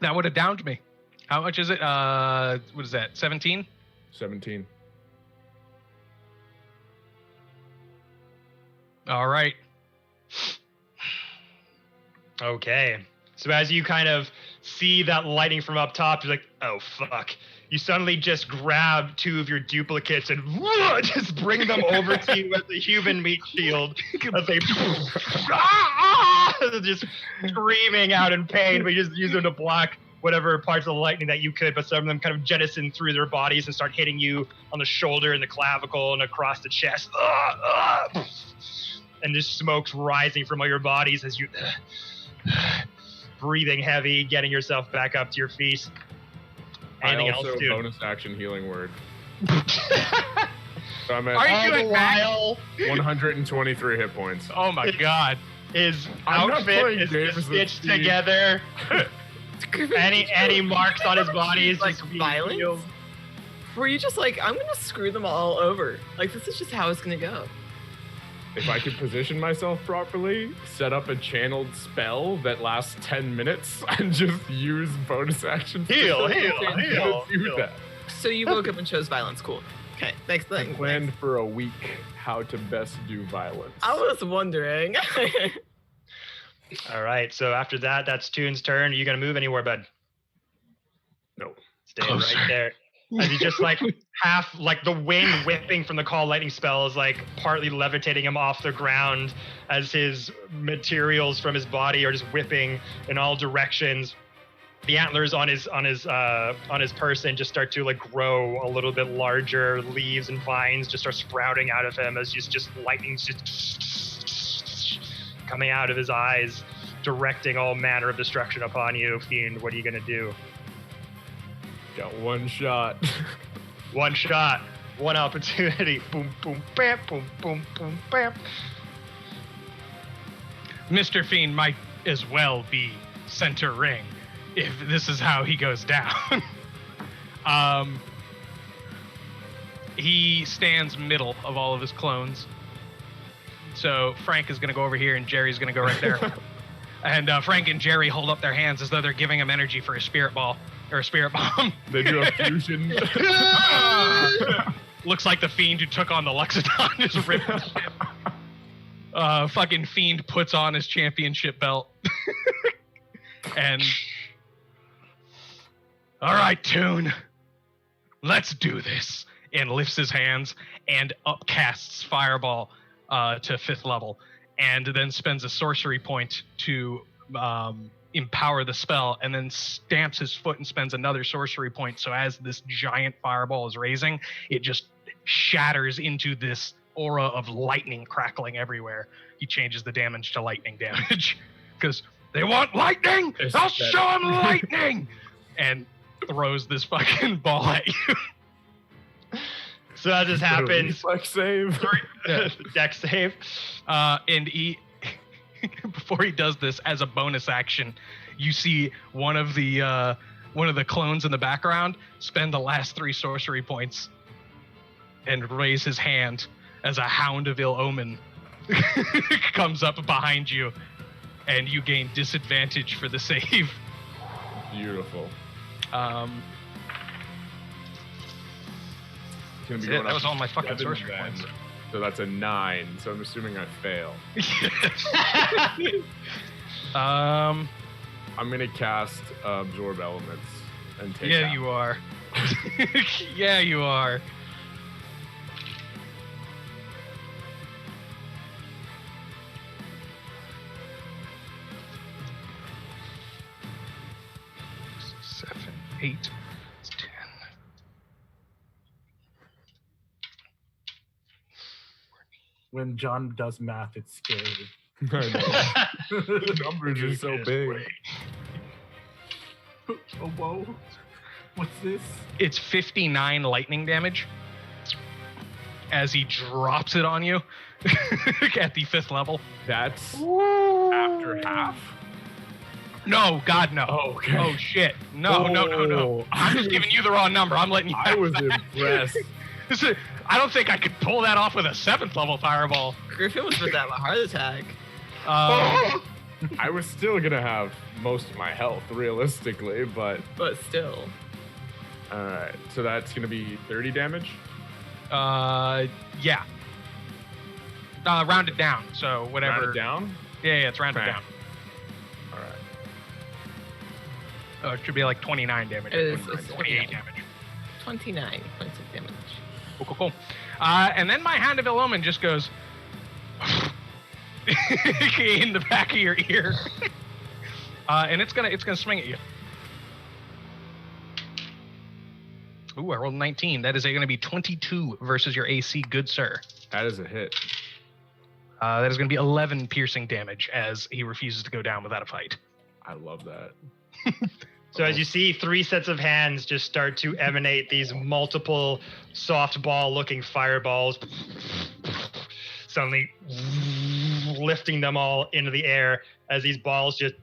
That would have downed me. How much is it? What is that, 17? 17. All right. Okay. So as you kind of see that lightning from up top, you're like, oh, fuck. You suddenly just grab two of your duplicates and just bring them over to you as a human meat shield. As they just screaming out in pain, but you just use them to block whatever parts of the lightning that you could, but some of them kind of jettison through their bodies and start hitting you on the shoulder and the clavicle and across the chest. And just smoke's rising from all your bodies as you breathing heavy, getting yourself back up to your feet. Anything I also else, dude? bonus action healing word. So I'm Are at you doing while 123 hit points. Oh my God. his I'm not outfit playing is games with stitched Steve. together. Any marks on his body is like just being violence? healed. Were you just like, I'm gonna screw them all over? Like, this is just how it's gonna go. If I could position myself properly, set up a channeled spell that lasts 10 minutes, and just use bonus actions. Heal. Do that. So you woke up and chose violence. Cool. Okay, thanks. I planned for a week how to best do violence. I was wondering. All right, so after that, that's Toon's turn. Are you gonna move anywhere, bud? No. Stay Closer. right there. As he just like half, like the wind whipping from the call lightning spell is like partly levitating him off the ground as his materials from his body are just whipping in all directions. The antlers on his person just start to like grow a little bit larger. Leaves and vines just start sprouting out of him as just lightning's just coming out of his eyes, directing all manner of destruction upon you. Fiend, what are you gonna do? Got one shot. One shot, one opportunity. Boom, boom, bam, boom, boom, boom, bam. Mr. Fiend might as well be center ring if this is how he goes down. He stands middle of all of his clones. So Frank is going to go over here and Jerry's going to go right there. And Frank and Jerry hold up their hands as though they're giving him energy for a spirit ball or a spirit bomb. They do a fusion. Looks like the Fiend who took on the Luxodon just ripped his shit. Fucking Fiend puts on his championship belt. And all right, Toon, let's do this. And lifts his hands and upcasts Fireball to 5th level, and then spends a sorcery point to empower the spell, and then stamps his foot and spends another sorcery point. So as this giant fireball is raising, it just shatters into this aura of lightning crackling everywhere. He changes the damage to lightning damage because they want lightning. I'll show them lightning, and throws this fucking ball at you. So as this happens, Reflex save. deck save. And he, before he does this, as a bonus action, you see one of the one of the clones in the background spend the last 3 sorcery points and raise his hand as a Hound of Ill Omen comes up behind you, and you gain disadvantage for the save. Beautiful. That was all my fucking 7 sorcery then. points. So that's a 9. So I'm assuming I fail. I'm gonna cast Absorb Elements and take. Yeah, half. you are. Yeah, you are. Seven, 8, 10. When John does math, it's scary. I know. The numbers are so big. Oh, whoa. What's this? It's 59 lightning damage as he drops it on you at the 5th level. That's after half. No, God, no. Oh, okay. Oh, shit. No. I'm just giving you the wrong number. I'm letting you I have was that. impressed. I don't think I could pull that off with a 7th level fireball. Griffin was with that heart attack. I was still gonna have most of my health, realistically, but still. all right. So that's gonna be 30 damage. Yeah. Rounded down. So whatever. Rounded down. Yeah, it's rounded Okay. down. All right. It should be like 29 damage. It is, 28 damage. 29 points of damage. Cool. And then my Hand of Ill Omen just goes in the back of your ear, and it's gonna swing at you. Ooh, I rolled 19. That is going to be 22 versus your AC, good sir. That is a hit. That is going to be 11 piercing damage as he refuses to go down without a fight. I love that. So as you see, 3 sets of hands just start to emanate these multiple softball-looking fireballs, suddenly lifting them all into the air as these balls just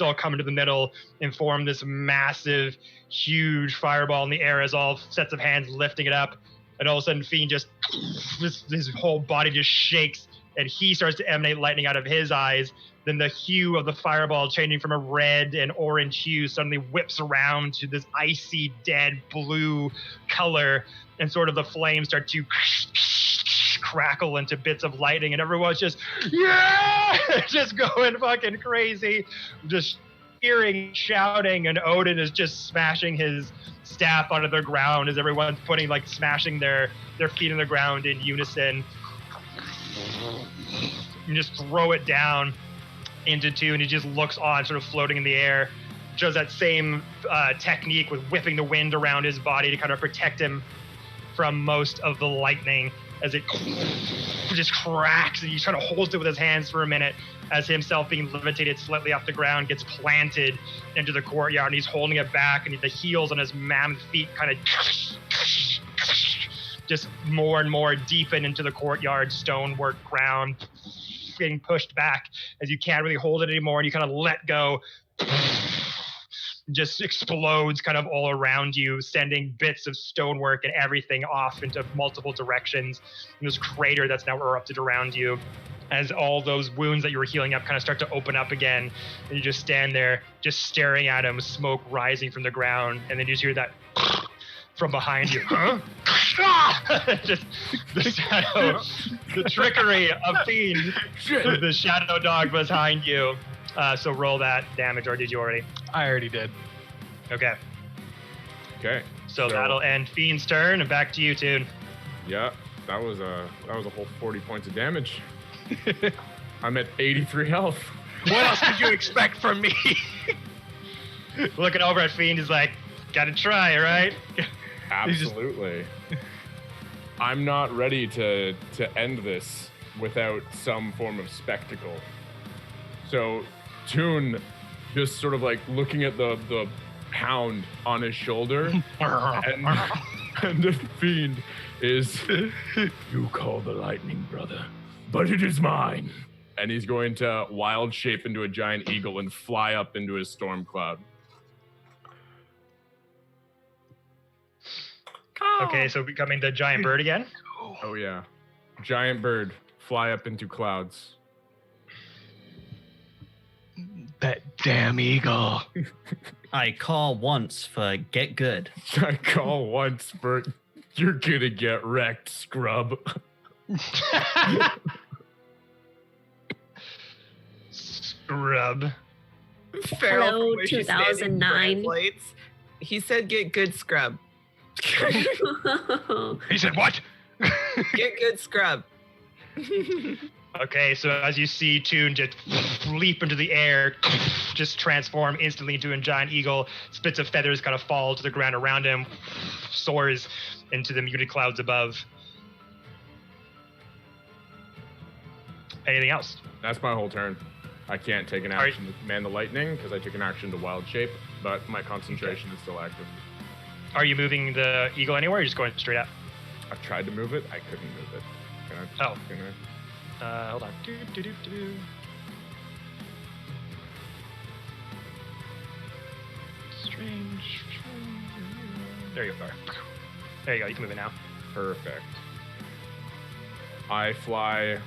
all come into the middle and form this massive, huge fireball in the air as all sets of hands lifting it up. And all of a sudden, Fiend his whole body just shakes, and he starts to emanate lightning out of his eyes. Then the hue of the fireball, changing from a red and orange hue, suddenly whips around to this icy, dead blue color, and sort of the flames start to crackle into bits of lightning, and everyone's just, yeah, just going fucking crazy, just cheering, shouting, and Odin is just smashing his staff onto the ground as everyone's smashing their feet on the ground in unison. You just throw it down into 2, and he just looks on, sort of floating in the air. Does that same technique with whipping the wind around his body to kind of protect him from most of the lightning as it just cracks, and he kind of holds it with his hands for a minute as himself being levitated slightly off the ground gets planted into the courtyard, and he's holding it back, and the heels on his mammoth feet kind of just more and more deepen into the courtyard stonework ground, getting pushed back as you can't really hold it anymore, and you kind of let go. Just explodes kind of all around you, sending bits of stonework and everything off into multiple directions in this crater that's now erupted around you, as all those wounds that you were healing up kind of start to open up again, and you just stand there just staring at him, smoke rising from the ground, and then you just hear that from behind you. Huh? Just the shadow, the trickery of Fiend. The shadow dog behind you. So roll that damage, or did you already? I already did. Okay. Okay. So that'll end Fiend's turn, and back to you, Toon. Yeah, that was a whole 40 points of damage. I'm at 83 health. What else did you expect from me? Looking over at Fiend, he's like, gotta try, right? Absolutely. I'm not ready to end this without some form of spectacle. So Toon just sort of like looking at the hound on his shoulder, and the Fiend is, you call the lightning, brother, but it is mine. and he's going to wild shape into a giant eagle and fly up into his storm cloud. Okay, so becoming the giant bird again? Oh yeah. Giant bird, fly up into clouds. That damn eagle. I call once for get good. I call once for you're gonna get wrecked, scrub. Scrub. Hello, 2009. He said, "Get good, scrub." He said, what? Get good, scrub. Okay, so as you see Toon just leap into the air, just transform instantly into a giant eagle, spits of feathers kind of fall to the ground around him, soars into the muted clouds above. Anything else? That's my whole turn. I can't take an Are action to command the lightning because I took an action to wild shape, but my concentration is still active. Are you moving the eagle anywhere, or are you just going straight up? I've tried to move it. I couldn't move it. Can I? Hold on. Strange. There you are. There you go. You can move it now. Perfect. I fly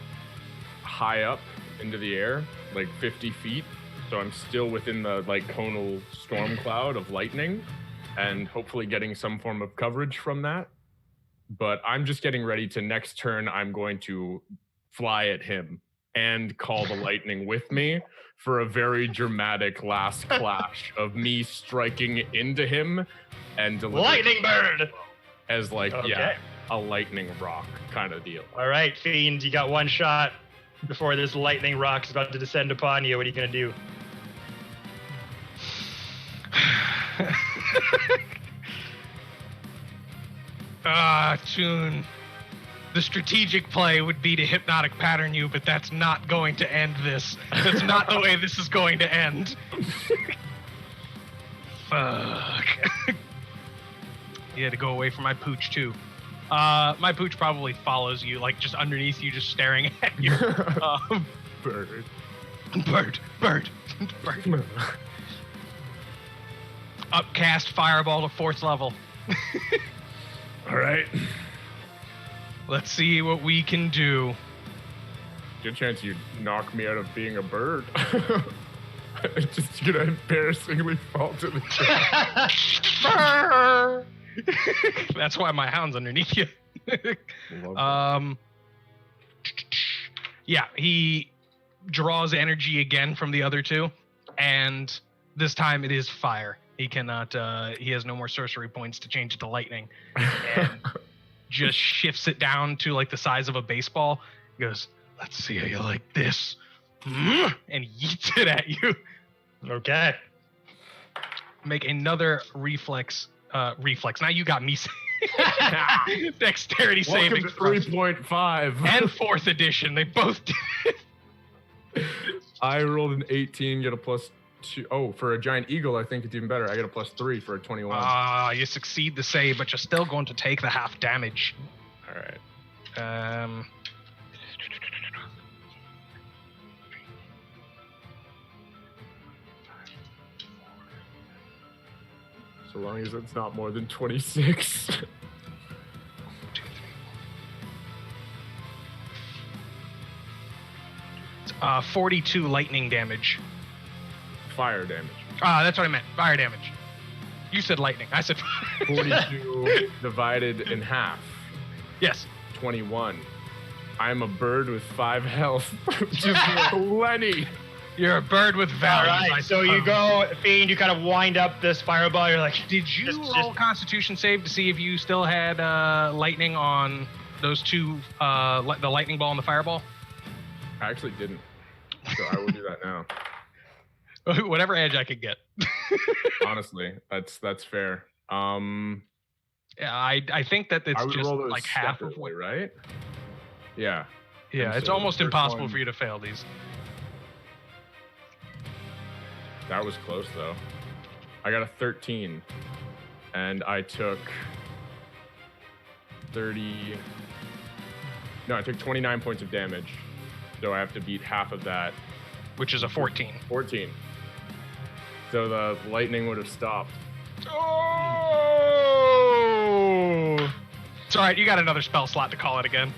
high up into the air, like 50 feet. So I'm still within the like conal storm cloud of lightning and hopefully getting some form of coverage from that. But I'm just getting ready to next turn. I'm going to fly at him and call the lightning with me for a very dramatic last clash of me striking into him and delivering Lightning bird! as like, Okay. yeah, a lightning rock kind of deal. All right, Fiend, you got one shot before this lightning rock is about to descend upon you. What are you going to do? Toon. The strategic play would be to hypnotic pattern you, but that's not going to end this. That's not the way this is going to end. Fuck. You had to go away from my pooch, too. My pooch probably follows you, like just underneath you, just staring at you. Bird. Bird. Upcast fireball to 4th level. All right. Let's see what we can do. Good chance you knock me out of being a bird. I'm just gonna embarrassingly fall to the ground. That's why my hound's underneath you. Yeah, he draws energy again from the other two, and this time it is fire. He cannot, he has no more sorcery points to change it to lightning. And just shifts it down to like the size of a baseball. He goes, let's see how you like this. And yeets it at you. Okay. Make another reflex. Now you got me. Dexterity Welcome saving to throw. 3.5. And 4th edition. They both did it. I rolled an 18, get a +2. Oh, for a giant eagle, I think it's even better. I get a +3 for a 21. You succeed the save, but you're still going to take the half damage. All right. So long as it's not more than 26. 42 lightning damage. Fire damage. That's what I meant. Fire damage. You said lightning. I said 42 divided in half. Yes. 21. I'm a bird with 5 health, which is plenty. You're a bird with All value. right, so you go, Fiend, you kind of wind up this fireball. You're like, Did you roll Constitution save to see if you still had lightning on those two, the lightning ball and the fireball? I actually didn't, so I will do that now. Whatever edge I could get. Honestly, that's fair. Yeah, I think that it's I would just roll those like half of separately, what. right? Yeah. Yeah, And it's so almost the first impossible one- for you to fail these. That was close though. I got a 13, and I took 30. No, I took 29 points of damage, So I have to beat half of that. Which is a 14. 14. So the lightning would have stopped. Oh! It's all right. You got another spell slot to call it again.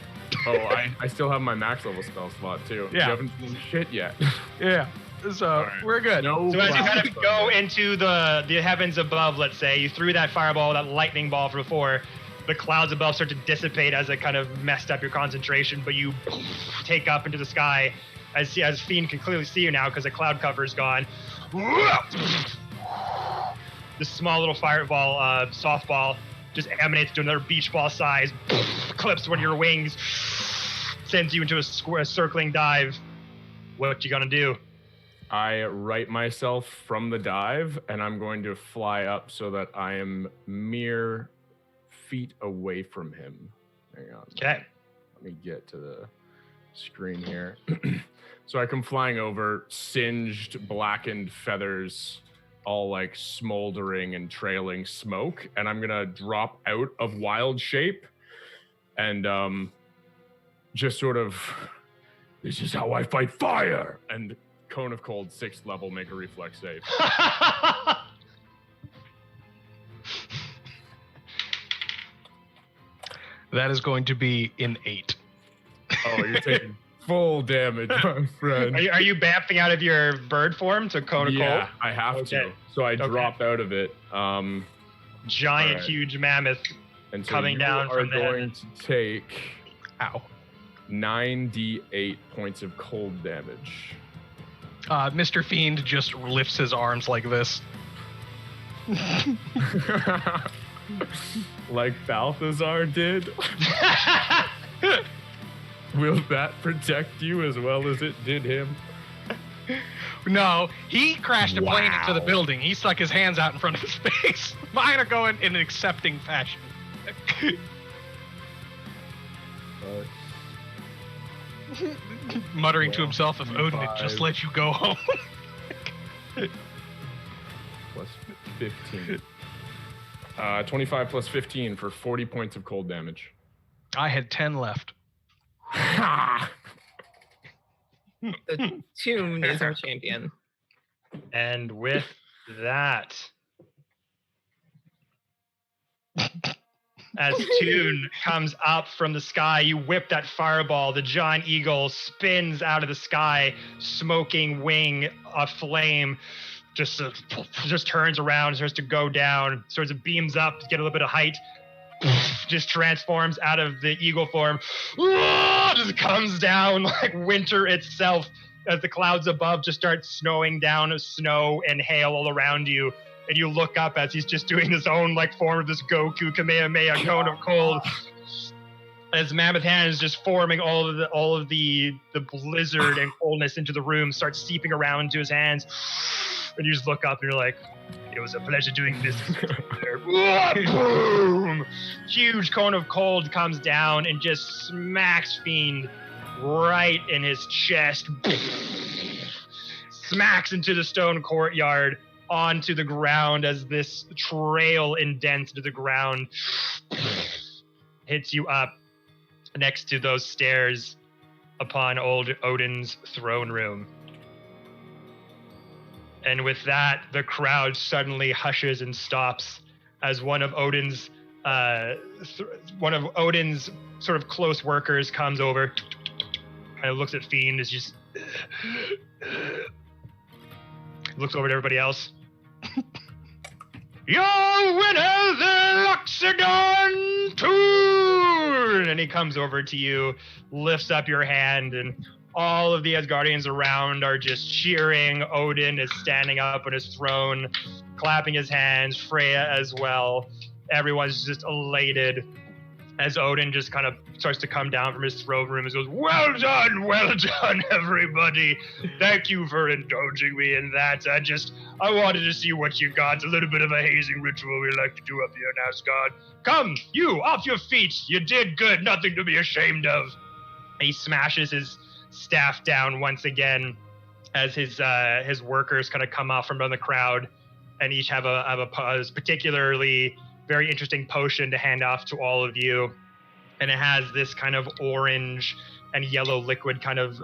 Oh, I still have my max level spell slot too. Yeah. You haven't seen shit yet. Yeah. So right. we're good. No So as you kind of clouds. go into the heavens above, let's say, you threw that fireball, that lightning ball from before, the clouds above start to dissipate as it kind of messed up your concentration, but you take up into the sky as Fiend can clearly see you now because the cloud cover is gone. This small little fireball, softball, just emanates to another beach ball size, clips one of your wings, sends you into a circling dive. What you gonna do? I right myself from the dive, and I'm going to fly up so that I am mere feet away from him. Hang on. Okay. Let me get to the screen here. So I come flying over, singed, blackened feathers, all like smoldering and trailing smoke, and I'm gonna drop out of wild shape and just sort of, this is how I fight fire, and Cone of Cold 6th level, make a reflex save. That is going to be an 8. Oh, you're taking full damage, my friend. Are you bamfing out of your bird form to Cone of Yeah, Cold? I have Okay. to. So I Okay. drop out of it. Giant, Alright. huge mammoth. And so Coming you down are from the going to take Ow. 9d8 points of cold damage. Mr. Fiend just lifts his arms like this. Like Balthazar did. Will that protect you as well as it did him? No, he crashed a plane into the Wow. building. He stuck his hands out in front of his face. Mine are going in an accepting fashion. Muttering to himself, if Odin had just 25. let you go home. Plus 15. 25 plus 15 for 40 points of cold damage. I had 10 left. The Tomb is our champion. And with that, as Toon comes up from the sky, you whip that fireball. The giant eagle spins out of the sky, smoking wing aflame. Just turns around, starts to go down, starts to beams up to get a little bit of height. Just transforms out of the eagle form. Just comes down like winter itself as the clouds above just start snowing down, snow and hail all around you. And you look up as he's just doing his own like form of this Goku Kamehameha Cone of Cold. As Mammoth Hand is just forming all of the blizzard and coldness into the room, starts seeping around into his hands. And you just look up and you're like, it was a pleasure doing business with you. Boom! Huge Cone of Cold comes down and just smacks Fiend right in his chest. Smacks into the stone courtyard, onto the ground as this trail indents into the ground. Hits you up next to those stairs upon old Odin's throne room. And with that, the crowd suddenly hushes and stops as one of Odin's sort of close workers comes over, kind of looks at Fiend, is just looks over at everybody else. Your winner, the Loxodon Toon! And he comes over to you, lifts up your hand, and all of the Asgardians around are just cheering. Odin is standing up on his throne, clapping his hands, Freya as well. Everyone's just elated as Odin just kind of starts to come down from his throne room and goes, well done, everybody. Thank you for indulging me in that. I wanted to see what you got. A little bit of a hazing ritual we like to do up here in Asgard. Come, you, off your feet. You did good. Nothing to be ashamed of. He smashes his staff down once again as his workers kind of come off from the crowd and each have a particularly very interesting potion to hand off to all of you. And it has this kind of orange and yellow liquid kind of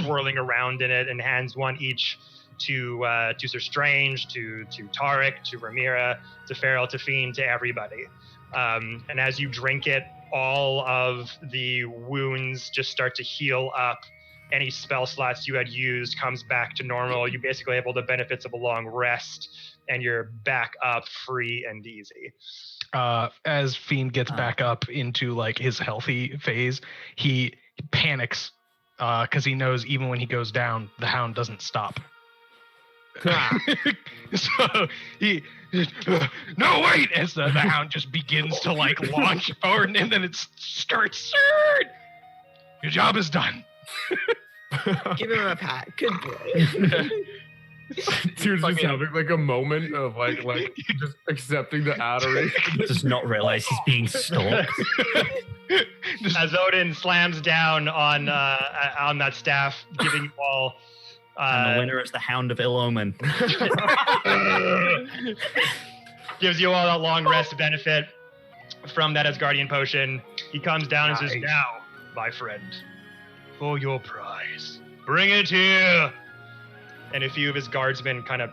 swirling around in it, and hands one each to Sir Strange, to Tarek, to Ramira, to Farrell, to Fiend, to everybody. And as you drink it, all of the wounds just start to heal up. Any spell slots you had used comes back to normal. You're basically able the benefits of a long rest, and you're back up free and easy. As Fiend gets back up into like his healthy phase, he panics because he knows even when he goes down, the hound doesn't stop. So he no wait, as the hound just begins to like launch forward, and then it starts. Sir, your job is done. Give him a pat. Good boy. Dude's just having like a moment of like just accepting the adoration. Does not realize he's being stalked. As Odin slams down on that staff, giving you all. And the winner is the Hound of Ill Omen. Gives you all that long rest benefit from that Asgardian potion. He comes down and says, "Now, my friend, for your prize, bring it here." And a few of his guardsmen kind of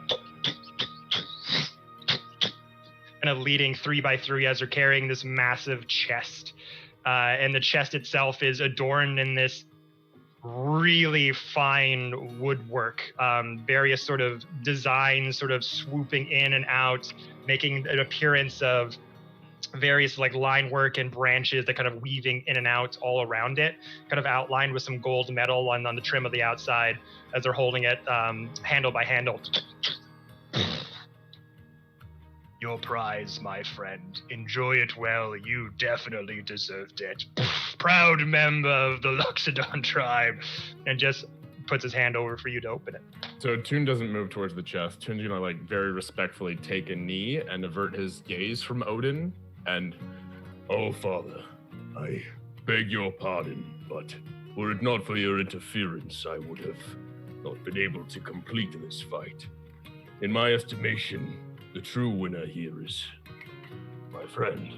leading 3 by 3 as they're carrying this massive chest. And the chest itself is adorned in this really fine woodwork, various sort of designs sort of swooping in and out, making an appearance of various like line work and branches that kind of weaving in and out all around it, kind of outlined with some gold metal on the trim of the outside as they're holding it handle by handle. Your prize, my friend. Enjoy it well. You definitely deserved it. Proud member of the Loxodon tribe. And just puts his hand over for you to open it. So Toon doesn't move towards the chest. Toon's gonna like very respectfully take a knee and avert his gaze from Odin. And, "Oh, Father, I beg your pardon, but were it not for your interference, I would have not been able to complete this fight. In my estimation, the true winner here is my friend."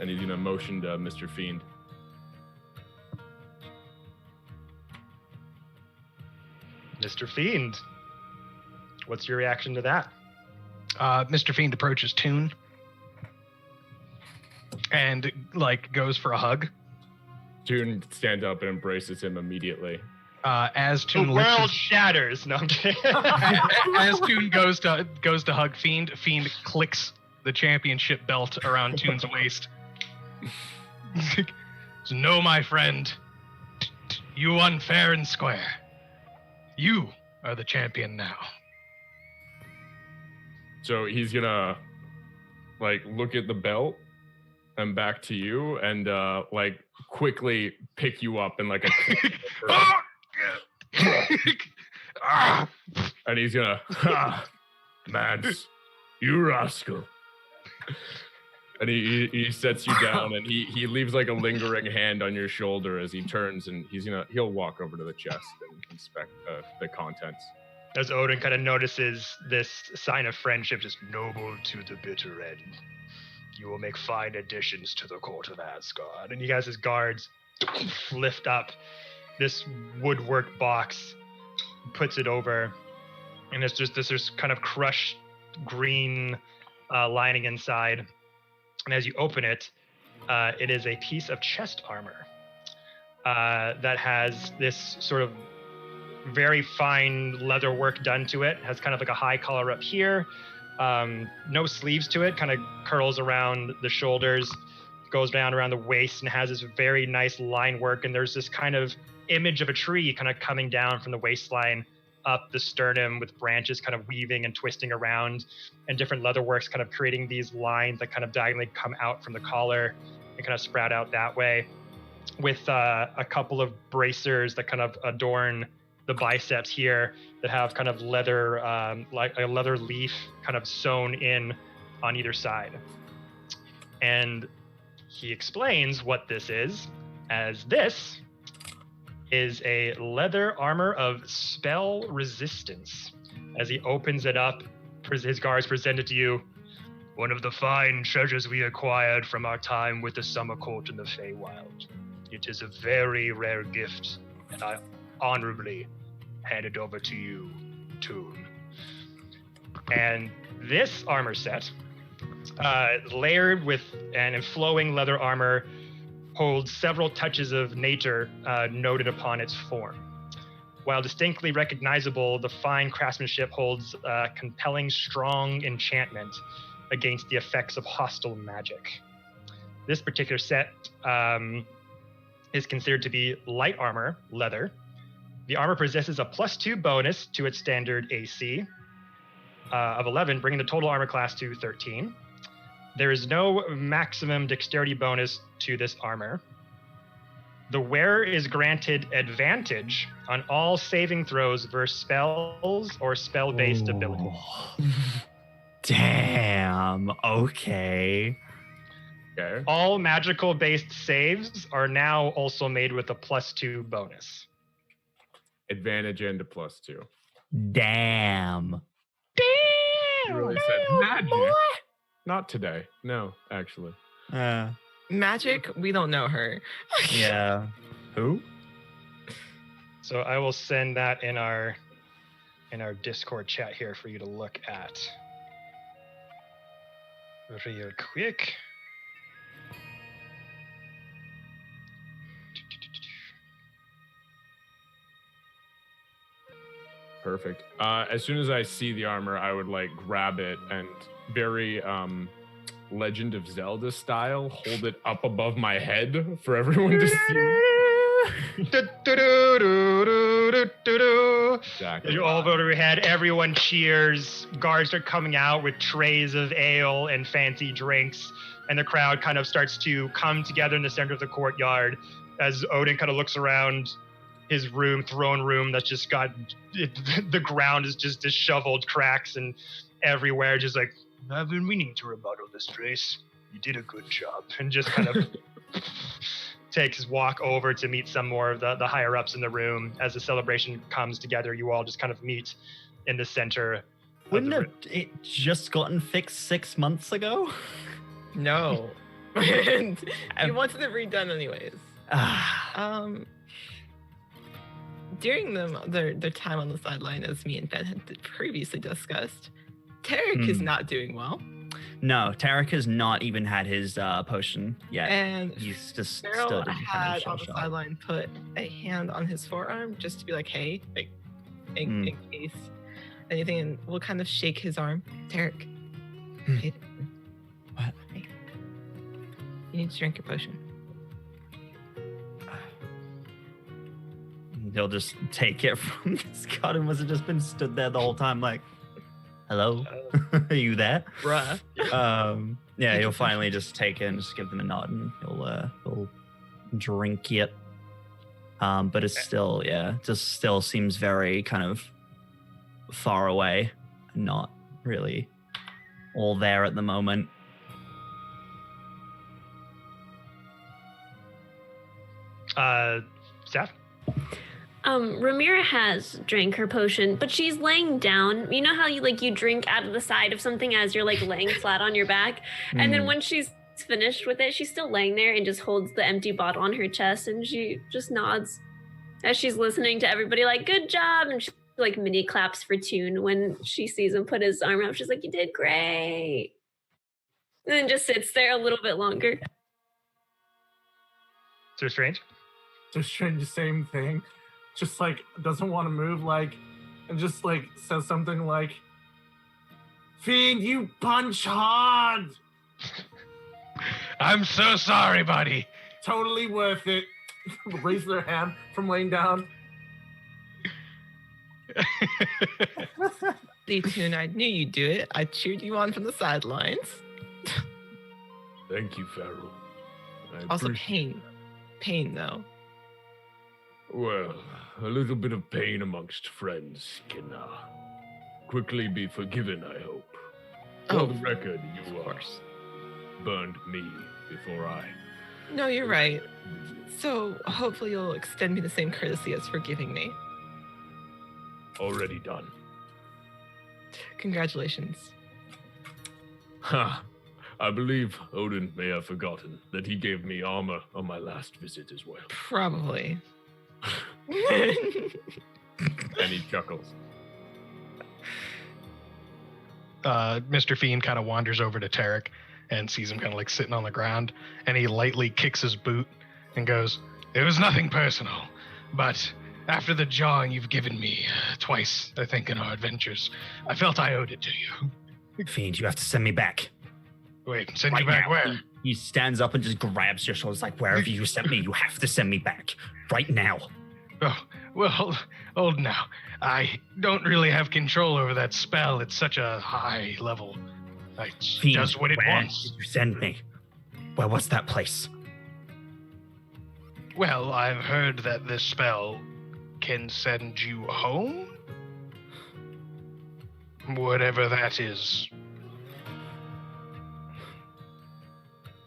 And he's gonna motion to Mr. Fiend. Mr. Fiend, what's your reaction to that? Mr. Fiend approaches Toon and like goes for a hug. Toon stands up and embraces him immediately. As Toon the world shatters. No, I'm kidding. As Toon goes to hug Fiend, Fiend clicks the championship belt around Toon's waist. So, "No, my friend, you won fair and square. You are the champion now." So he's gonna like look at the belt and back to you and like quickly pick you up and like and he's gonna Mads, you rascal. And he sets you down and he leaves like a lingering hand on your shoulder as he turns, and he'll walk over to the chest and inspect the contents. As Odin kind of notices this sign of friendship, just noble to the bitter end. You will make fine additions to the court of Asgard. And you guys as guards lift up this woodwork box, puts it over, and it's just this kind of crushed green lining inside. And as you open it, it is a piece of chest armor that has this sort of very fine leather work done to it. It has kind of like a high collar up here, no sleeves to it, kind of curls around the shoulders, goes down around the waist, and has this very nice line work. And there's this kind of image of a tree kind of coming down from the waistline up the sternum with branches kind of weaving and twisting around, and different leather works kind of creating these lines that kind of diagonally come out from the collar and kind of sprout out that way, with a couple of bracers that kind of adorn the biceps here that have kind of leather, like a leather leaf kind of sewn in on either side. And he explains what this is, as this is a leather armor of spell resistance. As he opens it up, his guards present it to you. One of the fine treasures we acquired from our time with the Summer Court in the Feywild. It is a very rare gift, and I honorably hand it over to you, Toon. And this armor set, layered with an flowing leather armor, holds several touches of nature noted upon its form. While distinctly recognizable, the fine craftsmanship holds compelling, strong enchantment against the effects of hostile magic. This particular set is considered to be light armor, leather. The armor possesses a +2 bonus to its standard AC of 11, bringing the total armor class to 13. There is no maximum dexterity bonus to this armor. The wearer is granted advantage on all saving throws versus spells or spell-based abilities. Damn. Okay. Okay. All magical-based saves are now also made with a +2 bonus. Advantage and a +2. Damn. You really said magic. Not today. No, actually. Magic, we don't know her. Yeah. Who? So I will send that in our Discord chat here for you to look at real quick. Perfect. As soon as I see the armor, I would like grab it and very Legend of Zelda style, hold it up above my head for everyone to see. Exactly. You all go over your head, everyone cheers, guards start coming out with trays of ale and fancy drinks, and the crowd kind of starts to come together in the center of the courtyard as Odin kind of looks around his throne room that's just got, the ground is just disheveled, cracks and everywhere, just like, I've been meaning to rebuttal this race. You did a good job. And just kind of takes his walk over to meet some more of the higher ups in the room. As the celebration comes together, you all just kind of meet in the center. Wouldn't it just gotten fixed 6 months ago? No. You wanted it redone anyways. During their time on the sideline, as me and Ben had previously discussed, Tarek is not doing well. No, Tarek has not even had his potion yet. And he's just Farrell still had on the sideline put a hand on his forearm just to be like, hey, like, in case anything, and we'll kind of shake his arm. Tarek, hey, what? Hey, you need to drink your potion. He'll just take it from Scott, and must have just been stood there the whole time like, hello? Are you there? Bruh. Yeah, he'll finally just take it and just give them a nod, and he'll drink it. But it's still, just still seems very kind of far away, not really all there at the moment. Seth? Ramira has drank her potion, but she's laying down. You know how you drink out of the side of something as you're like laying flat on your back? And then when she's finished with it, she's still laying there and just holds the empty bottle on her chest, and she just nods as she's listening to everybody like, good job. And she like mini claps for Toon when she sees him put his arm up. She's like, you did great. And then just sits there a little bit longer. So strange? So strange, the same thing. Just like doesn't want to move, like, and just like says something like, Fiend, you punch hard. I'm so sorry, buddy. Totally worth it. Raise their hand from laying down. See, Toon, I knew you'd do it. I cheered you on from the sidelines. Thank you, Farrell. Also, pain, though. Well, a little bit of pain amongst friends can quickly be forgiven, I hope. For the record, you burned me before I... No, you're right. So hopefully you'll extend me the same courtesy as forgiving me. Already done. Congratulations. Huh. I believe Odin may have forgotten that he gave me armor on my last visit as well. Probably. And he chuckles. Mr. Fiend kind of wanders over to Tarek and sees him kind of like sitting on the ground, and he lightly kicks his boot and goes, "It was nothing personal, but after the jawing you've given me twice, I think, in our adventures, I felt I owed it to you." Fiend, you have to send me back. Wait, send Right you back now. where? He stands up and just grabs your shoulders like, wherever you sent me, you have to send me back. Right now. Oh, well, hold now. I don't really have control over that spell. It's such a high level. It Fiend, does what it where wants. did you send me? Where was that place? Well, I've heard that this spell can send you home? Whatever that is.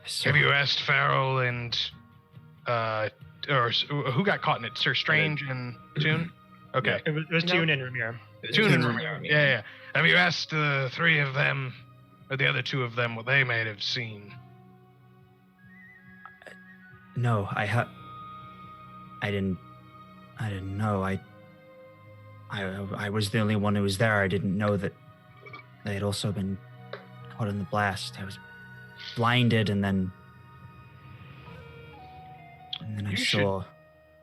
So, Have you asked Farrell and, or who got caught in it? Sir Strange and Toon? Okay. It was No. Tune and Ramir. Toon and Toon. Ramiro. Yeah. Have you asked the three of them, or the other two of them, what they may have seen? no, I didn't know. I was the only one who was there. I didn't know that they had also been caught in the blast. I was blinded, and then I You saw.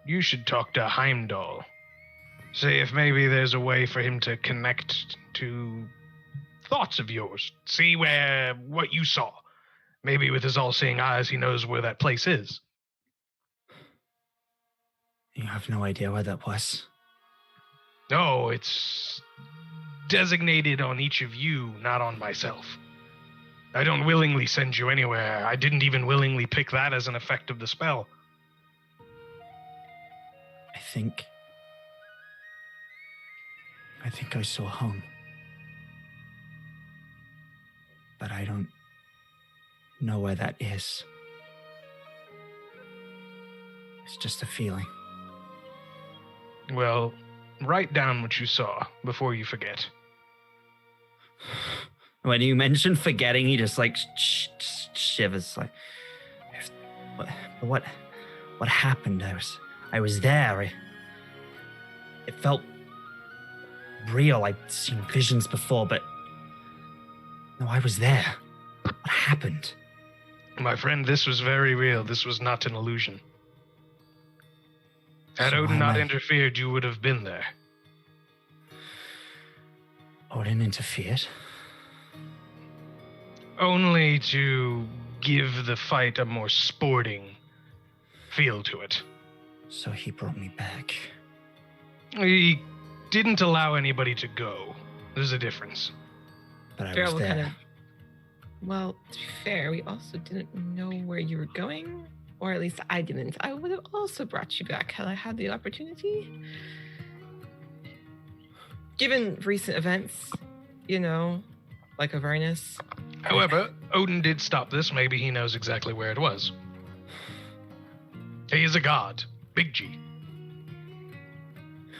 You should talk to Heimdall. See if maybe there's a way for him to connect to thoughts of yours. See what you saw. Maybe with his all-seeing eyes, he knows where that place is. You have no idea where that was. No, it's designated on each of you, not on myself. I don't willingly send you anywhere. I didn't even willingly pick that as an effect of the spell. I think I saw home. But I don't know where that is. It's just a feeling. Well, write down what you saw before you forget. When you mention forgetting, he just like shivers. Like, what happened? I was there. It felt real. I'd seen visions before, but no, I was there. What happened? My friend, this was very real. This was not an illusion. Had So Odin why not am I- interfered, you would have been there. Odin interfered. Only to give the fight a more sporting feel to it. So he brought me back. He didn't allow anybody to go. There's a difference. But I Farrell was will there. kind of. Well, to be fair, we also didn't know where you were going, or at least I didn't. I would have also brought you back had I had the opportunity. Given recent events, like Avernus. However, Odin did stop this. Maybe he knows exactly where it was. He is a god. Big G.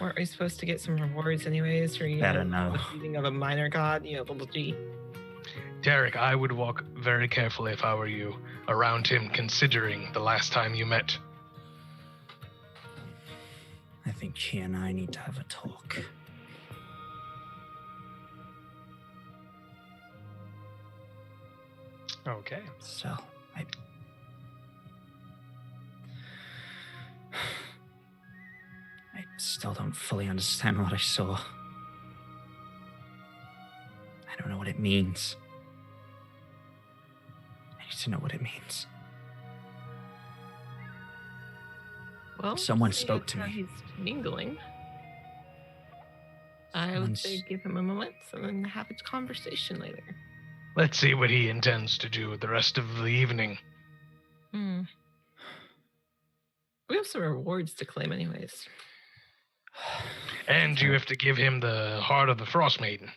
Weren't we supposed to get some rewards anyways for Better know. the feeding of a minor god, little G? Derek, I would walk very carefully if I were you around him, considering the last time you met. I think she and I need to have a talk. Okay. So, I still don't fully understand what I saw. I don't know what it means. I need to know what it means. Well, Someone seeing spoke as to how me. He's mingling. I would say give him a moment and then have a conversation later. Let's see what he intends to do with the rest of the evening. Hmm. We have some rewards to claim, anyways. And you have to give him the heart of the Frost Maiden.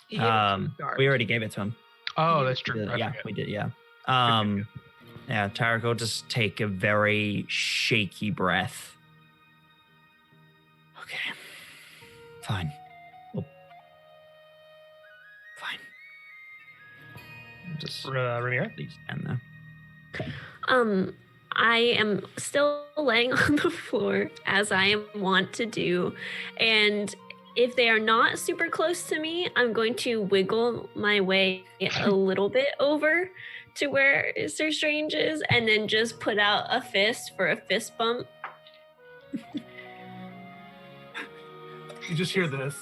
He gave it to Dark. We already gave it to him. Oh, that's true. I Yeah, forget. we did. Yeah. Yeah. Tarek will just take a very shaky breath. Okay. Fine. Well, fine. Just Ramira? leave stand there. I am still laying on the floor as I am wont to do, and if they are not super close to me, I'm going to wiggle my way a little bit over to where Sir Strange is, and then just put out a fist for a fist bump. You just hear this.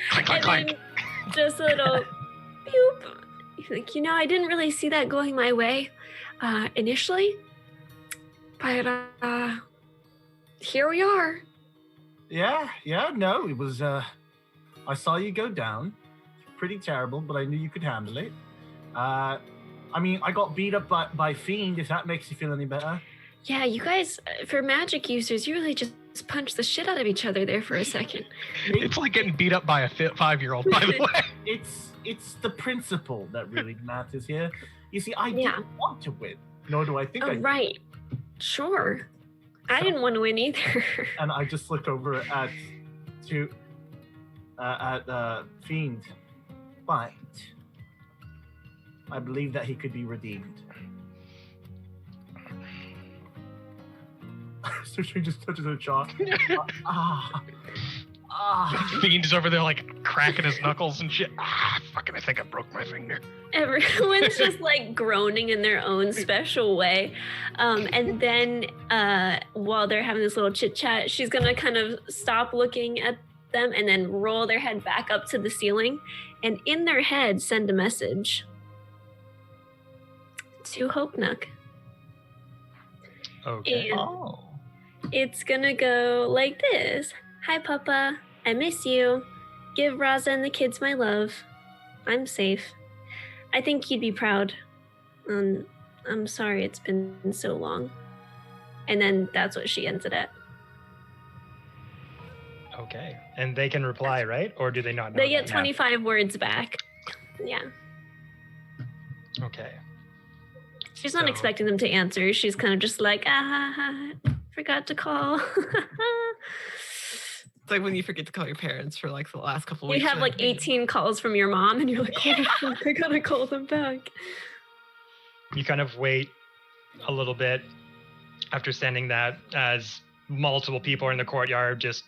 Clank, clank. Just a little boop. Like, I didn't really see that going my way initially, but here we are. Yeah, no, it was, I saw you go down. Pretty terrible, but I knew you could handle it. I got beat up by Fiend, if that makes you feel any better. Yeah, you guys, for magic users, you really just punched the shit out of each other there for a second. It's like getting beat up by a 5-year-old, by the way. It's the principle that really matters here. You see, I didn't want to win, nor do I think I did. Right. Sure. I didn't want to win either. And I just look over at Fiend. But I believe that he could be redeemed. So she just touches her jaw. Fiend is over there like cracking his knuckles and shit. Fucking, I think I broke my finger. Everyone's just like groaning in their own special way. And then while they're having this little chit chat, she's gonna kind of stop looking at them and then roll their head back up to the ceiling and in their head send a message to Hope Nook. Okay. And it's gonna go like this. Hi, Papa. I miss you. Give Raza and the kids my love. I'm safe. I think you'd be proud. I'm sorry it's been so long. And then that's what she ends it at. Okay. And they can reply, right? Or do they not know? They get that? 25 words back. Yeah. Okay. She's not expecting them to answer. She's kind of just like, forgot to call. It's like when you forget to call your parents for like the last couple weeks. You have like 18 calls from your mom and you're like, oh, fuck, I gotta call them back. You kind of wait a little bit after sending that as multiple people are in the courtyard just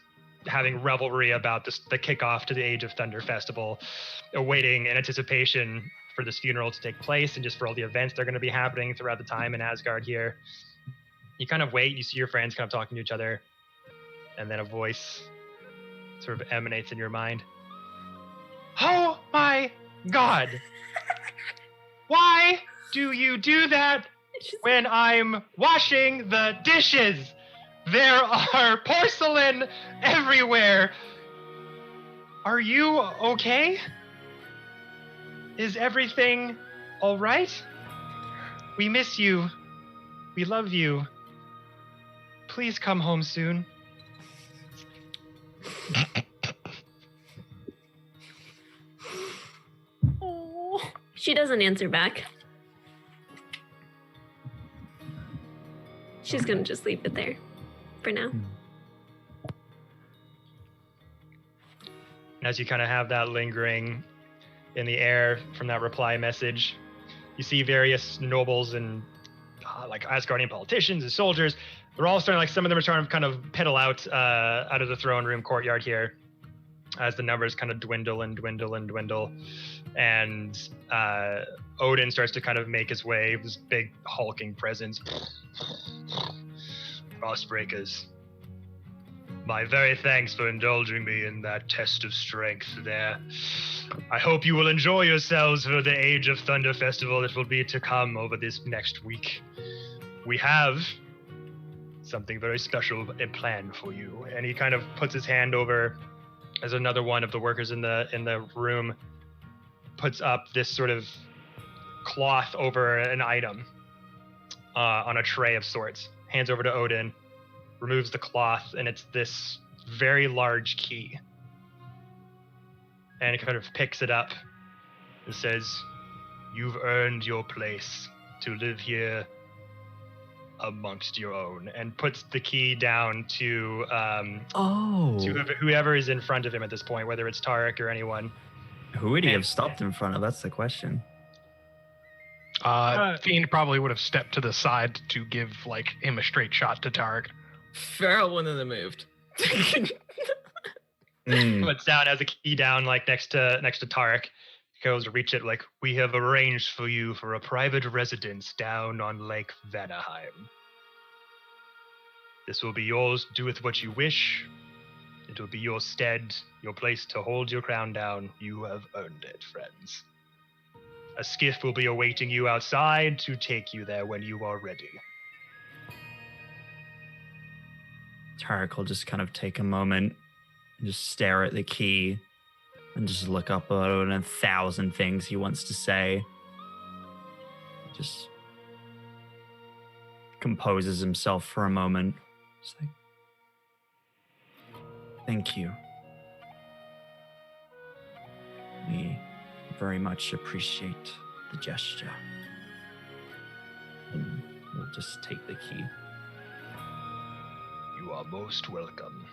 having revelry about the kickoff to the Age of Thunder Festival, awaiting in anticipation for this funeral to take place and just for all the events that are going to be happening throughout the time in Asgard here. You kind of wait, you see your friends kind of talking to each other, and then a voice sort of emanates in your mind. Oh my God! Why do you do that when I'm washing the dishes? There are porcelain everywhere. Are you okay? Is everything all right? We miss you. We love you. Please come home soon. She doesn't answer back. She's gonna just leave it there for now. As you kind of have that lingering in the air from that reply message, you see various nobles and like Asgardian politicians and soldiers. They're all starting, like some of them are starting to kind of pedal out of the throne room courtyard here as the numbers kind of dwindle and dwindle and dwindle. And Odin starts to kind of make his way, this big hulking presence. Frostbreakers, my very thanks for indulging me in that test of strength there. I hope you will enjoy yourselves for the Age of Thunder Festival that will be to come over this next week. We have something very special in plan for you. And he kind of puts his hand over as another one of the workers in the room puts up this sort of cloth over an item on a tray of sorts. Hands over to Odin, removes the cloth, and it's this very large key. And he kind of picks it up and says, "You've earned your place to live here amongst your own," and puts the key down to whoever is in front of him at this point, whether it's Tarek or anyone. Who would he have stopped in front of? That's the question. Fiend probably would have stepped to the side to give him a straight shot to Tarek. Farrell wouldn't have moved. Puts down as a key down next to Tarek. Goes to reach it we have arranged for you for a private residence down on Lake Vanaheim. This will be yours. Do with what you wish. It will be your stead, your place to hold your crown down. You have earned it, friends. A skiff will be awaiting you outside to take you there when you are ready. Tarek will just kind of take a moment and just stare at the key and just look up at 1,000 things he wants to say. Just composes himself for a moment. Just thank you. We very much appreciate the gesture. And we'll just take the key. You are most welcome.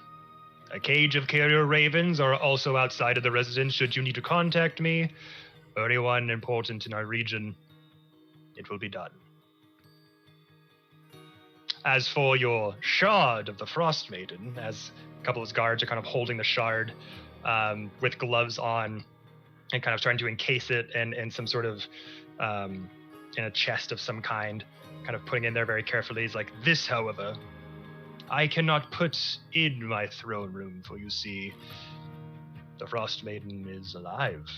A cage of carrier ravens are also outside of the residence should you need to contact me or anyone important in our region. It will be done. As for your shard of the Frost Maiden, as a couple of his guards are kind of holding the shard with gloves on and kind of trying to encase it in some sort of in a chest of some kind, kind of putting it in there very carefully. He's like, this, however, I cannot put in my throne room, for you see, the Frost Maiden is alive.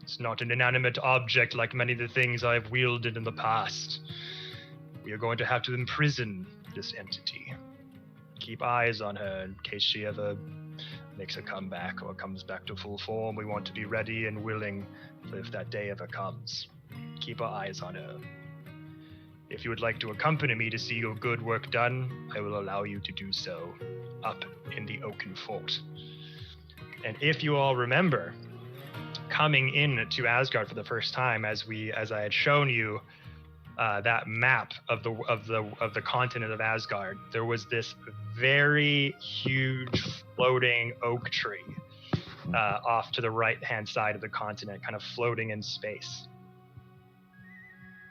It's not an inanimate object like many of the things I've wielded in the past. We are going to have to imprison this entity. Keep eyes on her in case she ever makes a comeback or comes back to full form. We want to be ready and willing if that day ever comes. Keep our eyes on her. If you would like to accompany me to see your good work done, I will allow you to do so up in the Oaken Fort. And if you all remember, coming in to Asgard for the first time, as I had shown you that map of the continent of Asgard, there was this very huge floating oak tree off to the right-hand side of the continent, kind of floating in space.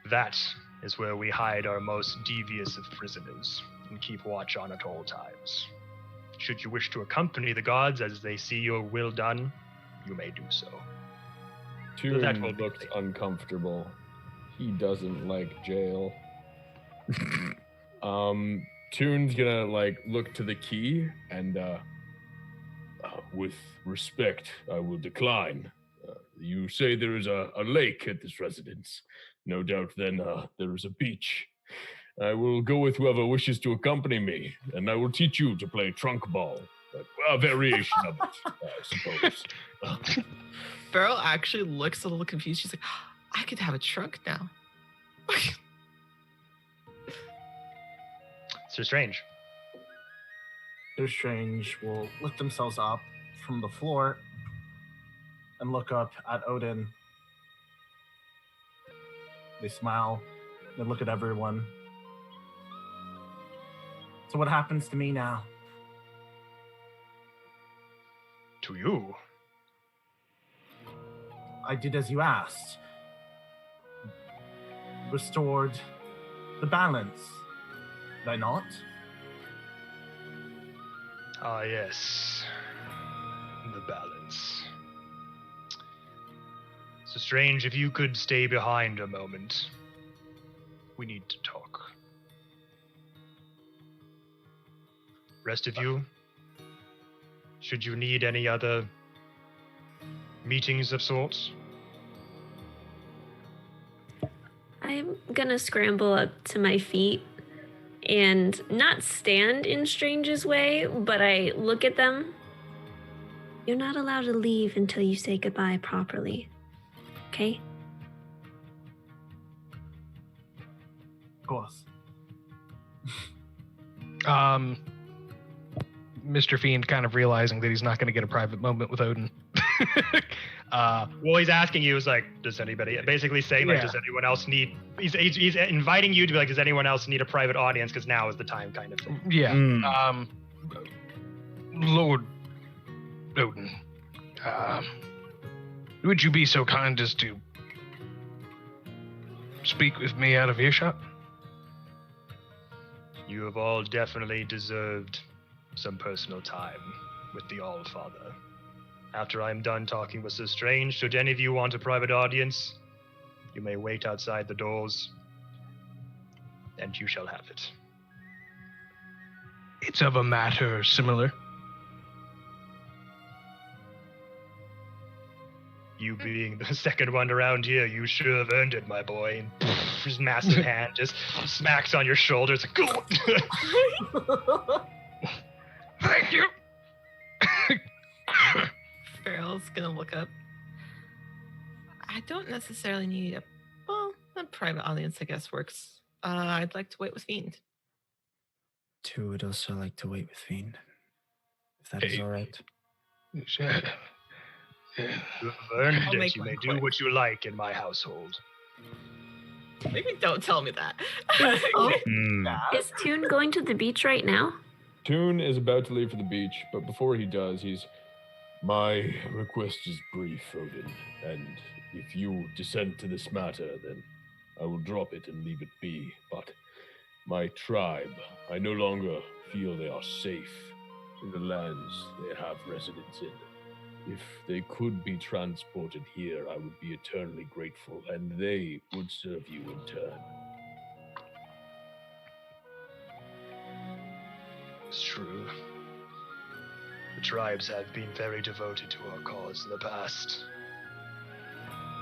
That is where we hide our most devious of prisoners and keep watch on at all times. Should you wish to accompany the gods as they see your will done, you may do so. Toon That will looked uncomfortable. He doesn't like jail. Toon's gonna look to the key and with respect, I will decline. You say there is a lake at this residence. No doubt then there is a beach. I will go with whoever wishes to accompany me, and I will teach you to play trunk ball. A variation of it, I suppose. Beryl actually looks a little confused. She's like, I could have a trunk now. Sir Strange. Sir Strange will lift themselves up from the floor and look up at Odin. They smile. They look at everyone. So what happens to me now? To you? I did as you asked. Restored the balance. Did I not? Ah, yes. The balance. So Strange, if you could stay behind a moment. We need to talk. Rest of you, should you need any other meetings of sorts? I'm gonna scramble up to my feet and not stand in Strange's way, but I look at them. You're not allowed to leave until you say goodbye properly. Okay? Of course. Mr. Fiend kind of realizing that he's not going to get a private moment with Odin. Well, he's asking you, is does anybody, basically saying, does anyone else need, he's inviting you to be does anyone else need a private audience, because now is the time kind of thing. Yeah. Lord Odin, Would you be so kind as to speak with me out of earshot? You have all definitely deserved some personal time with the All-Father. After I am done talking with Sir Strange, should any of you want a private audience, you may wait outside the doors, and you shall have it. It's of a matter similar. You being the second one around here, you sure have earned it, my boy. And his massive hand just smacks on your shoulder. It's like, Thank you. Farrell's gonna look up. I don't necessarily need a private audience, I guess, works. I'd like to wait with Fiend. Two would also like to wait with Fiend, if that is Hey. all right. Sure. You have earned I'll it. make You my may do point. what you like in my household. Maybe don't tell me that. Is Toon going to the beach right now? Toon is about to leave for the beach, but before he does, my request is brief, Odin, and if you dissent to this matter, then I will drop it and leave it be. But my tribe, I no longer feel they are safe in the lands they have residence in. If they could be transported here, I would be eternally grateful, and they would serve you in turn. It's true. The tribes have been very devoted to our cause in the past.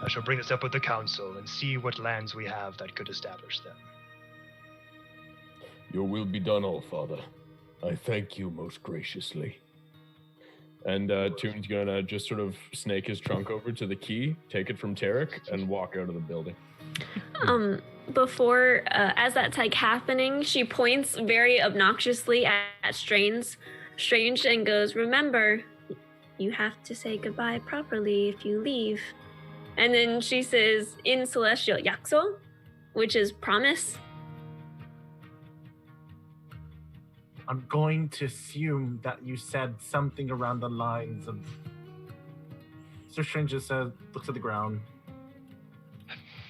I shall bring this up with the council and see what lands we have that could establish them. Your will be done, All-Father. I thank you most graciously. And Toon's gonna just sort of snake his trunk over to the key, take it from Tarek, and walk out of the building. Before, as that's like happening, she points very obnoxiously at Strange and goes, "Remember, you have to say goodbye properly if you leave." And then she says in Celestial, "Yakso," which is promise. I'm going to assume that you said something around the lines of. Sir Strange just says, looks at the ground.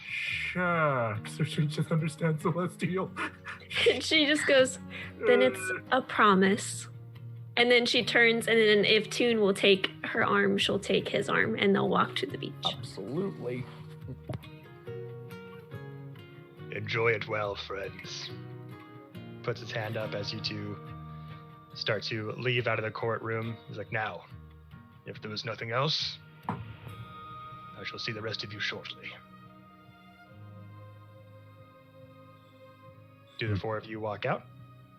Sure. Sir Strange just understands Celestial. And she just goes, "Then it's a promise." And then she turns, and then if Toon will take her arm, she'll take his arm, and they'll walk to the beach. Absolutely. Enjoy it well, friends. Puts his hand up as you two start to leave out of the courtroom. He's like, "Now, if there was nothing else, I shall see the rest of you shortly." Do the four of you walk out?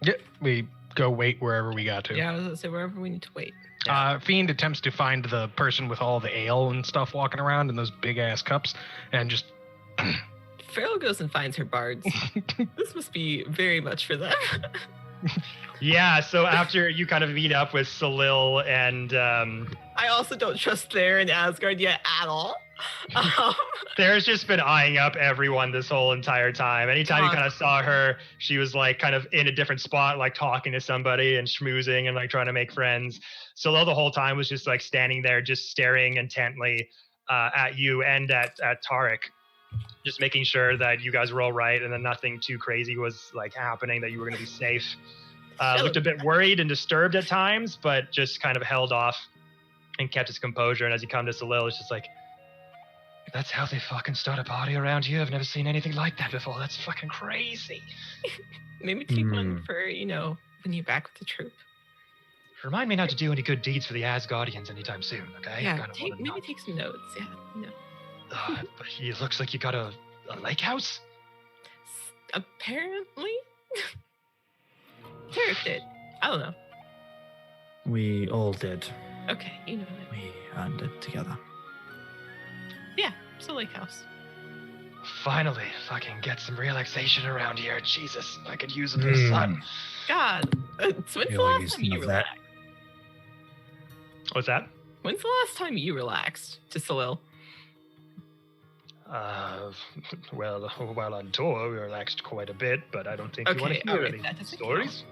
Yeah, we go wait wherever we got to. Yeah, I was gonna say wherever we need to wait. Fiend attempts to find the person with all the ale and stuff walking around in those big ass cups, and just Farrell goes and finds her bards. This must be very much for them. Yeah, so after you kind of meet up with Salil and I also don't trust Thayer in Asgard yet at all. There's just been eyeing up everyone this whole entire time. Anytime you kind of saw her, she was like kind of in a different spot, like talking to somebody and schmoozing and like trying to make friends. Salil the whole time was just like standing there, just staring intently at you and at Tarek, just making sure that you guys were all right and that nothing too crazy was like happening, that you were going to be safe. Looked a bit worried and disturbed at times, but just kind of held off and kept his composure. And as you come to Salil, it's just like, that's how they fucking start a party around here. I've never seen anything like that before. That's fucking crazy. Maybe take one for, when you're back with the troop. Remind me not to do any good deeds for the Asgardians anytime soon, okay? Yeah, Kinda wanna maybe not- take some notes. Yeah, But it looks like you got a lake house? Apparently. Tarek did. I don't know. We all did. Okay, you know it. We earned it together. Yeah, it's a lake house. Finally, fucking get some relaxation around here. Jesus, I could use a bit of sun. God, when's the Feel like last time you you need that. relaxed? What's that? When's the last time you relaxed, to Salil? Well, while on tour, we relaxed quite a bit, but I don't think you want Okay, to hear alright, any that doesn't stories.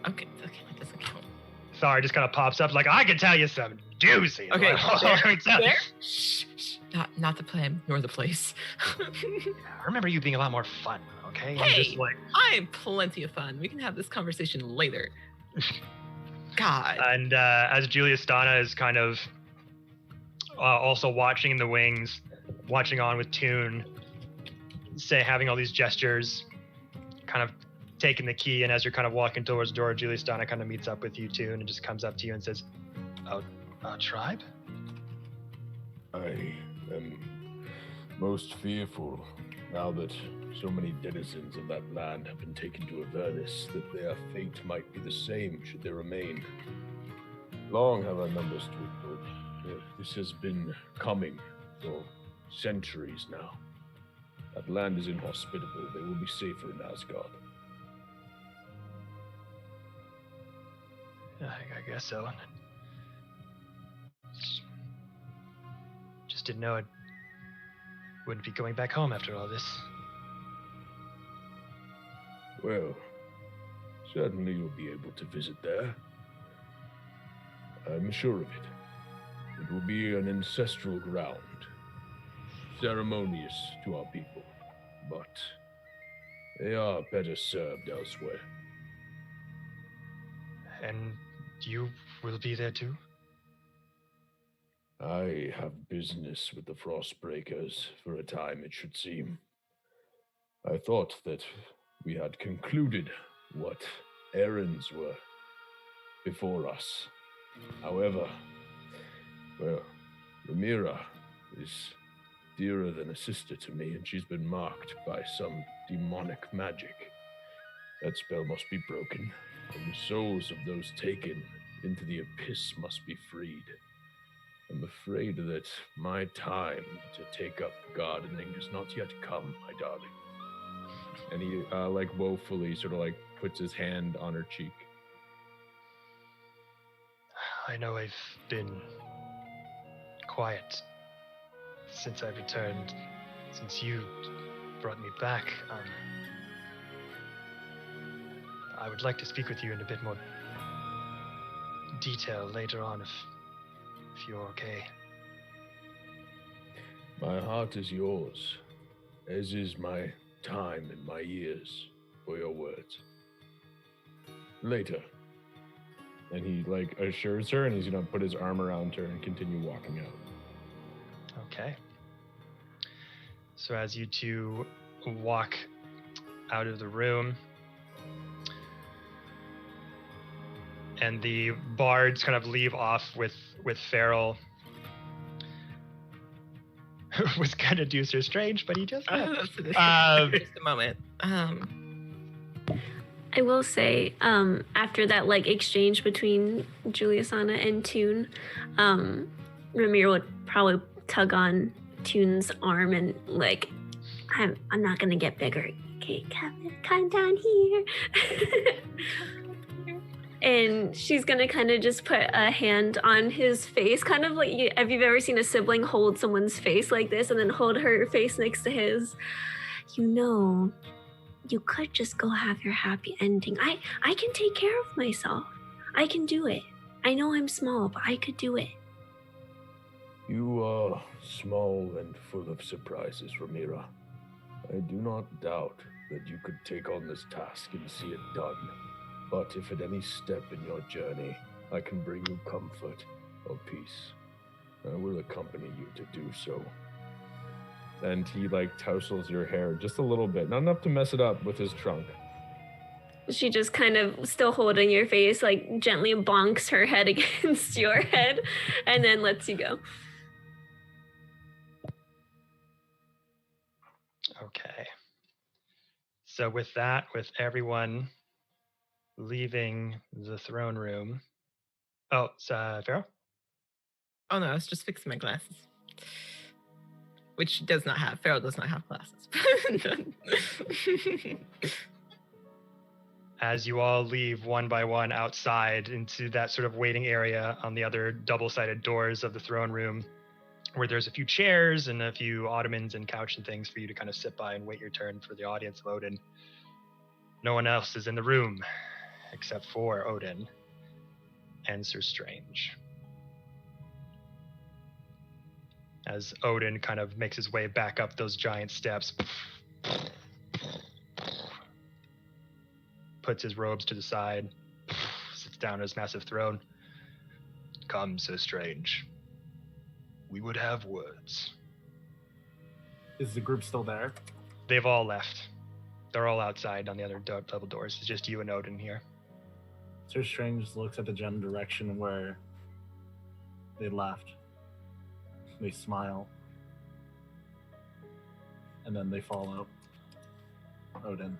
Okay, that doesn't count. Sorry, just kind of pops up like, I can tell you some doozy. Okay, Let me tell you. there. Shh. Not the plan, nor the place. I remember you being a lot more fun, okay? I'm Hey, just like, I am plenty of fun. We can have this conversation later. God. and as Julius Donna is kind of also watching in the wings, watching on with Toon, having all these gestures, kind of taking the key, and as you're kind of walking towards the door, Julius Donna kind of meets up with you, Toon, and just comes up to you and says, "A tribe?" I am most fearful now that so many denizens of that land have been taken to Avernus that their fate might be the same should they remain. Long have our numbers dwindled. This has been coming for centuries now. That land is inhospitable. They will be safer in Asgard. I guess so. Just didn't know it wouldn't be going back home after all this. Well, certainly you'll be able to visit there. I'm sure of it. It will be an ancestral ground, ceremonious to our people, but they are better served elsewhere. And you will be there too? I have business with the Frostbreakers for a time, it should seem. I thought that we had concluded what errands were before us. However, well, Ramira is dearer than a sister to me, and she's been marked by some demonic magic. That spell must be broken, and the souls of those taken into the abyss must be freed. I'm afraid that my time to take up gardening has not yet come, my darling. And he, woefully sort of, puts his hand on her cheek. I know I've been quiet since I returned, since you brought me back. I would like to speak with you in a bit more detail later on, if you're okay. My heart is yours, as is my time and my ears for your words. Later. And he, assures her, and he's going to put his arm around her and continue walking out. Okay. So as you two walk out of the room, and the bards kind of leave off with Farrell, who was going to do Sir Strange, but he just left. Just a moment. I will say, after that exchange between Juliusana and Toon, Ramir would probably tug on Toon's arm and I'm not gonna get bigger. Okay, come down here. And she's gonna kind of just put a hand on his face, kind of have you ever seen a sibling hold someone's face like this and then hold her face next to his? You could just go have your happy ending. I can take care of myself. I can do it. I know I'm small, but I could do it. You are small and full of surprises, Ramira. I do not doubt that you could take on this task and see it done. But if at any step in your journey I can bring you comfort or peace, I will accompany you to do so. And he tousles your hair just a little bit, not enough to mess it up with his trunk. She just kind of, still holding your face, gently bonks her head against your head and then lets you go. Okay. So with that, with everyone leaving the throne room. Oh, it's Farrell? Oh no, I was just fixing my glasses. Which Farrell does not have glasses. As you all leave one by one outside into that sort of waiting area on the other double-sided doors of the throne room, where there's a few chairs and a few ottomans and couch and things for you to kind of sit by and wait your turn for the audience of Odin. No one else is in the room except for Odin and Sir Strange. as Odin kind of makes his way back up those giant steps. Puts his robes to the side, sits down on his massive throne. Come, so strange. We would have words. Is the group still there? They've all left. They're all outside on the other double doors. It's just you and Odin here. Sir Strange looks at the general direction where they left. They smile. And then they follow Odin.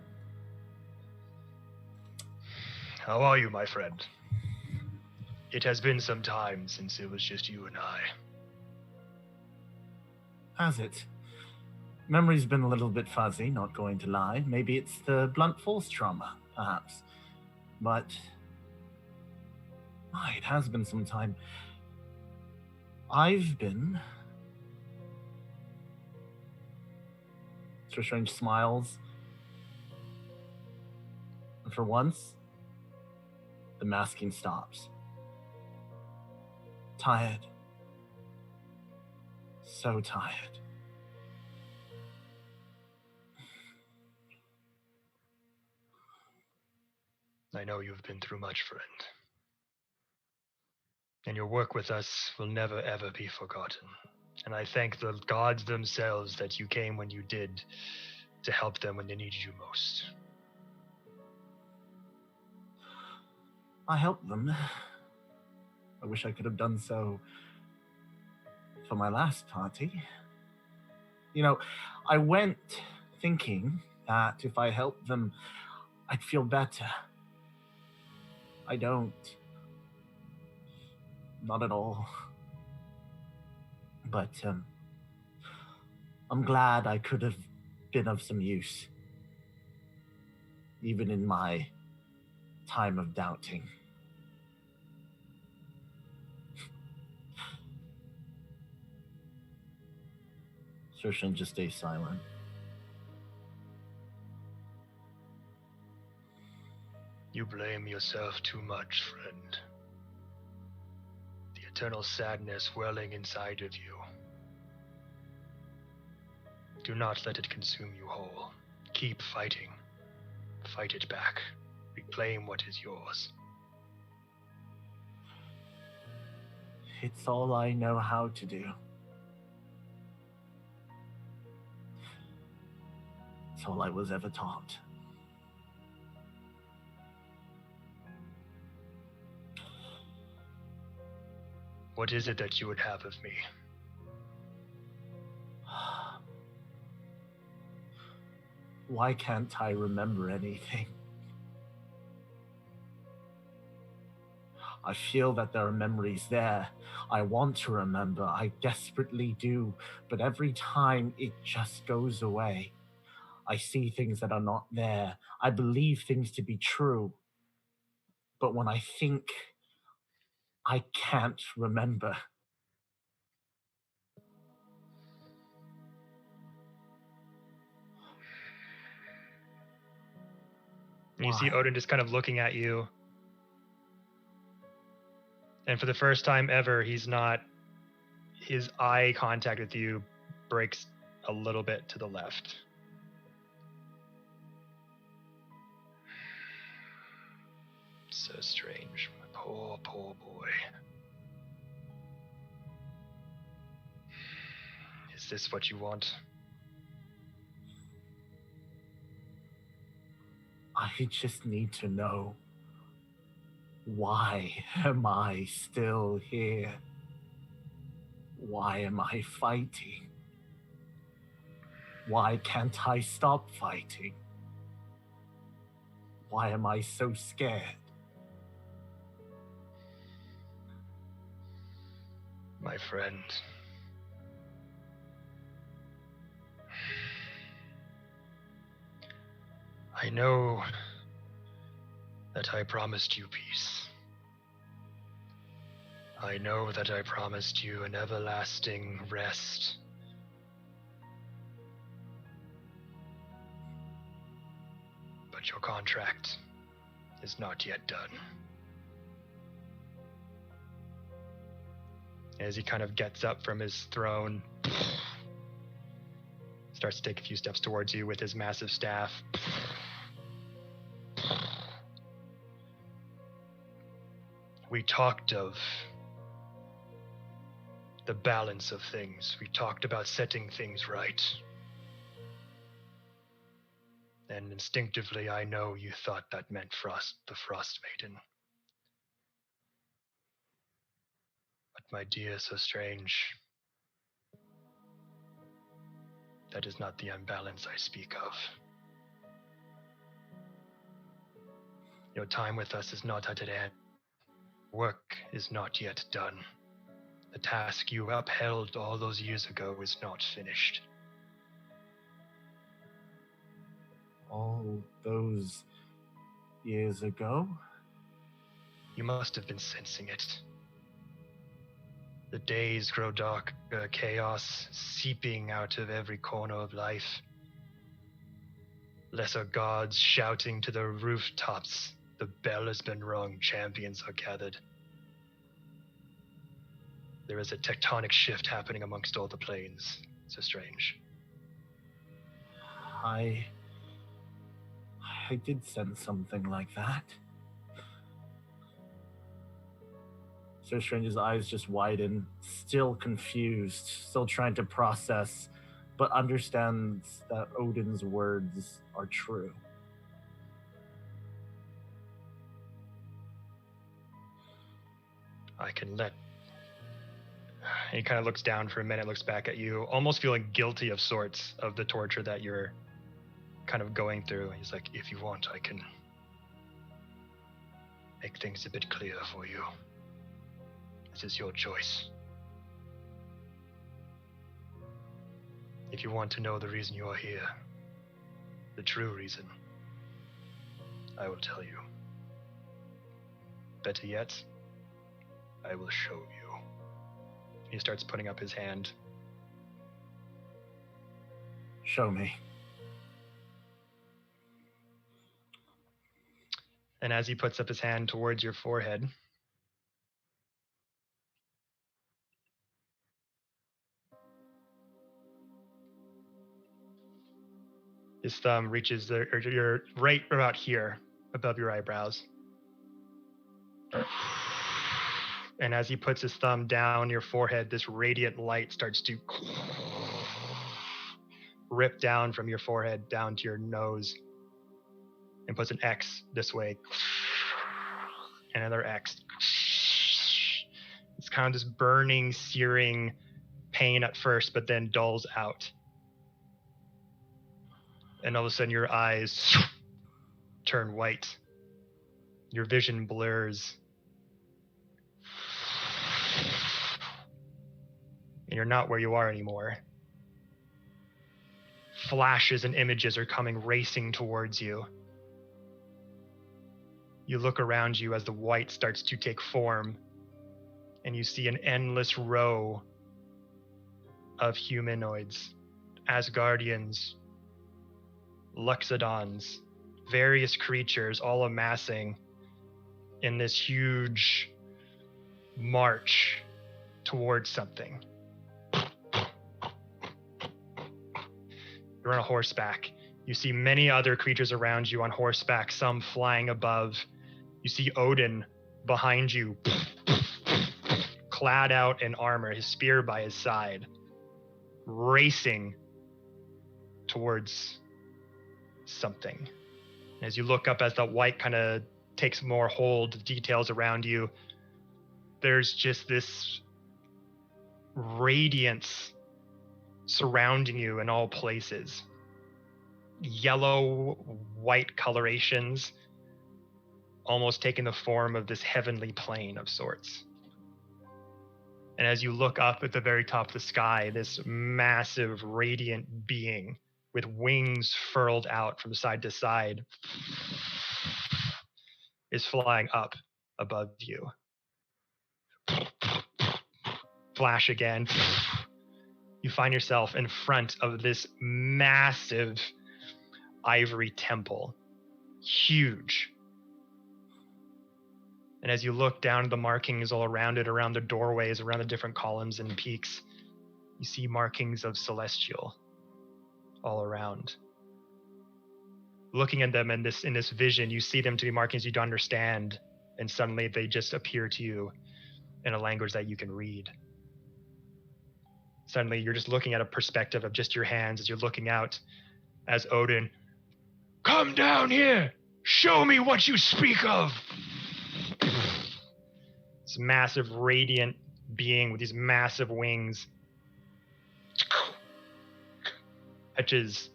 How are you, my friend? It has been some time since it was just you and I. Has it? Memory's been a little bit fuzzy, not going to lie. Maybe it's the blunt force trauma, perhaps. But it has been some time. I've been... Sir Strange smiles. And for once, the masking stops. Tired. So tired. I know you've been through much, friend. And your work with us will never, ever be forgotten. And I thank the gods themselves that you came when you did to help them when they needed you most. I helped them. I wish I could have done so for my last party. You know, I went thinking that if I helped them, I'd feel better. I don't. Not at all. But I'm glad I could have been of some use, even in my time of doubting. Sershin just stays silent. You blame yourself too much, friend. The eternal sadness welling inside of you. Do not let it consume you whole. Keep fighting. Fight it back. Reclaim what is yours. It's all I know how to do. It's all I was ever taught. What is it that you would have of me? Why can't I remember anything? I feel that there are memories there. I want to remember, I desperately do, but every time it just goes away. I see things that are not there. I believe things to be true. But when I think, I can't remember. And you see Why? Odin just kind of looking at you. And for the first time ever, his eye contact with you breaks a little bit to the left. So strange. My poor, poor boy. Is this what you want? I just need to know, why am I still here? Why am I fighting? Why can't I stop fighting? Why am I so scared? My friend. I know that I promised you peace. I know that I promised you an everlasting rest. But your contract is not yet done. As he kind of gets up from his throne, Starts to take a few steps towards you with his massive staff. We talked of the balance of things. We talked about setting things right. And instinctively, I know you thought that meant the Frost Maiden. But my dear, so strange. That is not the imbalance I speak of. Your time with us is not at an end. Work is not yet done. The task you upheld all those years ago is not finished. All those years ago? You must have been sensing it. The days grow dark, chaos seeping out of every corner of life. Lesser gods shouting to the rooftops. The bell has been rung, champions are gathered. There is a tectonic shift happening amongst all the planes. So strange. I did sense something like that. Sir Strange's eyes just widen, still confused, still trying to process, but understands that Odin's words are true. I can let... He kind of looks down for a minute, looks back at you, almost feeling guilty of sorts of the torture that you're kind of going through. He's like, if you want, I can make things a bit clearer for you. This is your choice. If you want to know the reason you are here, the true reason, I will tell you. Better yet, I will show you. He starts putting up his hand. Show me. And as he puts up his hand towards your forehead, his thumb reaches you're right about here, above your eyebrows. And as he puts his thumb down your forehead, this radiant light starts to rip down from your forehead down to your nose and puts an X this way. Another X. It's kind of this burning, searing pain at first, but then dulls out. And all of a sudden your eyes turn white. Your vision blurs. And you're not where you are anymore. Flashes and images are coming racing towards you. You look around you as the white starts to take form, and you see an endless row of humanoids, Asgardians, Luxodons, various creatures all amassing in this huge march towards something. You're on a horseback. You see many other creatures around you on horseback, some flying above. You see Odin behind you, clad out in armor, his spear by his side, racing towards something. As you look up, as the white kind of takes more hold, the details around you, there's just this radiance surrounding you in all places. Yellow, white colorations, almost taking the form of this heavenly plane of sorts. And as you look up at the very top of the sky, this massive, radiant being with wings furled out from side to side is flying up above you. Flash again. You find yourself in front of this massive ivory temple. Huge. And as you look down at the markings all around it, around the doorways, around the different columns and peaks, You see markings of celestial all around. Looking at them in this vision, you see them to be markings you don't understand, and suddenly they just appear to you in a language that you can read. Suddenly you're just looking at a perspective of just your hands as you're looking out as Odin, "Come down here! Show me what you speak of!" This massive radiant being with these massive wings touches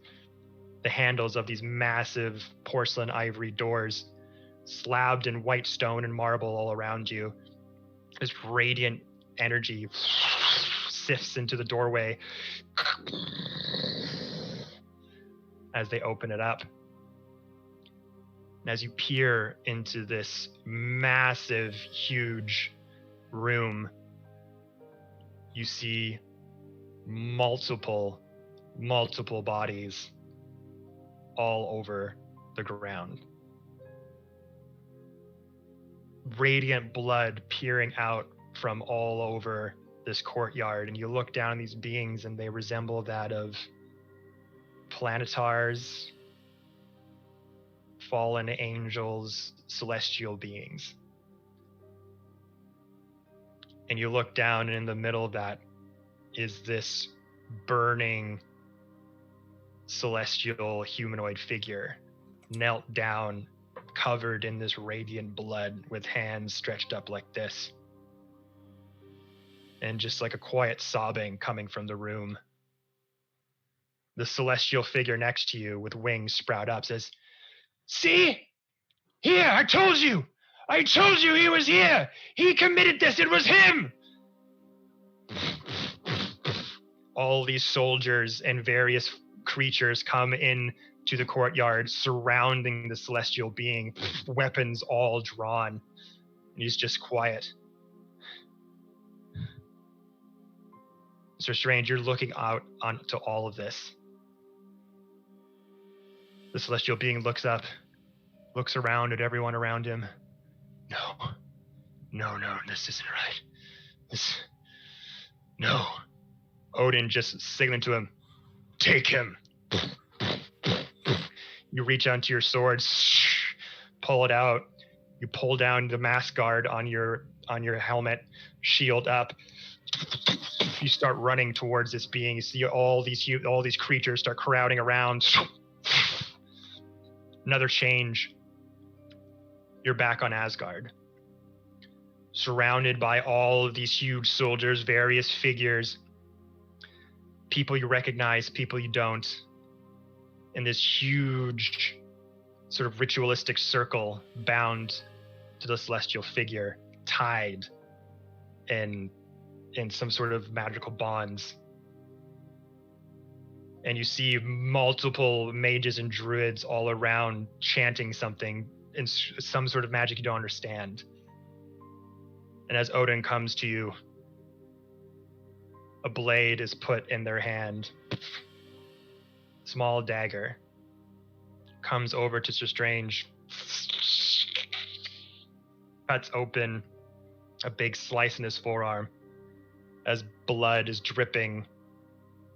the handles of these massive porcelain ivory doors, slabbed in white stone and marble all around you. This radiant energy sifts into the doorway as they open it up. And as you peer into this massive, huge room, you see multiple bodies all over the ground. Radiant blood peering out from all over this courtyard, and you look down on these beings and they resemble that of planetars, fallen angels, celestial beings. And you look down, and in the middle of that is this burning celestial humanoid figure, knelt down, covered in this radiant blood, with hands stretched up like this. And just like a quiet sobbing coming from the room. The celestial figure next to you with wings sprout up says, "See? Here, I told you! I told you he was here! He committed this, it was him!" All these soldiers and various creatures come in to the courtyard surrounding the celestial being, weapons all drawn. And he's just quiet. Mr. Strange, you're looking out onto all of this. The celestial being looks up, looks around at everyone around him. No, this isn't right. No. Odin just signaling to him, "Take him." You reach onto your sword, pull it out. You pull down the mask guard on your helmet, shield up. You start running towards this being. You see all these creatures start crowding around. Another change. You're back on Asgard, surrounded by all of these huge soldiers, various figures, people you recognize, people you don't, in this huge sort of ritualistic circle bound to the celestial figure, tied in some sort of magical bonds. And you see multiple mages and druids all around chanting something in some sort of magic you don't understand. And as Odin comes to you, a blade is put in their hand. Small dagger comes over to Sir Strange, cuts open a big slice in his forearm as blood is dripping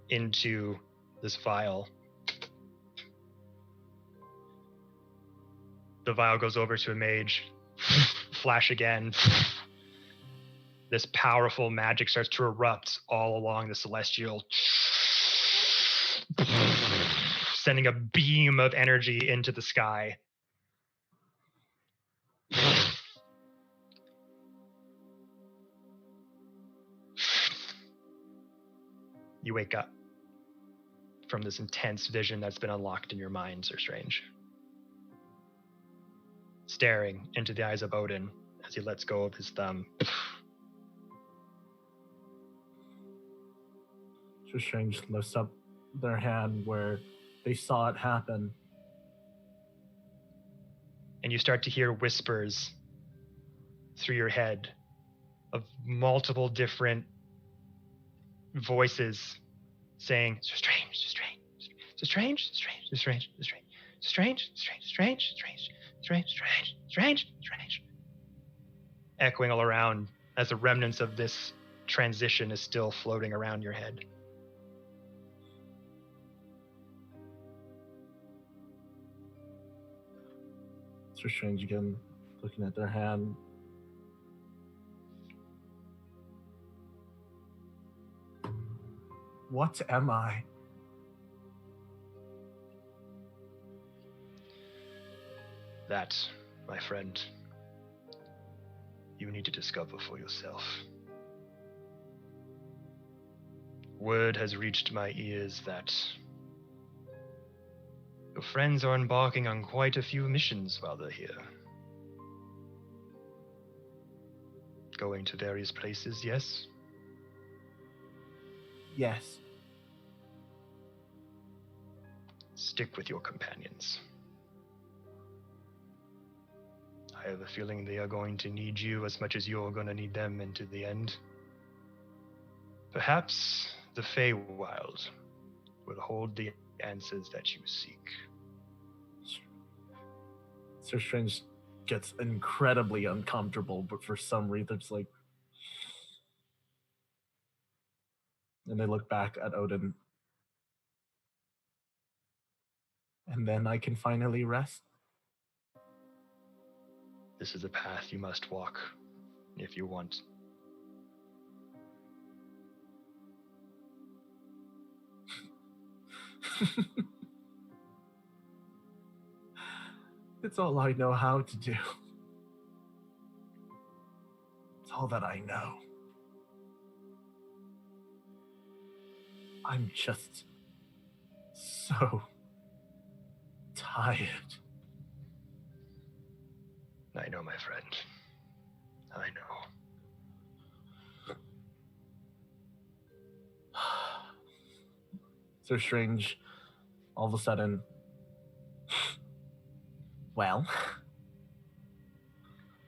into this vial. The vial goes over to a mage. Flash again. This powerful magic starts to erupt all along the celestial, sending a beam of energy into the sky. You wake up from this intense vision that's been unlocked in your mind, Sir Strange. Staring into the eyes of Odin as he lets go of his thumb. Sir Strange lifts up their hand where they saw it happen. And you start to hear whispers through your head of multiple different voices saying, "Sir Strange, Sir Strange, Sir Strange, Sir Strange, Sir Strange, Sir Strange, Sir Strange, Strange, Strange, Strange, Strange, Strange, Strange, Strange," echoing all around as the remnants of this transition is still floating around your head. Sir Strange again, looking at their hand. What am I? That, my friend, you need to discover for yourself. Word has reached my ears that your friends are embarking on quite a few missions while they're here. Going to various places, yes? Yes. Stick with your companions. I have a feeling they are going to need you as much as you're going to need them into the end. Perhaps the Feywild will hold the answers that you seek. Sir Strange gets incredibly uncomfortable, but for some reason it's like... And they look back at Odin. And then I can finally rest. This is a path you must walk if you want. It's all I know how to do. It's all that I know. I'm just so tired. I know, my friend. I know. Sir Strange, all of a sudden, well,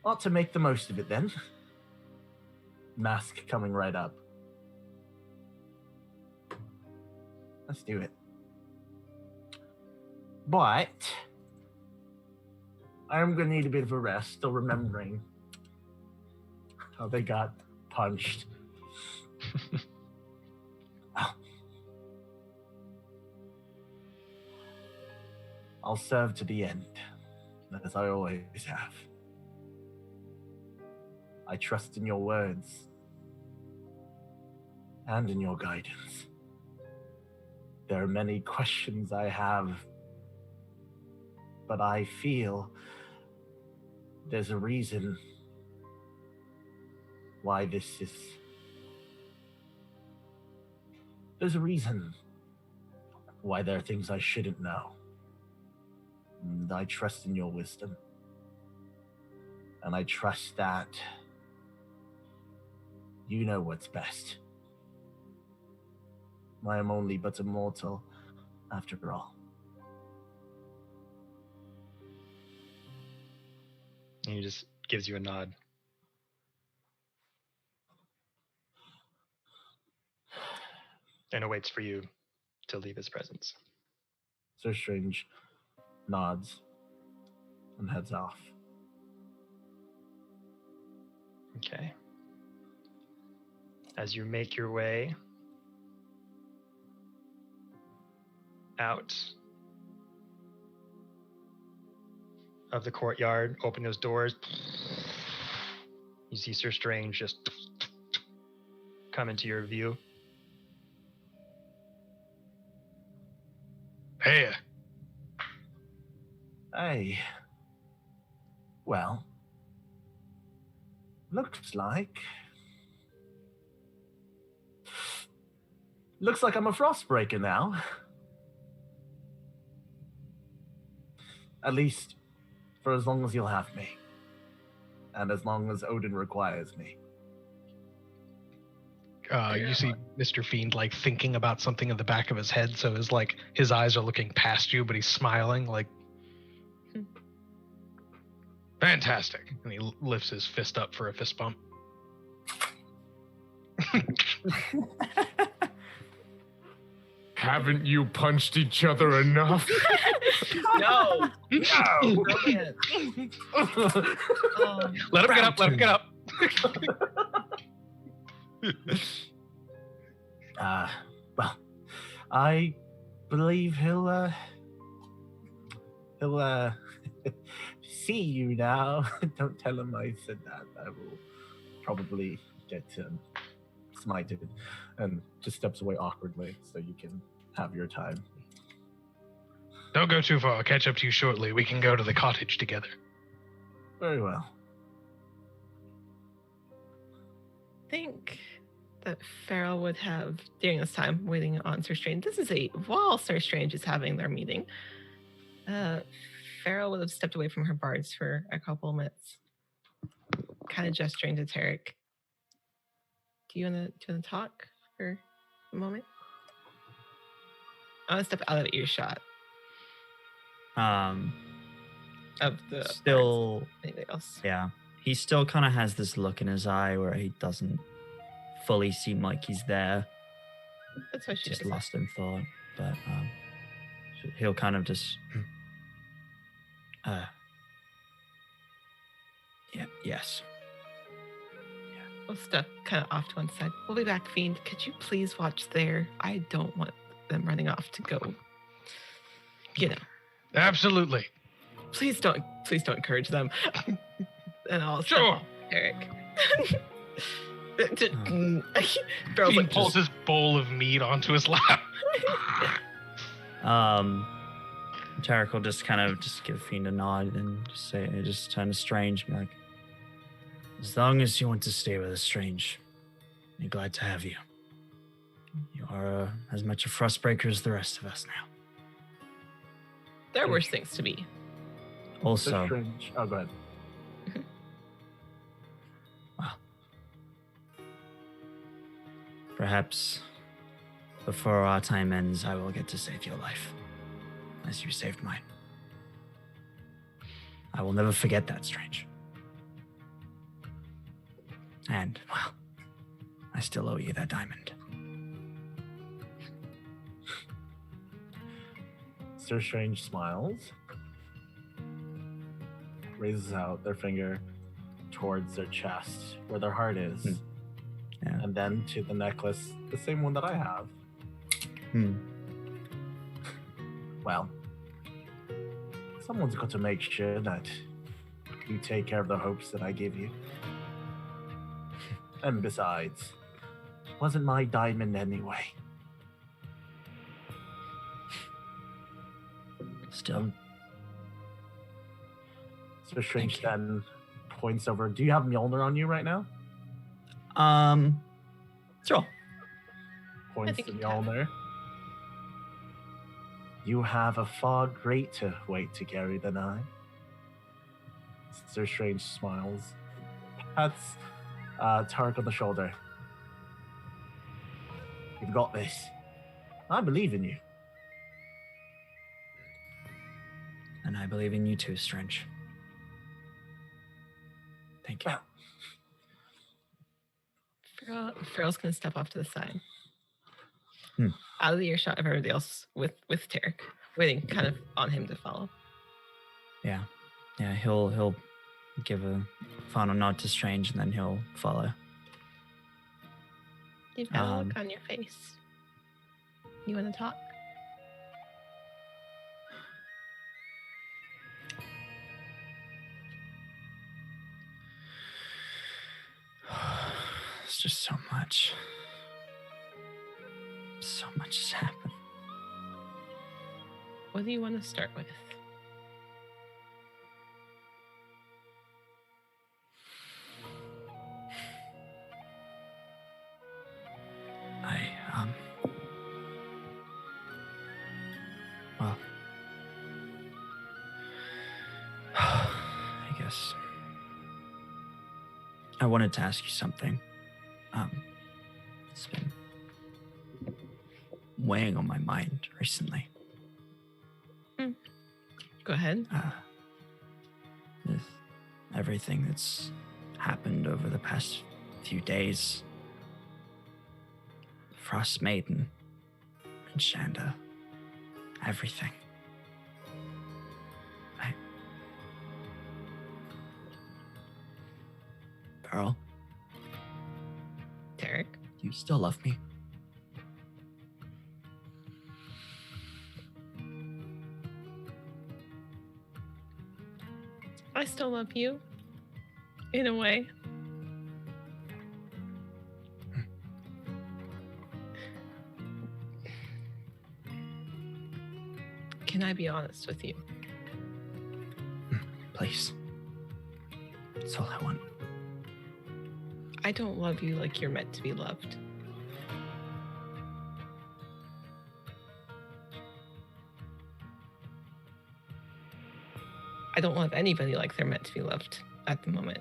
ought to make the most of it then. Mask coming right up. Let's do it. But I'm gonna need a bit of a rest, still remembering how they got punched. I'll serve to the end, as I always have. I trust in your words and in your guidance. There are many questions I have, but I feel there's a reason why this is... There's a reason why there are things I shouldn't know. And I trust in your wisdom. And I trust that you know what's best. I am only but a mortal, after all. And he just gives you a nod. And awaits for you to leave his presence. Sir Strange nods and heads off. Okay. As you make your way out of the courtyard, open those doors, you see Sir Strange just come into your view. Hey. Hey. Well, looks like I'm a Frostbreaker now. At least for as long as you'll have me. And as long as Odin requires me. You see Mr. Fiend like thinking about something in the back of his head, so his eyes are looking past you, but he's smiling like fantastic. And he lifts his fist up for a fist bump. Haven't you punched each other enough? No. No! Let him get up, let him get up. Well, I believe he'll See you now. Don't tell him I said that. I will probably get smited. And just steps away awkwardly so you can have your time. Don't go too far. I'll catch up to you shortly. We can go to the cottage together. Very well. I think that Farrell would have, during this time, waiting on Sir Strange. This is while Sir Strange is having their meeting, Farrell would have stepped away from her bards for a couple of minutes, kind of gesturing to Tarek. Do you want to talk for a moment? I want to step out of earshot. Of the Still, bards. Anything else? yeah. He still kind of has this look in his eye where he doesn't fully seem like he's there. That's what she Just does. lost in thought. But he'll kind of just... yeah, yes. We'll step kind of off to one side. We'll be back, Fiend. Could you please watch there? I don't want them running off to go. You know. Absolutely. Please don't encourage them. And I'll step Sure. off, Eric. He pulls his bowl of meat onto his lap. Tarek will just kind of just give Fiend a nod and just say, just turn to Strange and be like, as long as you want to stay with us, Strange, we're glad to have you. You are as much a Frostbreaker as the rest of us now. There are worse things to be. Also, Strange. Oh, go ahead. well, perhaps before our time ends, I will get to save your life, as you saved mine. I will never forget that, Strange. And, well, I still owe you that diamond. Sir Strange smiles, raises out their finger towards their chest, where their heart is, Yeah. and then to the necklace, the same one that I have. Well, someone's got to make sure that you take care of the hopes that I give you. And besides, it wasn't my diamond anyway. Still. Sir Strange Thank then points over. Do you have Mjolnir on you right now? Sure. Points think to you have. Mjolnir. You have a far greater weight to carry than I. Sir Strange smiles. Pats Tarek on the shoulder. You've got this. I believe in you. And I believe in you too, Strange. Thank you. Farrell's going to step off to the side. Hmm. Out of the earshot of everybody else with Tarek, waiting kind of on him to follow. Yeah, he'll give a final nod to Strange and then he'll follow. You've got a look on your face. You want to talk? It's just so much. So much has happened. What do you want to start with? Well, I guess I wanted to ask you something. It's been weighing on my mind recently. Go ahead. With everything that's happened over the past few days. Frost Maiden and Shanda. Everything. Pearl, Tarek? do you still love me? I still love you. In a way. Can I be honest with you? Please. That's all I want. I don't love you like you're meant to be loved. I don't love anybody like they're meant to be loved at the moment.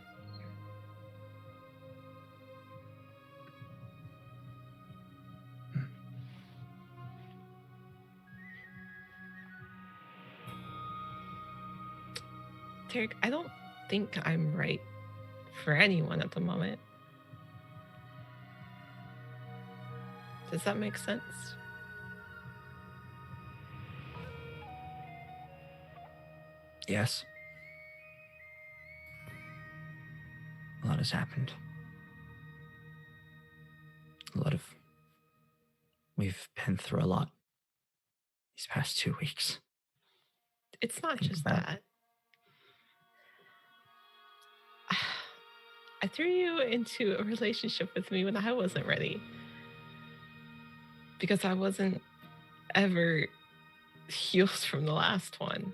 Tarek, I don't think I'm right for anyone at the moment. Does that make sense? Yes. A lot has happened. We've been through a lot these past 2 weeks. It's not Think just about it. that. I threw you into a relationship with me when I wasn't ready. Because I wasn't ever healed from the last one.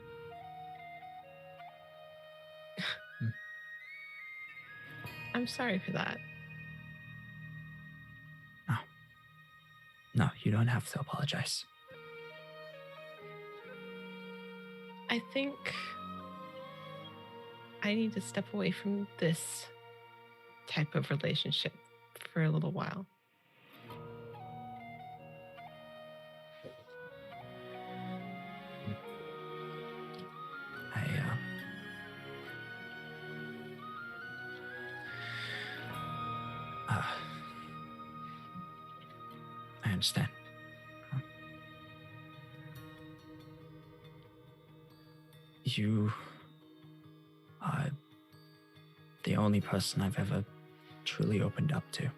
I'm sorry for that. No, you don't have to apologize. I think I need to step away from this type of relationship for a little while. I understand. You are the only person I've ever truly opened up to.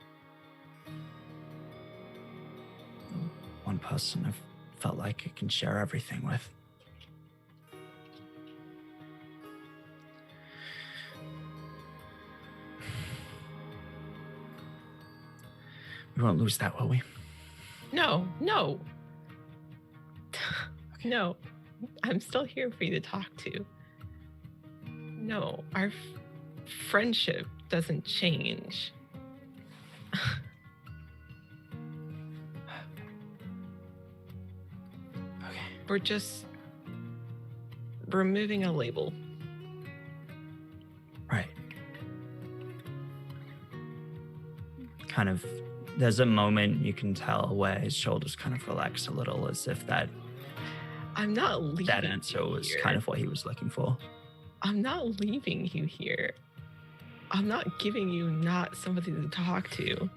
One person I've felt like I can share everything with. We won't lose that, will we? No. No. I'm still here for you to talk to. No, our friendship doesn't change. Okay. We're just removing a label. Right. Kind of, there's a moment you can tell where his shoulders kind of relax a little, as if that I'm not leaving. That answer was here. kind of what he was looking for. I'm not leaving you here. I'm not giving you not somebody to talk to.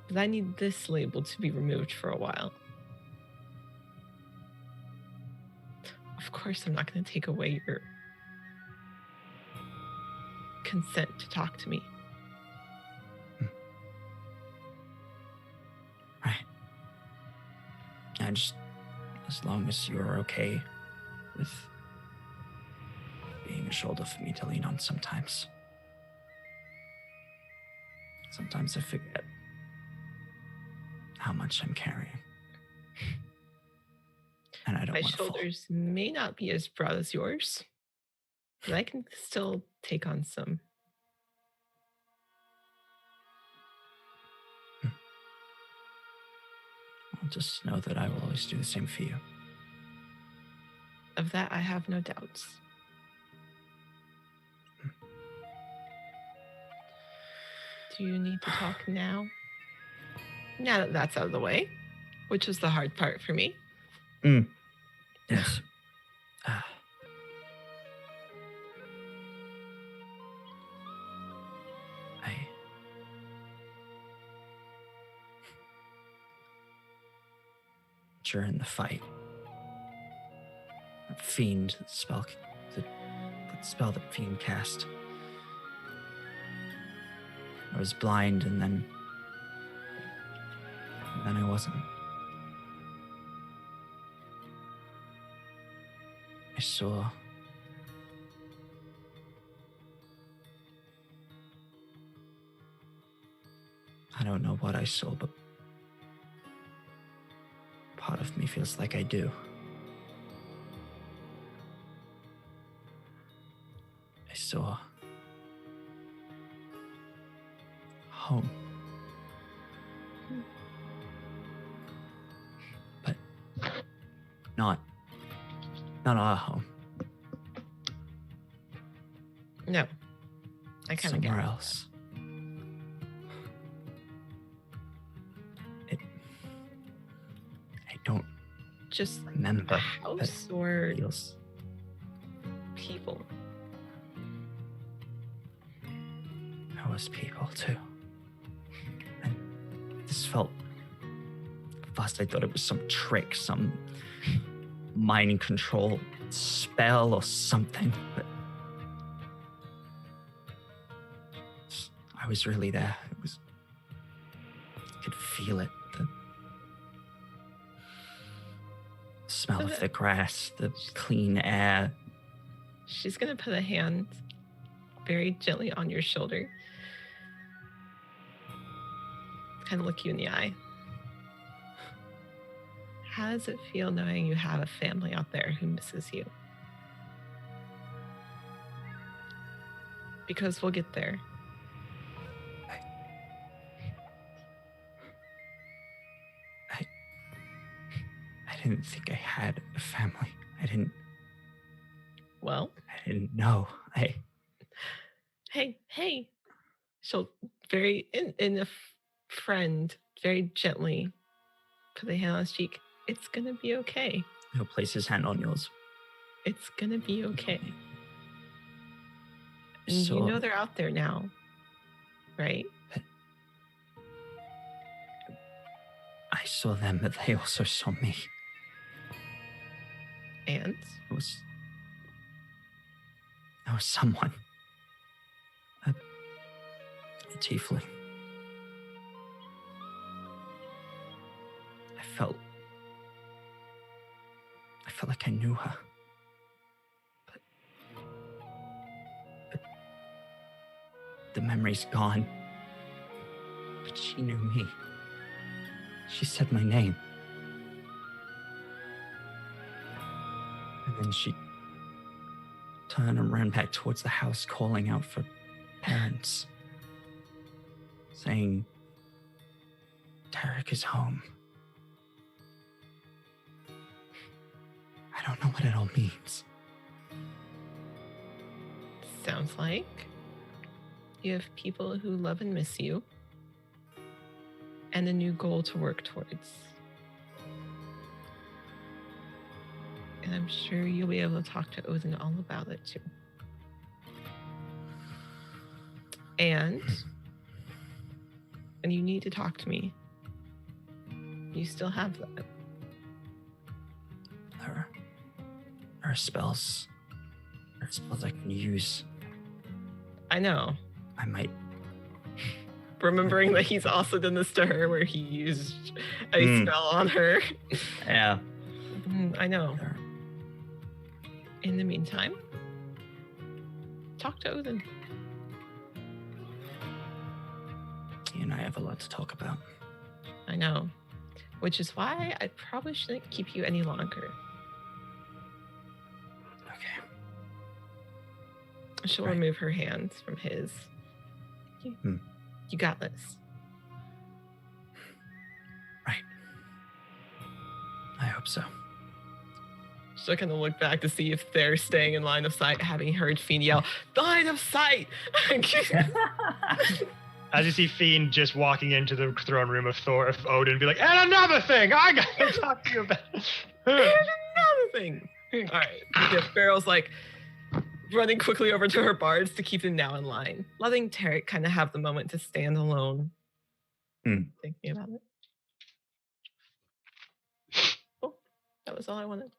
But I need this label to be removed for a while. Of course, I'm not going to take away your consent to talk to me. Right. I just, as long as you're okay with being a shoulder for me to lean on sometimes. Sometimes I forget how much I'm carrying. And I don't My want to fall. shoulders may not be as broad as yours, but I can still take on some. I'll just know that I will always do the same for you. Of that, I have no doubts. Do you need to talk now? Now that that's out of the way, which was the hard part for me. Yes. During the fight, that fiend spell, that spell that fiend cast. I was blind, and then I wasn't. I saw don't know what I saw, but part of me feels like I do. I saw home. But not our home. No. I kind of get Somewhere it. else. I don't Just remember. a house or Feels people? there was people too. And this felt first I thought it was some trick, some mind control spell or something, but I was really there. It was, I could feel it. The smell of the grass, the clean air. She's going to put a hand very gently on your shoulder. Kind of look you in the eye. How does it feel knowing you have a family out there who misses you? Because we'll get there. I didn't think I had a family. Well, I didn't know. hey. She'll very, in a friend, very gently put a hand on his cheek. It's going to be okay. He'll place his hand on yours. It's going to be okay. And So, you know they're out there now, right? I saw them, but they also saw me. And It was someone. A tiefling. I felt like I knew her. But the memory's gone. But she knew me. She said my name. And then she turned and ran back towards the house, calling out for parents, saying, Tarek is home. I don't know what it all means. sounds like you have people who love and miss you and a new goal to work towards. And I'm sure you'll be able to talk to Odin all about it too. And you need to talk to me. You still have that. There are spells. There are spells I can use. I know. I might. Remembering that he's also done this to her where he used a spell on her. Yeah. I know. There. In the meantime, talk to Odin. He and I have a lot to talk about. I know. Which is why I probably shouldn't keep you any longer. Okay. She'll Right. remove her hands from his. You got this. Right. I hope so. She'll kind of look back to see if they're staying in line of sight, having heard Fiend yell, "Line of sight!" As you see Fiend just walking into the throne room of Odin, be like, and another thing I gotta talk to you about. And another thing. All right. Yeah, Farrell's like running quickly over to her bards to keep them now in line, letting Tarek kind of have the moment to stand alone, thinking about it. Cool. That was all I wanted.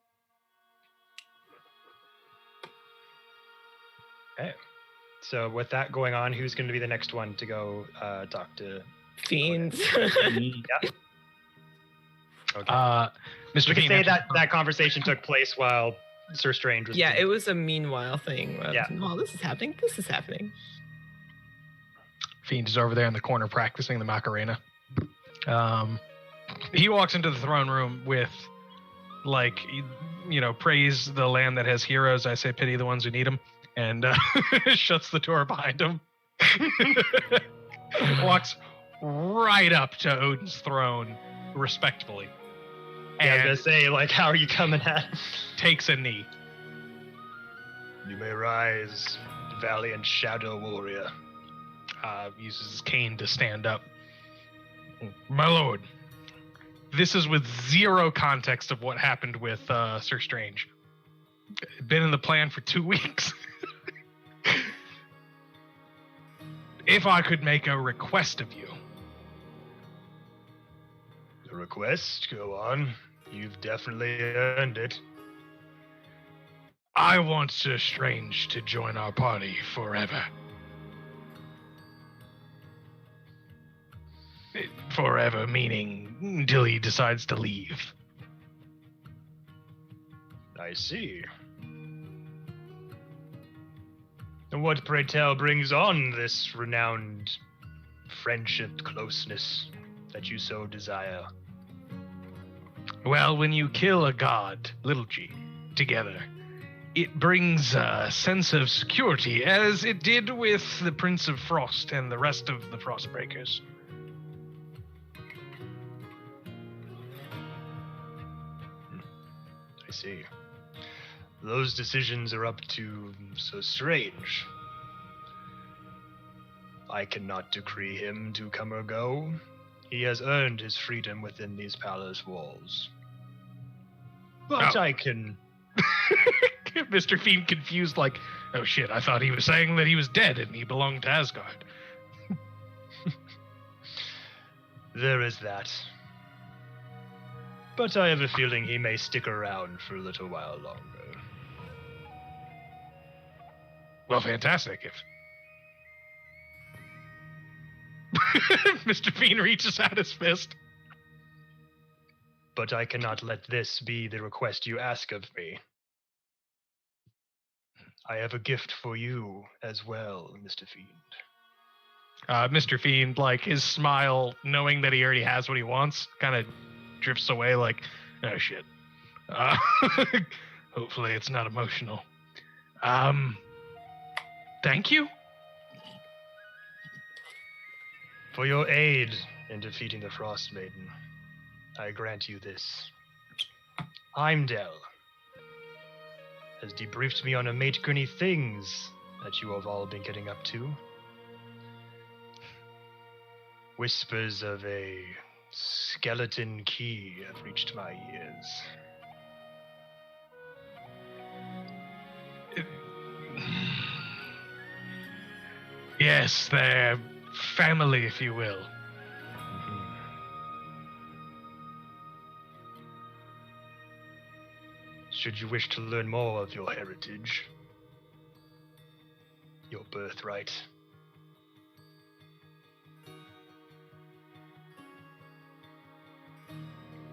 Okay. So with that going on, who's going to be the next one to go talk to Fiends. Yeah. Okay. Mr. We can Fiend, say that conversation took place while Sir Strange was. Yeah, it was a meanwhile thing. Where Yeah. oh, this is happening. This is happening. Fiend is over there in the corner practicing the Macarena. He walks into the throne room with, like, praise the land that has heroes. I say pity the ones who need them, and shuts the door behind him. Walks right up to Odin's throne, respectfully. Yeah, I And was gonna say, like, how are you coming at? takes a knee. You may rise, valiant shadow warrior. Uses his cane to stand up. My lord, this is with zero context of what happened with Sir Strange. Been in the plan for 2 weeks. If I could make a request of you. A request? Go on. You've definitely earned it. I want Sir Strange to join our party forever. Forever meaning until he decides to leave. I see. And what, pray tell, brings on this renowned friendship closeness that you so desire? Well, when you kill a god, little g, together, it brings a sense of security, as it did with the Prince of Frost and the rest of the Frostbreakers. I see. Those decisions are up to Sir Strange. I cannot decree him to come or go. He has earned his freedom within these palace walls. But Oh. I can... Mr. Fiend confused, like, oh shit, I thought he was saying that he was dead and he belonged to Asgard. There is that. But I have a feeling he may stick around for a little while longer. Well, fantastic. If Mr. Fiend reaches out his fist. But I cannot let this be the request you ask of me. I have a gift for you as well, Mr. Fiend. Mr. Fiend, like, his smile, knowing that he already has what he wants, kind of drifts away like, oh shit. Hopefully it's not emotional. Thank you? For your aid in defeating the Frost Maiden, I grant you this. Heimdall has debriefed me on a mate gurney things that you have all been getting up to. Whispers of a skeleton key have reached my ears. Yes, they're family, if you will. Should you wish to learn more of your heritage, your birthright,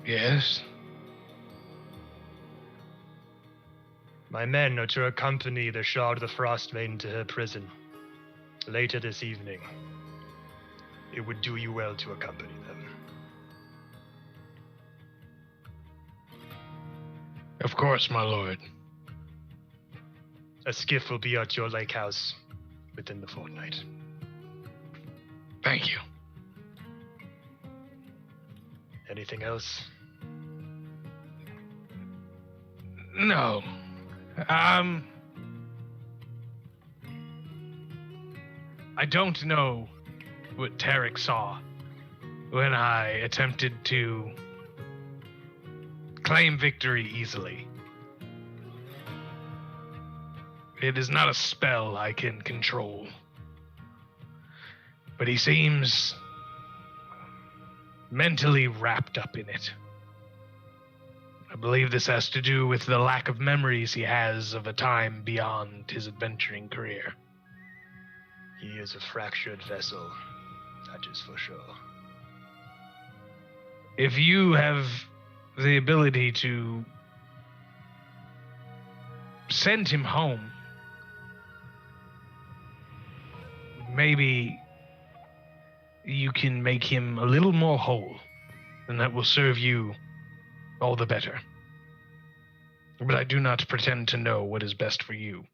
Yes? my men are to accompany the Shard of the Frost Maiden to her prison later this evening. It would do you well to accompany them. Of course, my lord. A skiff will be at your lake house within the fortnight. Thank you. Anything else? No. I don't know what Tarek saw when I attempted to claim victory easily. It is not a spell I can control. But he seems mentally wrapped up in it. I believe this has to do with the lack of memories he has of a time beyond his adventuring career. He is a fractured vessel, that is for sure. If you have the ability to send him home, maybe you can make him a little more whole, and that will serve you all the better. But I do not pretend to know what is best for you,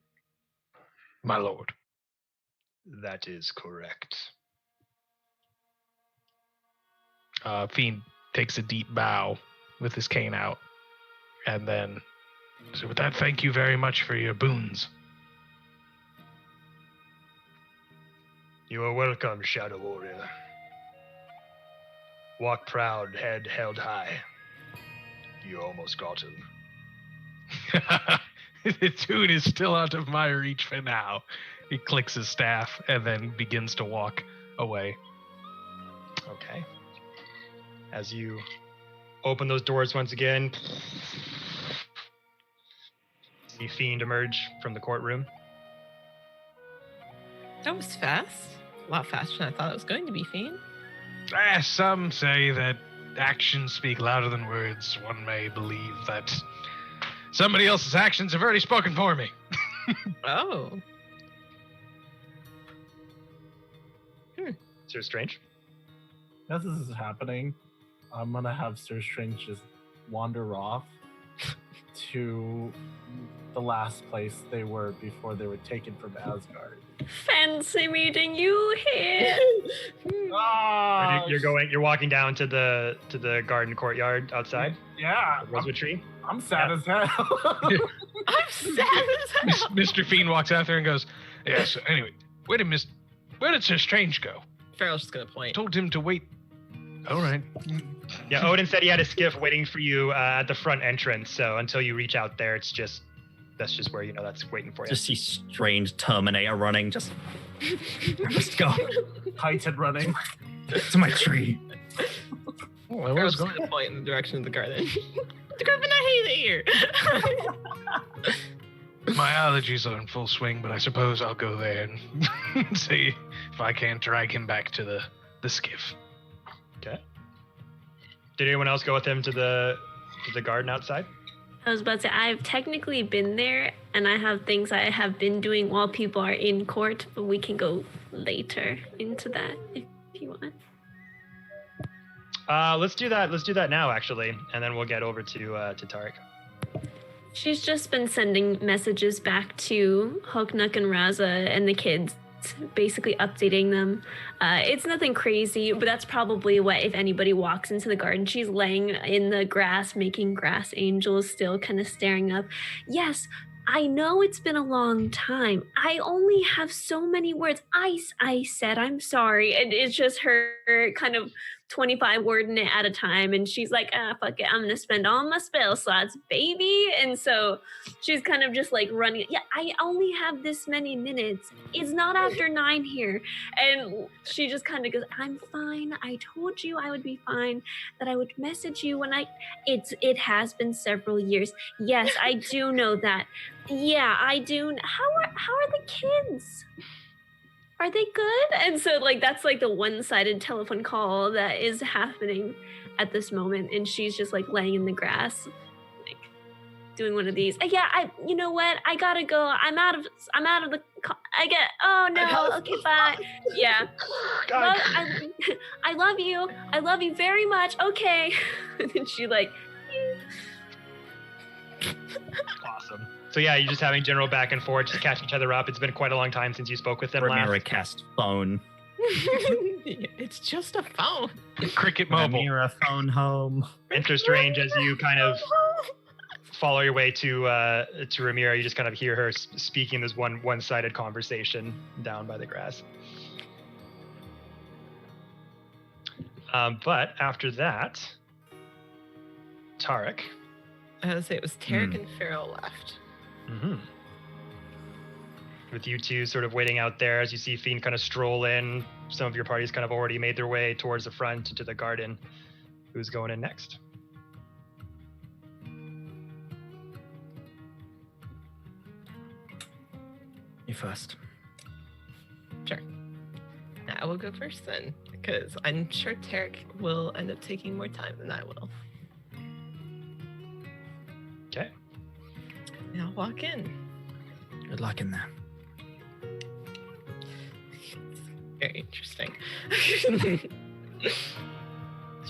my lord. That is correct. Fiend takes a deep bow with his cane out, and then, so with that, thank you very much for your boons. You are welcome, Shadow Warrior. Walk proud, head held high. You almost got him. The tune is still out of my reach for now. He clicks his staff and then begins to walk away. Okay. As you open those doors once again, see Fiend emerge from the courtroom. That was fast. A lot faster than I thought it was going to be, Fiend. Some say that actions speak louder than words. One may believe that somebody else's actions have already spoken for me. Oh. Sir Strange. As this is happening, I'm gonna have Sir Strange just wander off to the last place they were before they were taken from Asgard. Fancy meeting you here. You're walking down to the garden courtyard outside. Yeah, The rosewood tree. I'm sad as hell. I'm sad as hell. Mr. Fiend walks out there and goes, yeah, so anyway, where did Sir Strange go? Farrell's just gonna point. Told him to wait. All right. Yeah, Odin said he had a skiff waiting for you at the front entrance. So until you reach out there, that's just where that's waiting for you. Just see Strange Terminator running. Just let's go Titan running. to my tree. Oh, I Farrell's was just gonna point in the direction of the garden. The Griffin, I hate it here. My allergies are in full swing, but I suppose I'll go there and see if I can't drag him back to the skiff. Okay. Did anyone else go with him to the garden outside? I was about to say, I've technically been there, and I have things I have been doing while people are in court, but we can go later into that if you want. Let's do that. Let's do that now, actually, and then we'll get over to Tarek. She's just been sending messages back to Hoknuk and Raza and the kids, basically updating them. It's nothing crazy, but that's probably what, if anybody walks into the garden, she's laying in the grass, making grass angels, still kind of staring up. Yes, I know it's been a long time. I only have so many words. I said I'm sorry. And it's just her kind of 25 wording it at a time. And she's like, fuck it. I'm going to spend all my spell slots, baby. And so she's kind of just like running. Yeah, I only have this many minutes. It's not after 9 here. And she just kind of goes, I'm fine. I told you I would be fine, that I would message you when it has been several years. Yes, I do know that. Yeah, I do. How are the kids? Are they good? And so that's the one-sided telephone call that is happening at this moment, and she's just laying in the grass, doing one of these. Yeah, you know what? I gotta go. I'm out of the. Oh no. Okay, bye. Yeah. I love you. I love you very much. Okay. And then she Awesome. So yeah, you're just having general back and forth, just catch each other up. It's been quite a long time since you spoke with them last. Ramira cast phone. It's just a phone. Cricket Mobile. Ramira phone home. Enter Strange as you kind of follow your way to Ramira. You just kind of hear her speaking this one-sided conversation down by the grass. But after that, Tarek. I was gonna say it was Tarek and Farrell left. Mm-hmm. With you two sort of waiting out there as you see Fiend kind of stroll in. Some of your parties kind of already made their way towards the front into the garden. Who's going in next? You first. Sure. I will go first then, because I'm sure Tarek will end up taking more time than I will. Okay. And I'll walk in. Good luck in there. Very interesting.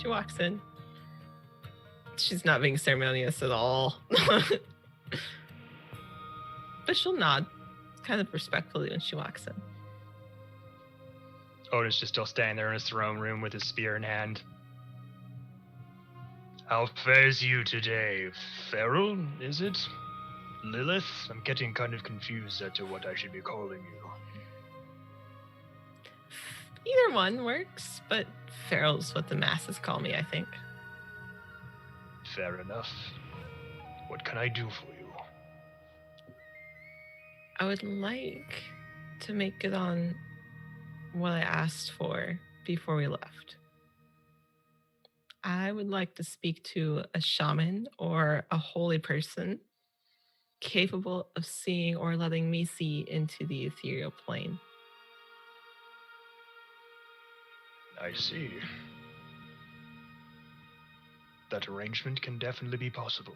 She walks in. She's not being ceremonious at all. But she'll nod kind of respectfully when she walks in. Odin's just still standing there in his throne room with his spear in hand. How fares you today? Feral, is it? Lilith? I'm getting kind of confused as to what I should be calling you. Either one works, but Feral's what the masses call me, I think. Fair enough. What can I do for you? I would like to make good on what I asked for before we left. I would like to speak to a shaman or a holy person capable of seeing or letting me see into the ethereal plane. I see. That arrangement can definitely be possible.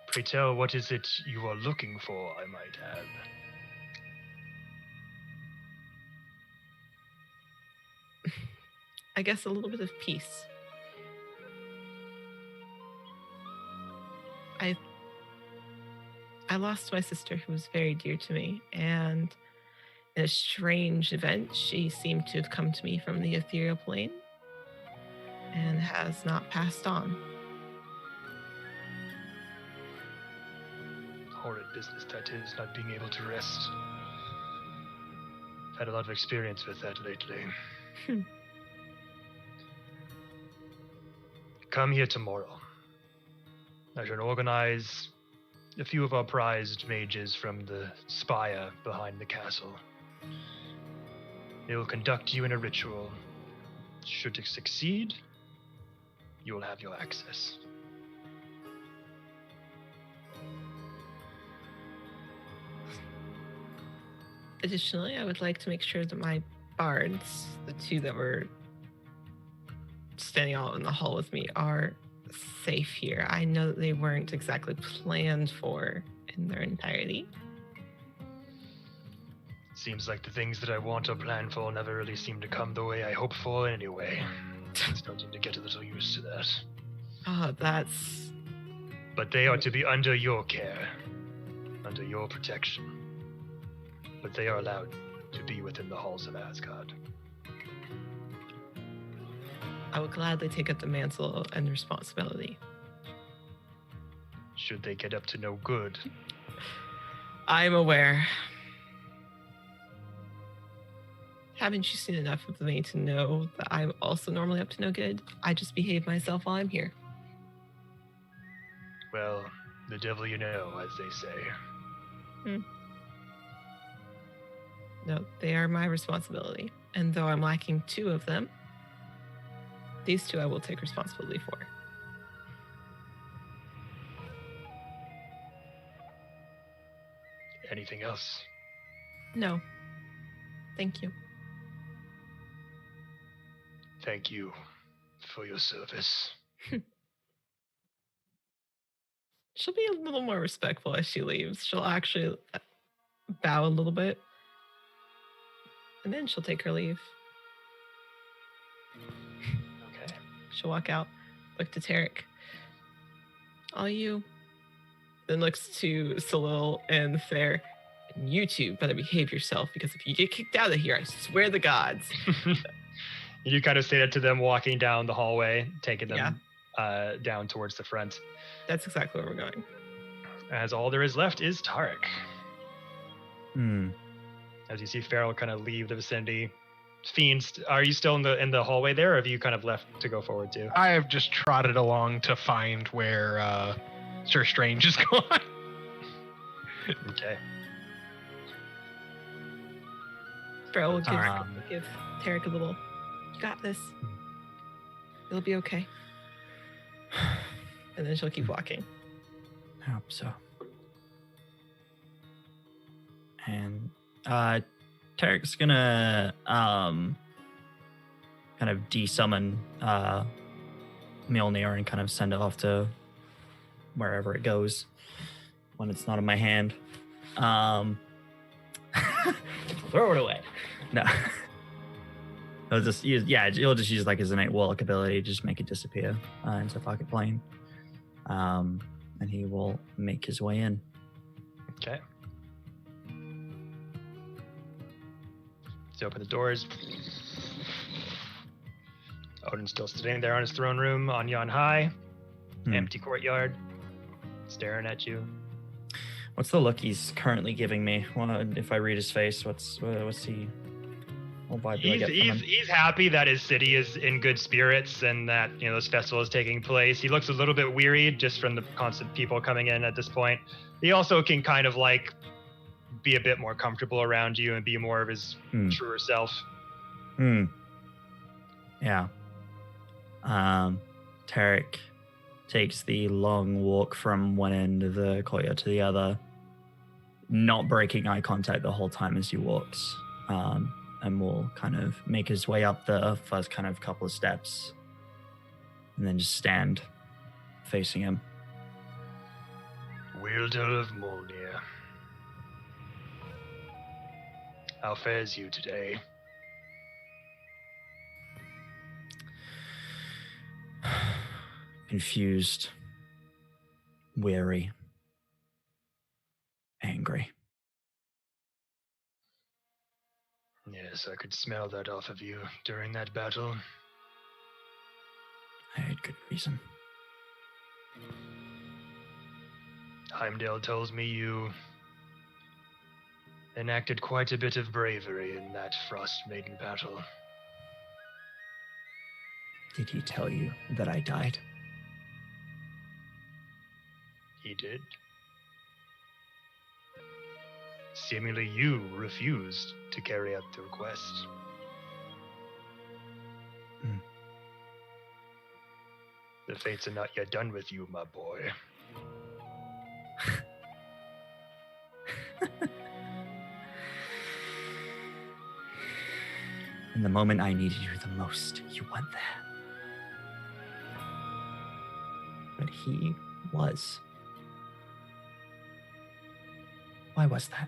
Pray tell, what is it you are looking for, I might add? I guess a little bit of peace. I lost my sister who was very dear to me, and in a strange event, she seemed to have come to me from the ethereal plane and has not passed on. Horrid business that is, not being able to rest. I've had a lot of experience with that lately. Come here tomorrow. I shall organize a few of our prized mages from the spire behind the castle. They will conduct you in a ritual. Should it succeed, you will have your access. Additionally, I would like to make sure that my bards, the two that were standing out in the hall with me, are safe here. I know that they weren't exactly planned for in their entirety. Seems like the things that I want or plan for never really seem to come the way I hope for anyway. I'm starting to get a little used to that. Oh, that's... But they are to be under your care, under your protection. But they are allowed to be within the halls of Asgard. I would gladly take up the mantle and responsibility. Should they get up to no good? I'm aware. Haven't you seen enough of me to know that I'm also normally up to no good? I just behave myself while I'm here. Well, the devil you know, as they say. No, they are my responsibility. And though I'm lacking 2 of them, these 2 I will take responsibility for. Anything else? No. Thank you. Thank you for your service. She'll be a little more respectful as she leaves. She'll actually bow a little bit. And then she'll take her leave. Okay. She'll walk out, look to Tarek. All you. Then looks to Salil and Fair. And you two better behave yourself, because if you get kicked out of here, I swear to gods. You kind of say that to them walking down the hallway, taking them down towards the front. That's exactly where we're going. As all there is left is Tarek. Hmm. As you see Farrell kind of leave the vicinity. Fiends, are you still in the hallway there, or have you kind of left to go forward too? I have just trotted along to find where Sir Strange is gone. Okay. Farrell will Alright. give Tarek a little, you got this. It'll be okay. And then she'll keep walking. I hope so. And Tarek's gonna kind of de-summon Mjolnir and kind of send it off to wherever it goes when it's not in my hand. Throw it away. No. He'll just use, he'll just use like his innate warlock ability, just make it disappear into pocket plane. And he will make his way in. Okay. Let's open the doors. Odin's still sitting there on his throne room on yon high. Empty courtyard. Staring at you. What's the look he's currently giving me? If I read his face, what's he? What vibe do I get from him? He's happy that his city is in good spirits and that this festival is taking place. He looks a little bit weary just from the constant people coming in at this point. He also can kind of like be a bit more comfortable around you and be more of his truer self. Yeah. Tarek takes the long walk from one end of the courtyard to the other, not breaking eye contact the whole time as he walks, and will kind of make his way up the first kind of couple of steps and then just stand facing him. Wielder of Molnir, how fares you today? Confused, weary, angry. Yes, I could smell that off of you during that battle. I had good reason. Heimdall tells me you enacted quite a bit of bravery in that Frost Maiden battle. Did he tell you that I died? He did. Seemingly you refused to carry out the request. The fates are not yet done with you, my boy. In the moment I needed you the most, you weren't there. But he was. Why was that?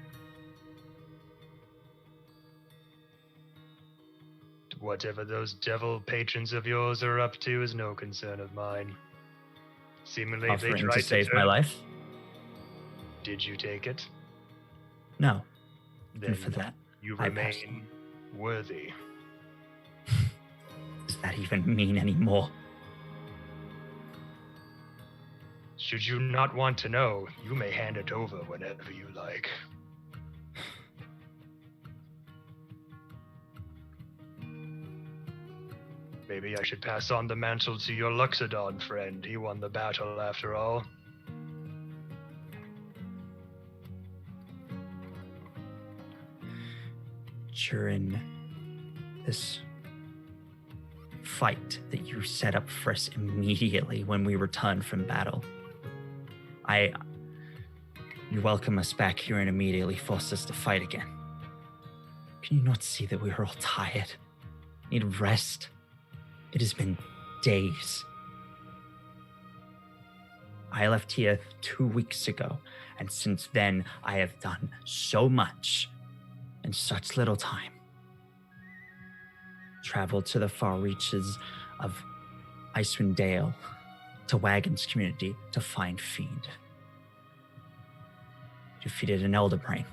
Whatever those devil patrons of yours are up to is no concern of mine. Seemingly they Offering tried to save my life? Did you take it? No. Then And for that, you I passed remain worthy. Does that even mean anymore? Should you not want to know, you may hand it over whenever you like. Maybe I should pass on the mantle to your Luxodon friend. He won the battle after all. During this fight that you set up for us immediately when we returned from battle, you welcome us back here and immediately forced us to fight again. Can you not see that we are all tired? Need rest? It has been days. I left here 2 weeks ago, and since then I have done so much in such little time. Traveled to the far reaches of Icewind Dale, to Wagon's community to find Fiend. Defeated an Elder Brain.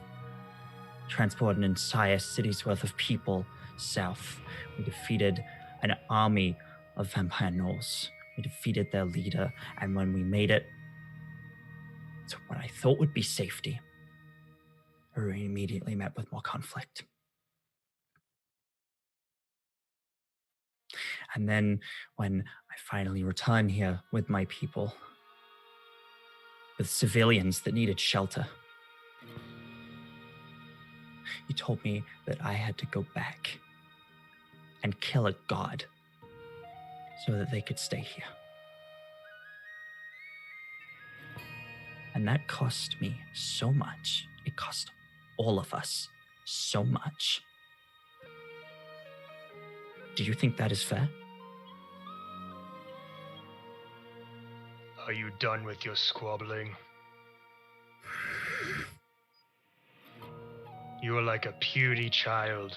Transported an entire city's worth of people south. We defeated an army of vampire gnolls. We defeated their leader, and when we made it to what I thought would be safety, we immediately met with more conflict. And then when I finally returned here with my people, with civilians that needed shelter, you told me that I had to go back and kill a god so that they could stay here. And that cost me so much. It cost all of us so much. Do you think that is fair? Are you done with your squabbling? You are like a puny child,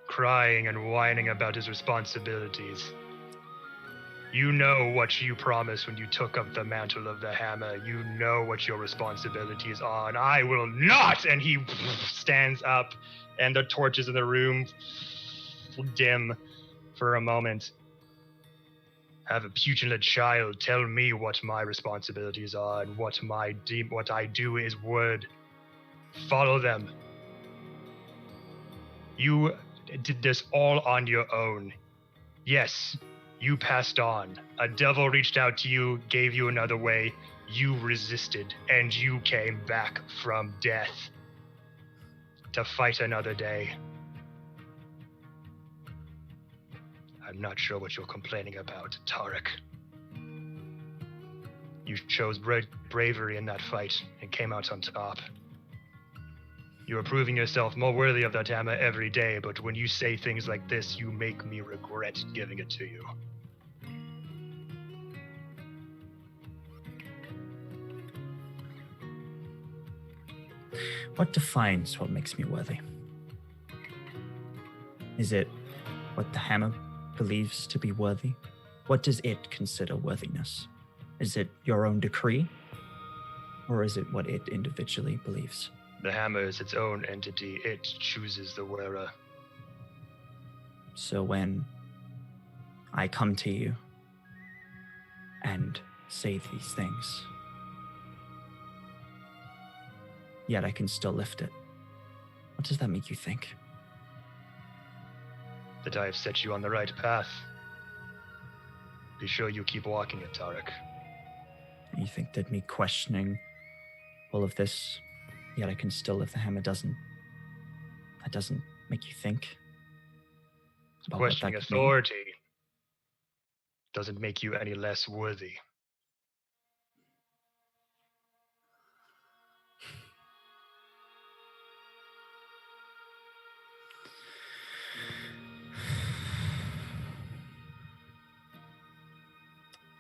crying and whining about his responsibilities. You know what you promised when you took up the mantle of the hammer. You know what your responsibilities are, and I will not! And he stands up, and the torches in the room dim for a moment. Have a pugilant child tell me what my responsibilities are, and what I do is word. Follow them. You did this all on your own. Yes, you passed on. A devil reached out to you, gave you another way. You resisted, and you came back from death to fight another day. I'm not sure what you're complaining about, Tarek. You chose bravery in that fight and came out on top. You are proving yourself more worthy of that hammer every day, but when you say things like this, you make me regret giving it to you. What defines what makes me worthy? Is it what the hammer believes to be worthy? What does it consider worthiness? Is it your own decree? Or is it what it individually believes? The hammer is its own entity. It chooses the wearer. So when I come to you and say these things, yet I can still lift it, what does that make you think? That I have set you on the right path. Be sure you keep walking it, Tarek. You think that me questioning all of this, yet I can still lift the hammer, doesn't make you think about Questioning what that could mean? authority doesn't make you any less worthy.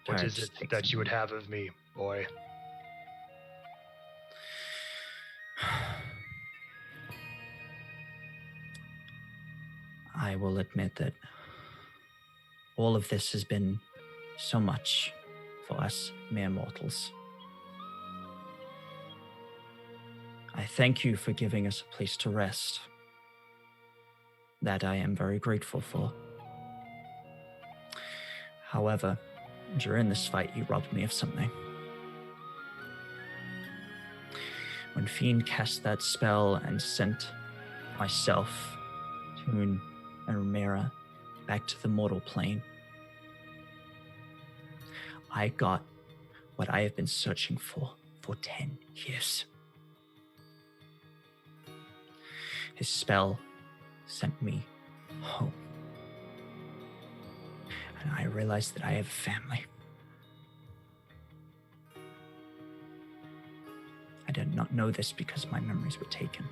What is it that you would have of me, boy? I will admit that all of this has been so much for us mere mortals. I thank you for giving us a place to rest. That I am very grateful for. However, during this fight, you robbed me of something. When Fiend cast that spell and sent myself, Toon, and Ramira back to the mortal plane, I got what I have been searching for 10 years. His spell sent me home. And I realized that I have a family. I did not know this because my memories were taken.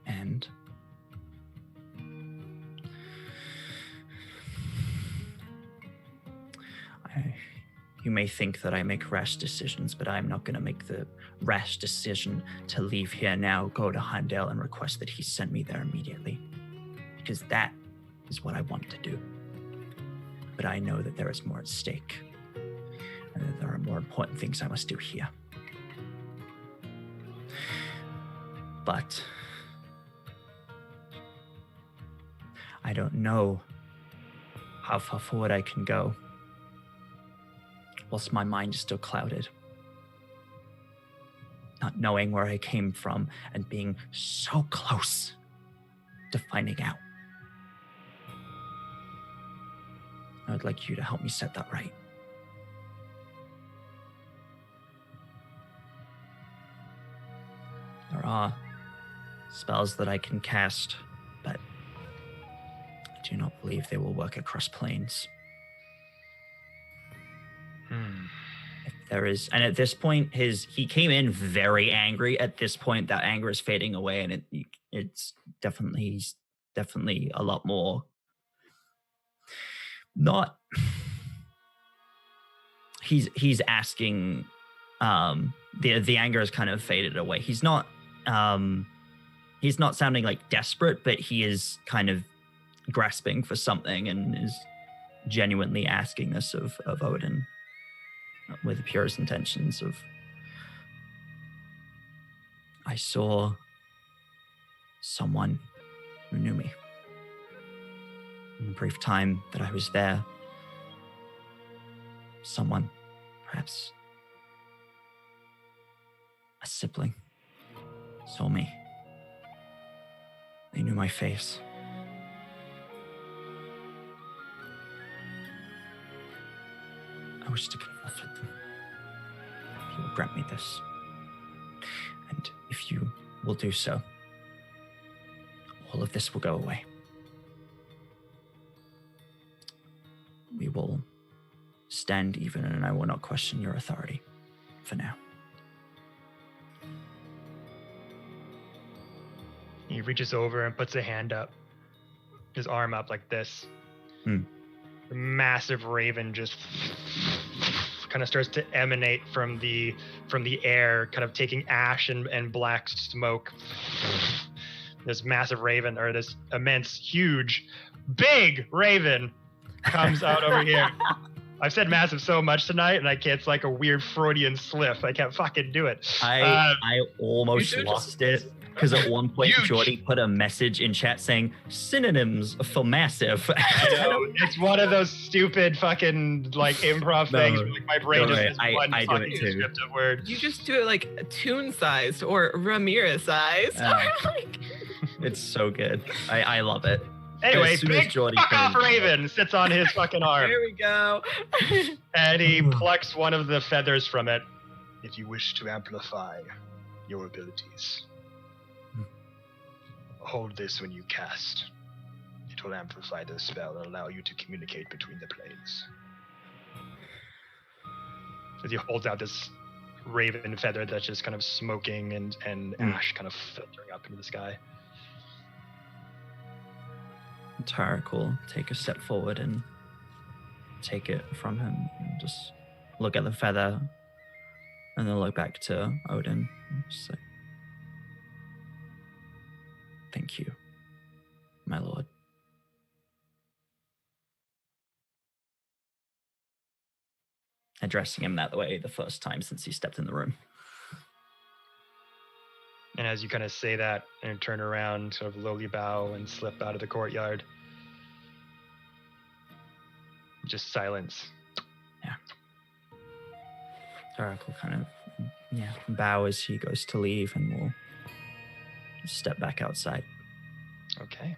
And you may think that I make rash decisions, but I'm not going to make the rash decision to leave here now, go to Heimdall, and request that he send me there immediately. Because that is what I want to do. But I know that there is more at stake. And that there are more important things I must do here. But I don't know how far forward I can go whilst my mind is still clouded. Not knowing where I came from and being so close to finding out. I would like you to help me set that right. There are spells that I can cast, but I do not believe they will work across planes. If there is, and at this point, he came in very angry. At this point, that anger is fading away, and it's definitely a lot more not he's asking. The anger has kind of faded away. He's not sounding like desperate, but he is kind of grasping for something and is genuinely asking this of Odin with the purest intentions of, I saw someone who knew me. In the brief time that I was there, someone, perhaps a sibling, saw me. They knew my face. I wish to converse with them. If you will grant me this, and if you will do so, all of this will go away. We will stand even, and I will not question your authority for now. He reaches over and puts a hand up, his arm up like this. A massive raven just kind of starts to emanate from the air, kind of taking ash and black smoke. This massive raven, or this immense, huge, big raven comes out over here. I've said massive so much tonight, and it's like a weird Freudian slip. I can't fucking do it. I almost lost it. Because at one point, Huge. Jordy put a message in chat saying synonyms for massive. It's one of those stupid fucking like improv things. Where, like, my brain just has one I do fucking it too. descriptive word. You just do it like Toon sized or Ramirez sized. It's so good. I love it. Anyway, As soon as big Jordy fuck off finished- raven sits on his fucking arm, There we go. and he plucks one of the feathers from it. If you wish to amplify your abilities, hold this when you cast. It will amplify the spell and allow you to communicate between the planes. As he holds out this raven feather that's just kind of smoking and ash kind of filtering up into the sky. Tarek will take a step forward and take it from him and just look at the feather and then look back to Odin and just say, thank you, my lord. Addressing him that way the first time since he stepped in the room. And as you kind of say that and turn around, sort of lowly bow and slip out of the courtyard, just silence. Tarek will kind of, bow as he goes to leave and will step back outside. Okay.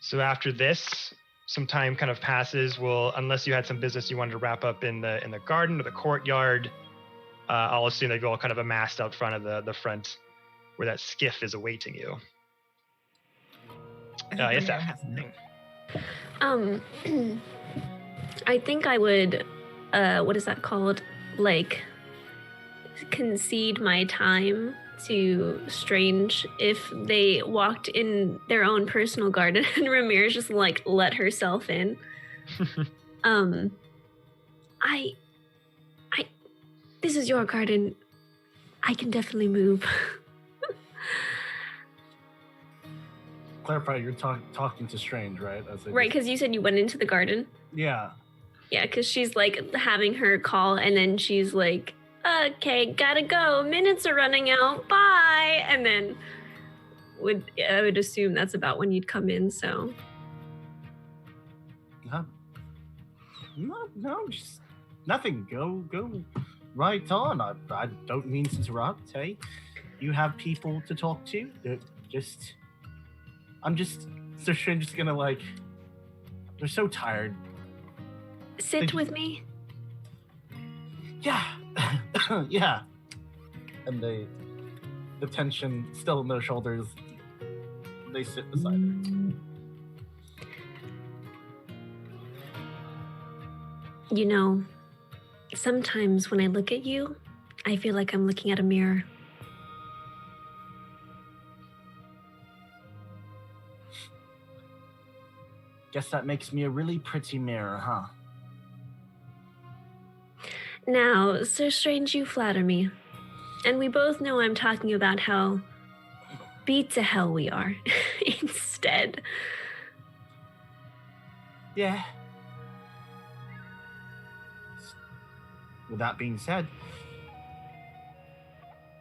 So after this, some time kind of passes. Well, unless you had some business you wanted to wrap up in the garden or the courtyard, I'll assume that you're all kind of amassed out front of the front where that skiff is awaiting you. Yes, Ramir Saf. has something. I think I would, what is that called? Like, concede my time to Strange if they walked in their own personal garden and Ramirez just like let herself in. This is your garden. I can definitely move. Clarify, you're talking to Strange, right? Right, because you said you went into the garden. Yeah. Yeah, because she's like having her call and then she's like, okay, gotta go. Minutes are running out. Bye. And then I would assume that's about when you'd come in, so. No, just nothing. Go right on. I don't mean to interrupt. Hey, you have people to talk to. So Strange is gonna like. They're so tired. Sit with me. Yeah, yeah. And the tension still in their shoulders. They sit beside her. You know, sometimes when I look at you, I feel like I'm looking at a mirror. Guess that makes me a really pretty mirror, huh? Now, Sir Strange, you flatter me. And we both know I'm talking about how beat to hell we are instead. Yeah. With that being said,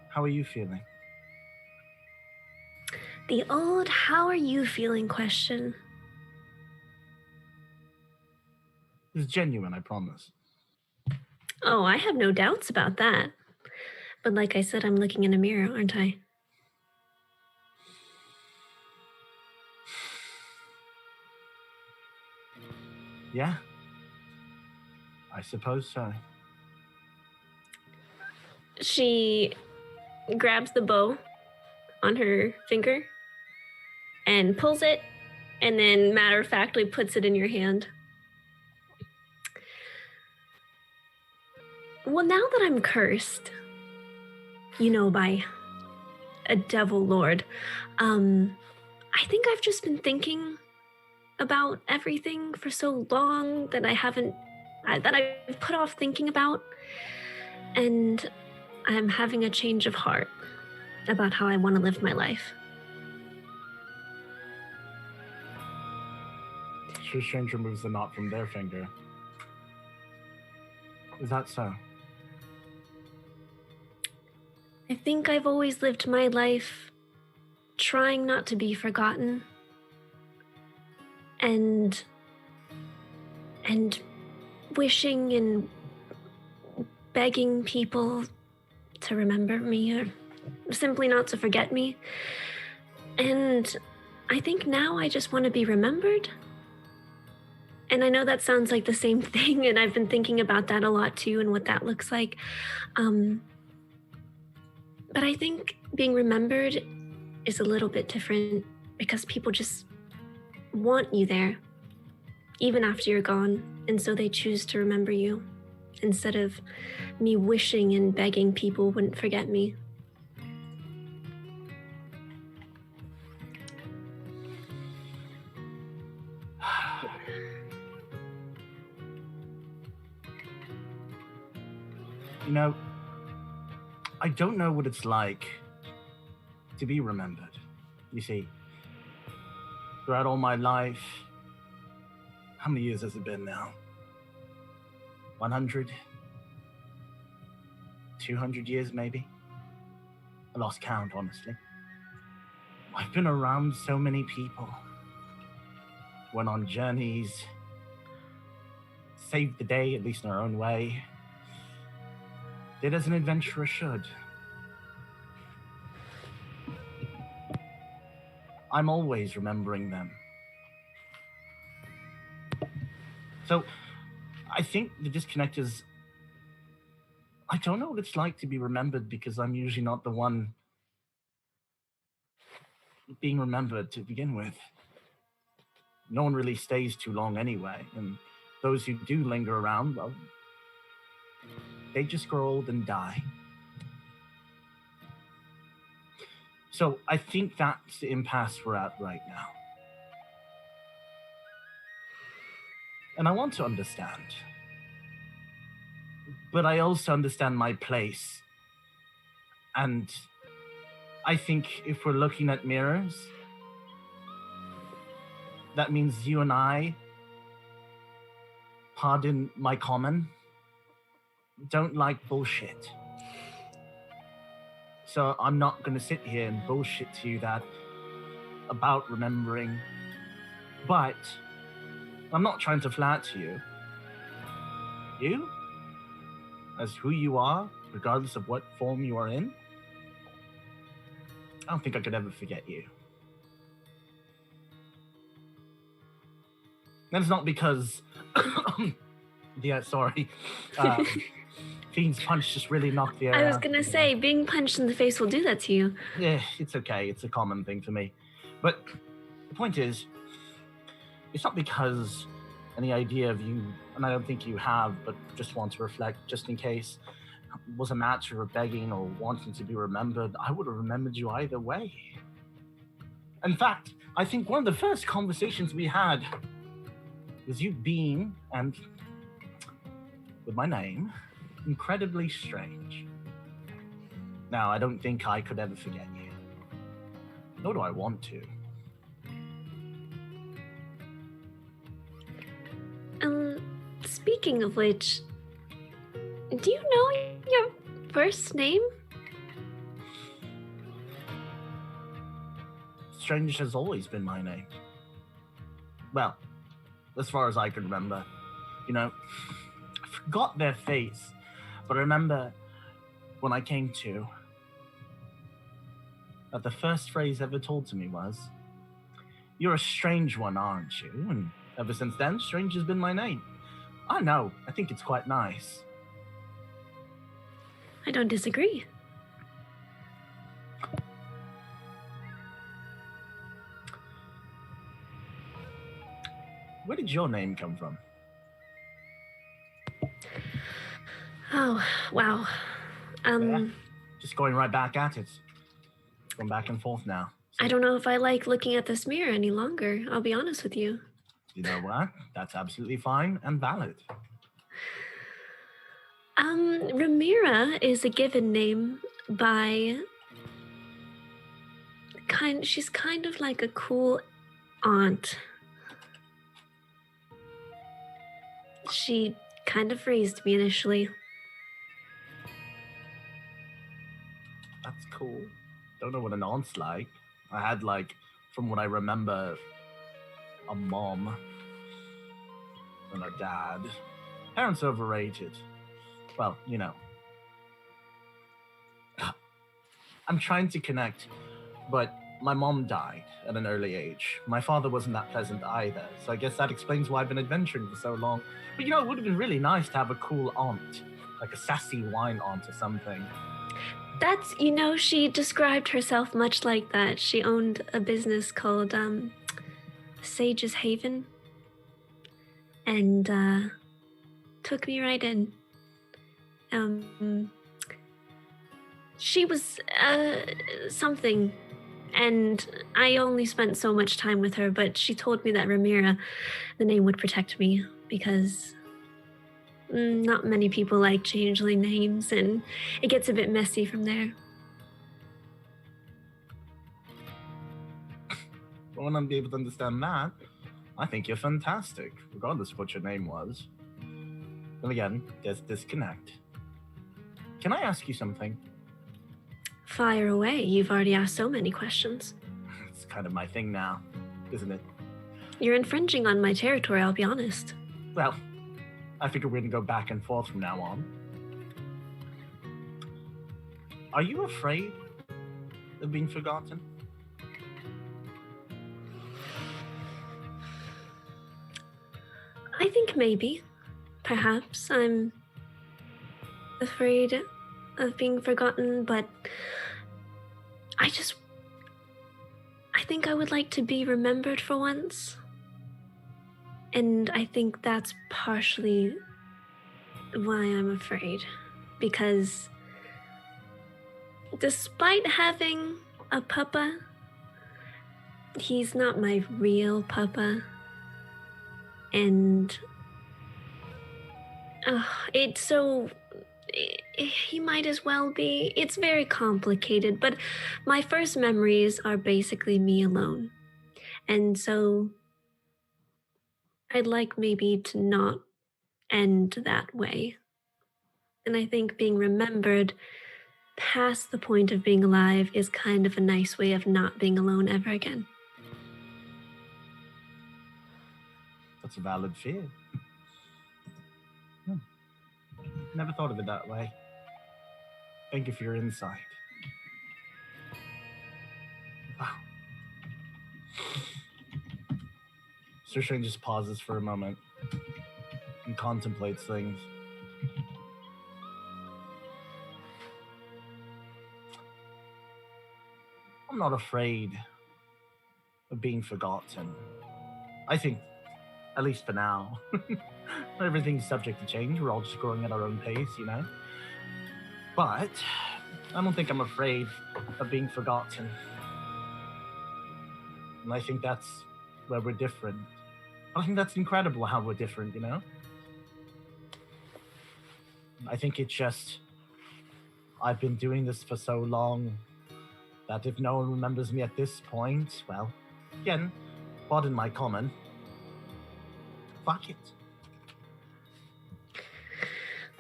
how are you feeling? The old how are you feeling question. It's genuine, I promise. Oh, I have no doubts about that. But like I said, I'm looking in a mirror, aren't I? Yeah. I suppose so. She grabs the bow on her finger and pulls it, and then matter-of-factly puts it in your hand. Well, now that I'm cursed, by a devil lord, I think I've just been thinking about everything for so long that I've put off thinking about, and I'm having a change of heart about how I want to live my life. Sir Strange removes the knot from their finger. Is that so? I think I've always lived my life trying not to be forgotten and wishing and begging people to remember me or simply not to forget me. And I think now I just want to be remembered. And I know that sounds like the same thing, and I've been thinking about that a lot too and what that looks like. But I think being remembered is a little bit different because people just want you there, even after you're gone. And so they choose to remember you instead of me wishing and begging people wouldn't forget me. I don't know what it's like to be remembered. You see, throughout all my life, how many years has it been now? 100? 200 years, maybe? I lost count, honestly. I've been around so many people. Went on journeys, saved the day, at least in our own way. Did as an adventurer should. I'm always remembering them. So, I think the disconnect is, I don't know what it's like to be remembered because I'm usually not the one being remembered to begin with. No one really stays too long anyway, and those who do linger around, well, they just grow old and die. So I think that's the impasse we're at right now. And I want to understand. But I also understand my place. And I think if we're looking at mirrors, that means you and I, pardon my comment, don't like bullshit. So I'm not going to sit here and bullshit to you that about remembering. But I'm not trying to flatter you. You, as who you are, regardless of what form you are in, I don't think I could ever forget you. And it's not because, Fiend's punch just really knocked the air out. I was gonna say, being punched in the face will do that to you. Yeah, it's okay. It's a common thing for me. But the point is, it's not because any idea of you, and I don't think you have, but just want to reflect just in case, was a matter of begging or wanting to be remembered. I would have remembered you either way. In fact, I think one of the first conversations we had was you being, and with my name, incredibly strange. Now, I don't think I could ever forget you. Nor do I want to. Speaking of which, do you know your first name? Strange has always been my name. Well, as far as I can remember. You know, I forgot their face, but I remember when I came to, that the first phrase ever told to me was, "You're a strange one, aren't you?" And ever since then, Strange has been my name. I know, I think it's quite nice. I don't disagree. Where did your name come from? Oh, wow. Yeah, just going right back at it. Going back and forth now. I don't know if I like looking at this mirror any longer. I'll be honest with you. You know what? That's absolutely fine and valid. Ramira is a given name by she's kind of like a cool aunt. She kind of raised me initially. That's cool. Don't know what an aunt's like. I had, like, from what I remember, a mom and a dad. Parents overrated. Well, you know. I'm trying to connect, but my mom died at an early age. My father wasn't that pleasant either, so I guess that explains why I've been adventuring for so long. But you know, it would have been really nice to have a cool aunt, like a sassy wine aunt or something. That's, you know, she described herself much like that. She owned a business called Sage's Haven, and took me right in. She was something, and I only spent so much time with her, but she told me that Ramira, the name, would protect me, because not many people like changeling names, and it gets a bit messy from there. Well, when I'm able to understand that, I think you're fantastic, regardless of what your name was. Then again, there's disconnect. Can I ask you something? Fire away. You've already asked so many questions. It's kind of my thing now, isn't it? You're infringing on my territory, I'll be honest. Well, I figure we're gonna go back and forth from now on. Are you afraid of being forgotten? I think maybe. Perhaps I'm afraid of being forgotten, but I think I would like to be remembered for once. And I think that's partially why I'm afraid. Because despite having a papa, he's not my real papa. And he might as well be. It's very complicated, but my first memories are basically me alone. And so I'd like maybe to not end that way. And I think being remembered past the point of being alive is kind of a nice way of not being alone ever again. That's a valid fear. Never thought of it that way. Thank you for your insight. Wow. Sir Shane just pauses for a moment and contemplates things. I'm not afraid of being forgotten. I think, at least for now, everything's subject to change. We're all just growing at our own pace, you know? But I don't think I'm afraid of being forgotten. And I think that's where we're different. I think that's incredible how we're different, you know? I think it's just I've been doing this for so long that if no one remembers me at this point, well, again, pardon my comment, fuck it.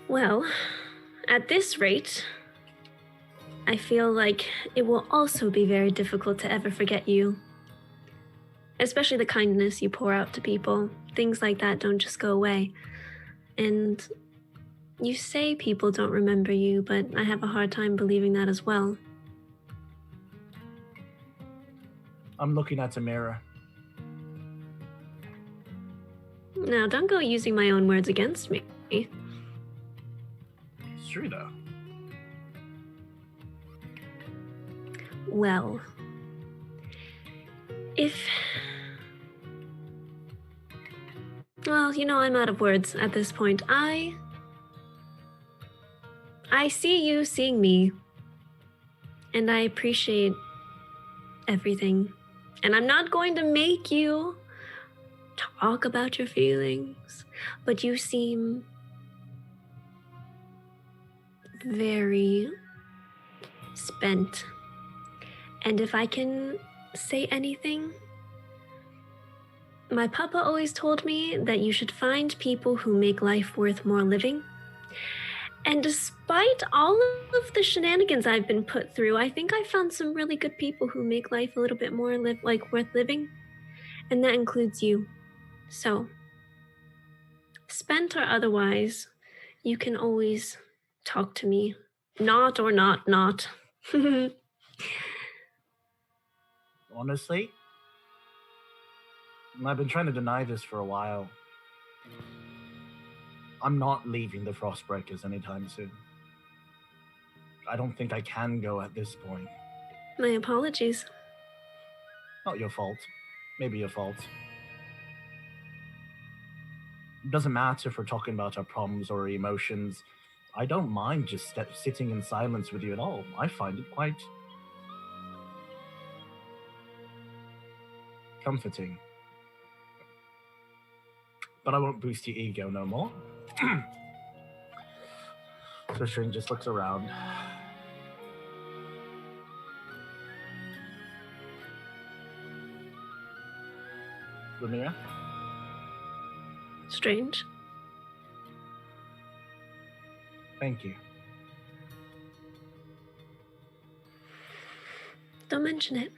Well, at this rate, I feel like it will also be very difficult to ever forget you. Especially the kindness you pour out to people. Things like that don't just go away. And you say people don't remember you, but I have a hard time believing that as well. I'm looking at a mirror. Now, don't go using my own words against me. It's true, though. Well, well, I'm out of words at this point. I see you seeing me, and I appreciate everything. And I'm not going to make you talk about your feelings, but you seem very spent. And if I can say anything, my papa always told me that you should find people who make life worth more living. And despite all of the shenanigans I've been put through, I think I found some really good people who make life a little bit more worth living. And that includes you. So, spent or otherwise, you can always talk to me. Not or not. Honestly, I've been trying to deny this for a while. I'm not leaving the Frostbreakers anytime soon. I don't think I can go at this point. My apologies. Not your fault. Maybe your fault. It doesn't matter if we're talking about our problems or emotions. I don't mind just sitting in silence with you at all. I find it quite comforting. But I won't boost your ego no more. Cuillin just looks around. Lemire? Strange. Thank you. Don't mention it.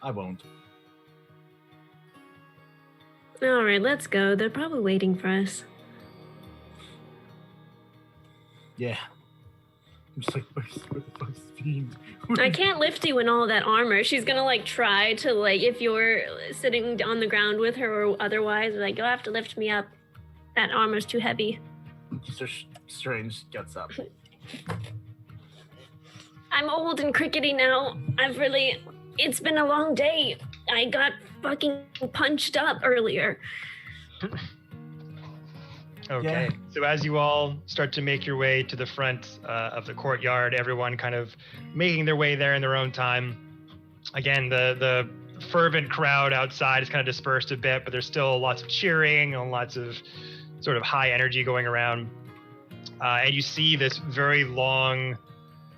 I won't. All right, let's go. They're probably waiting for us. Yeah. I'm just like, where's the fuck's Fiend? I can't lift you in all that armor. She's gonna try to if you're sitting on the ground with her or otherwise, you'll have to lift me up. That armor's too heavy. Mr. Strange gets up. I'm old and crickety now. It's been a long day. I got fucking punched up earlier. Okay. Yeah. So as you all start to make your way to the front of the courtyard, everyone kind of making their way there in their own time. Again, the fervent crowd outside is kind of dispersed a bit, but there's still lots of cheering and lots of sort of high energy going around. And you see this very long,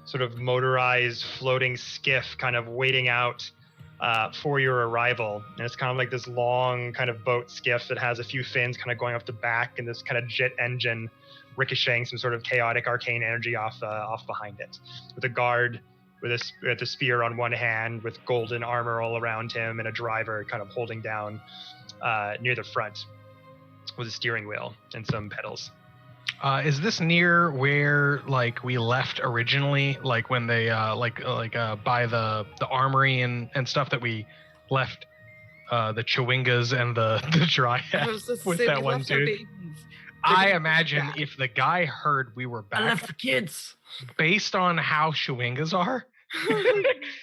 sort of motorized floating skiff kind of waiting out for your arrival. And it's kind of like this long kind of boat skiff that has a few fins kind of going off the back and this kind of jet engine ricocheting some sort of chaotic arcane energy off behind it, with a guard with a spear on one hand with golden armor all around him and a driver kind of holding down near the front with a steering wheel and some pedals. Is this near where we left originally, when they by the armory and stuff that we left the Chewingas and the Dryad with that one dude? I imagine if the guy heard we were back, I left the kids. Based on how Chewingas are,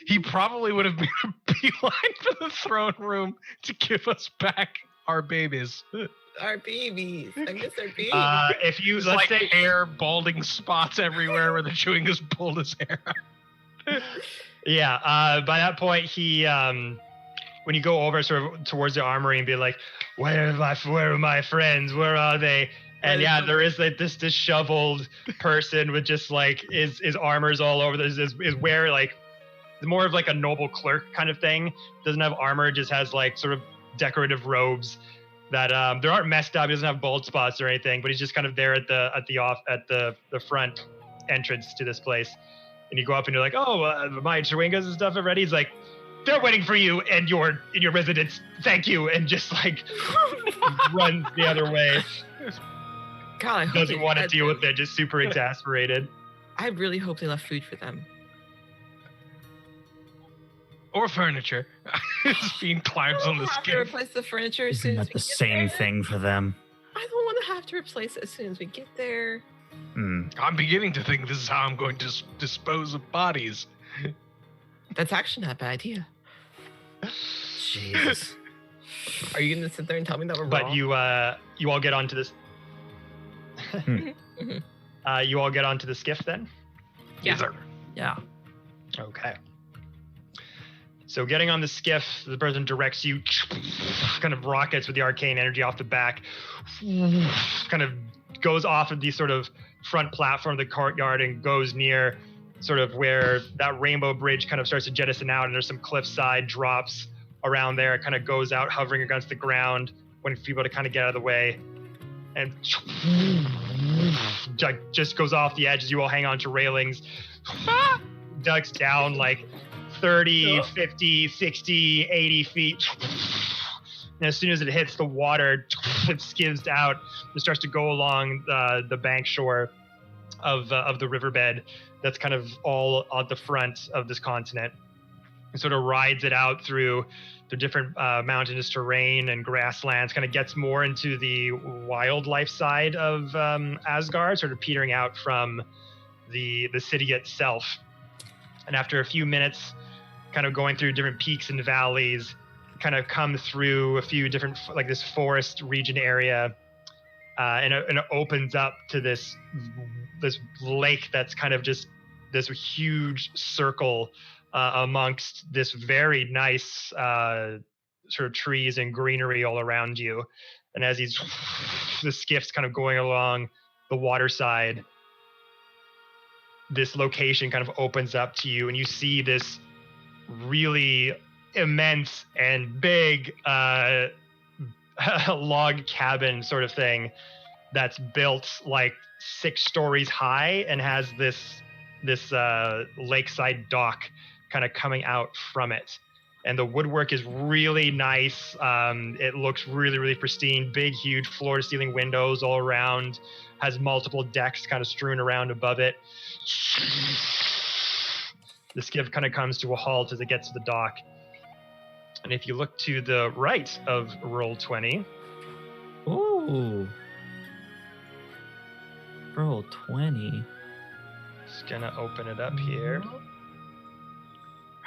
he probably would have been a beeline for the throne room to give us back our babies. Our babies. I miss our babies. If you There's let's say hair, balding spots everywhere where the Chewingas pulled his hair out. Yeah, by that point, he, when you go over sort of towards the armory and be like, where are my friends? Where are they? And yeah, there is like this disheveled person with just like his armor's all over. Is where like more of like a noble clerk kind of thing. Doesn't have armor, just has like sort of decorative robes that there aren't messed up. He doesn't have bald spots or anything, but he's just kind of there at the front entrance to this place. And you go up and you're like, oh, my chewingas and stuff already. He's like, they're waiting for you in your residence. Thank you, and just like runs the other way. God, I hope doesn't want to deal with it. Just super exasperated. I really hope they left food for them. Or furniture. Fiend climbs on the have to skiff. replace the furniture as Isn't soon as that we the get same there. thing for them? I don't want to have to replace it as soon as we get there. I'm beginning to think this is how I'm going to dispose of bodies. That's actually not a bad idea. Jesus. Are you going to sit there and tell me that we're But wrong? you all get onto this. Mhm. You all get onto the skiff then? Yeah. Yes, sir. Yeah. Okay. So getting on the skiff, the person directs you, kind of rockets with the arcane energy off the back, kind of goes off of the sort of front platform of the courtyard and goes near sort of where that rainbow bridge kind of starts to jettison out, and there's some cliffside drops around there. It kind of goes out hovering against the ground, waiting for people to kind of get out of the way. And just goes off the edge as you all hang on to railings, ducks down like 30, 50, 60, 80 feet. And as soon as it hits the water, it skims out and starts to go along the bank shore of the riverbed that's kind of all at the front of this continent. And sort of rides it out through the different mountainous terrain and grasslands, kind of gets more into the wildlife side of Asgard, sort of petering out from the city itself. And after a few minutes, kind of going through different peaks and valleys, kind of come through a few different, like this forest region area, and it opens up to this lake that's kind of just this huge circle amongst this very nice sort of trees and greenery all around you. And as the skiff's kind of going along the water side, this location kind of opens up to you, and you see this really immense and big log cabin sort of thing that's built like 6 stories high and has this lakeside dock kind of coming out from it. And the woodwork is really nice. It looks really, really pristine. Big, huge floor-to-ceiling windows all around. Has multiple decks kind of strewn around above it. The skiff kind of comes to a halt as it gets to the dock. And if you look to the right of roll 20, Ooh. Roll 20. just gonna open it up here. Where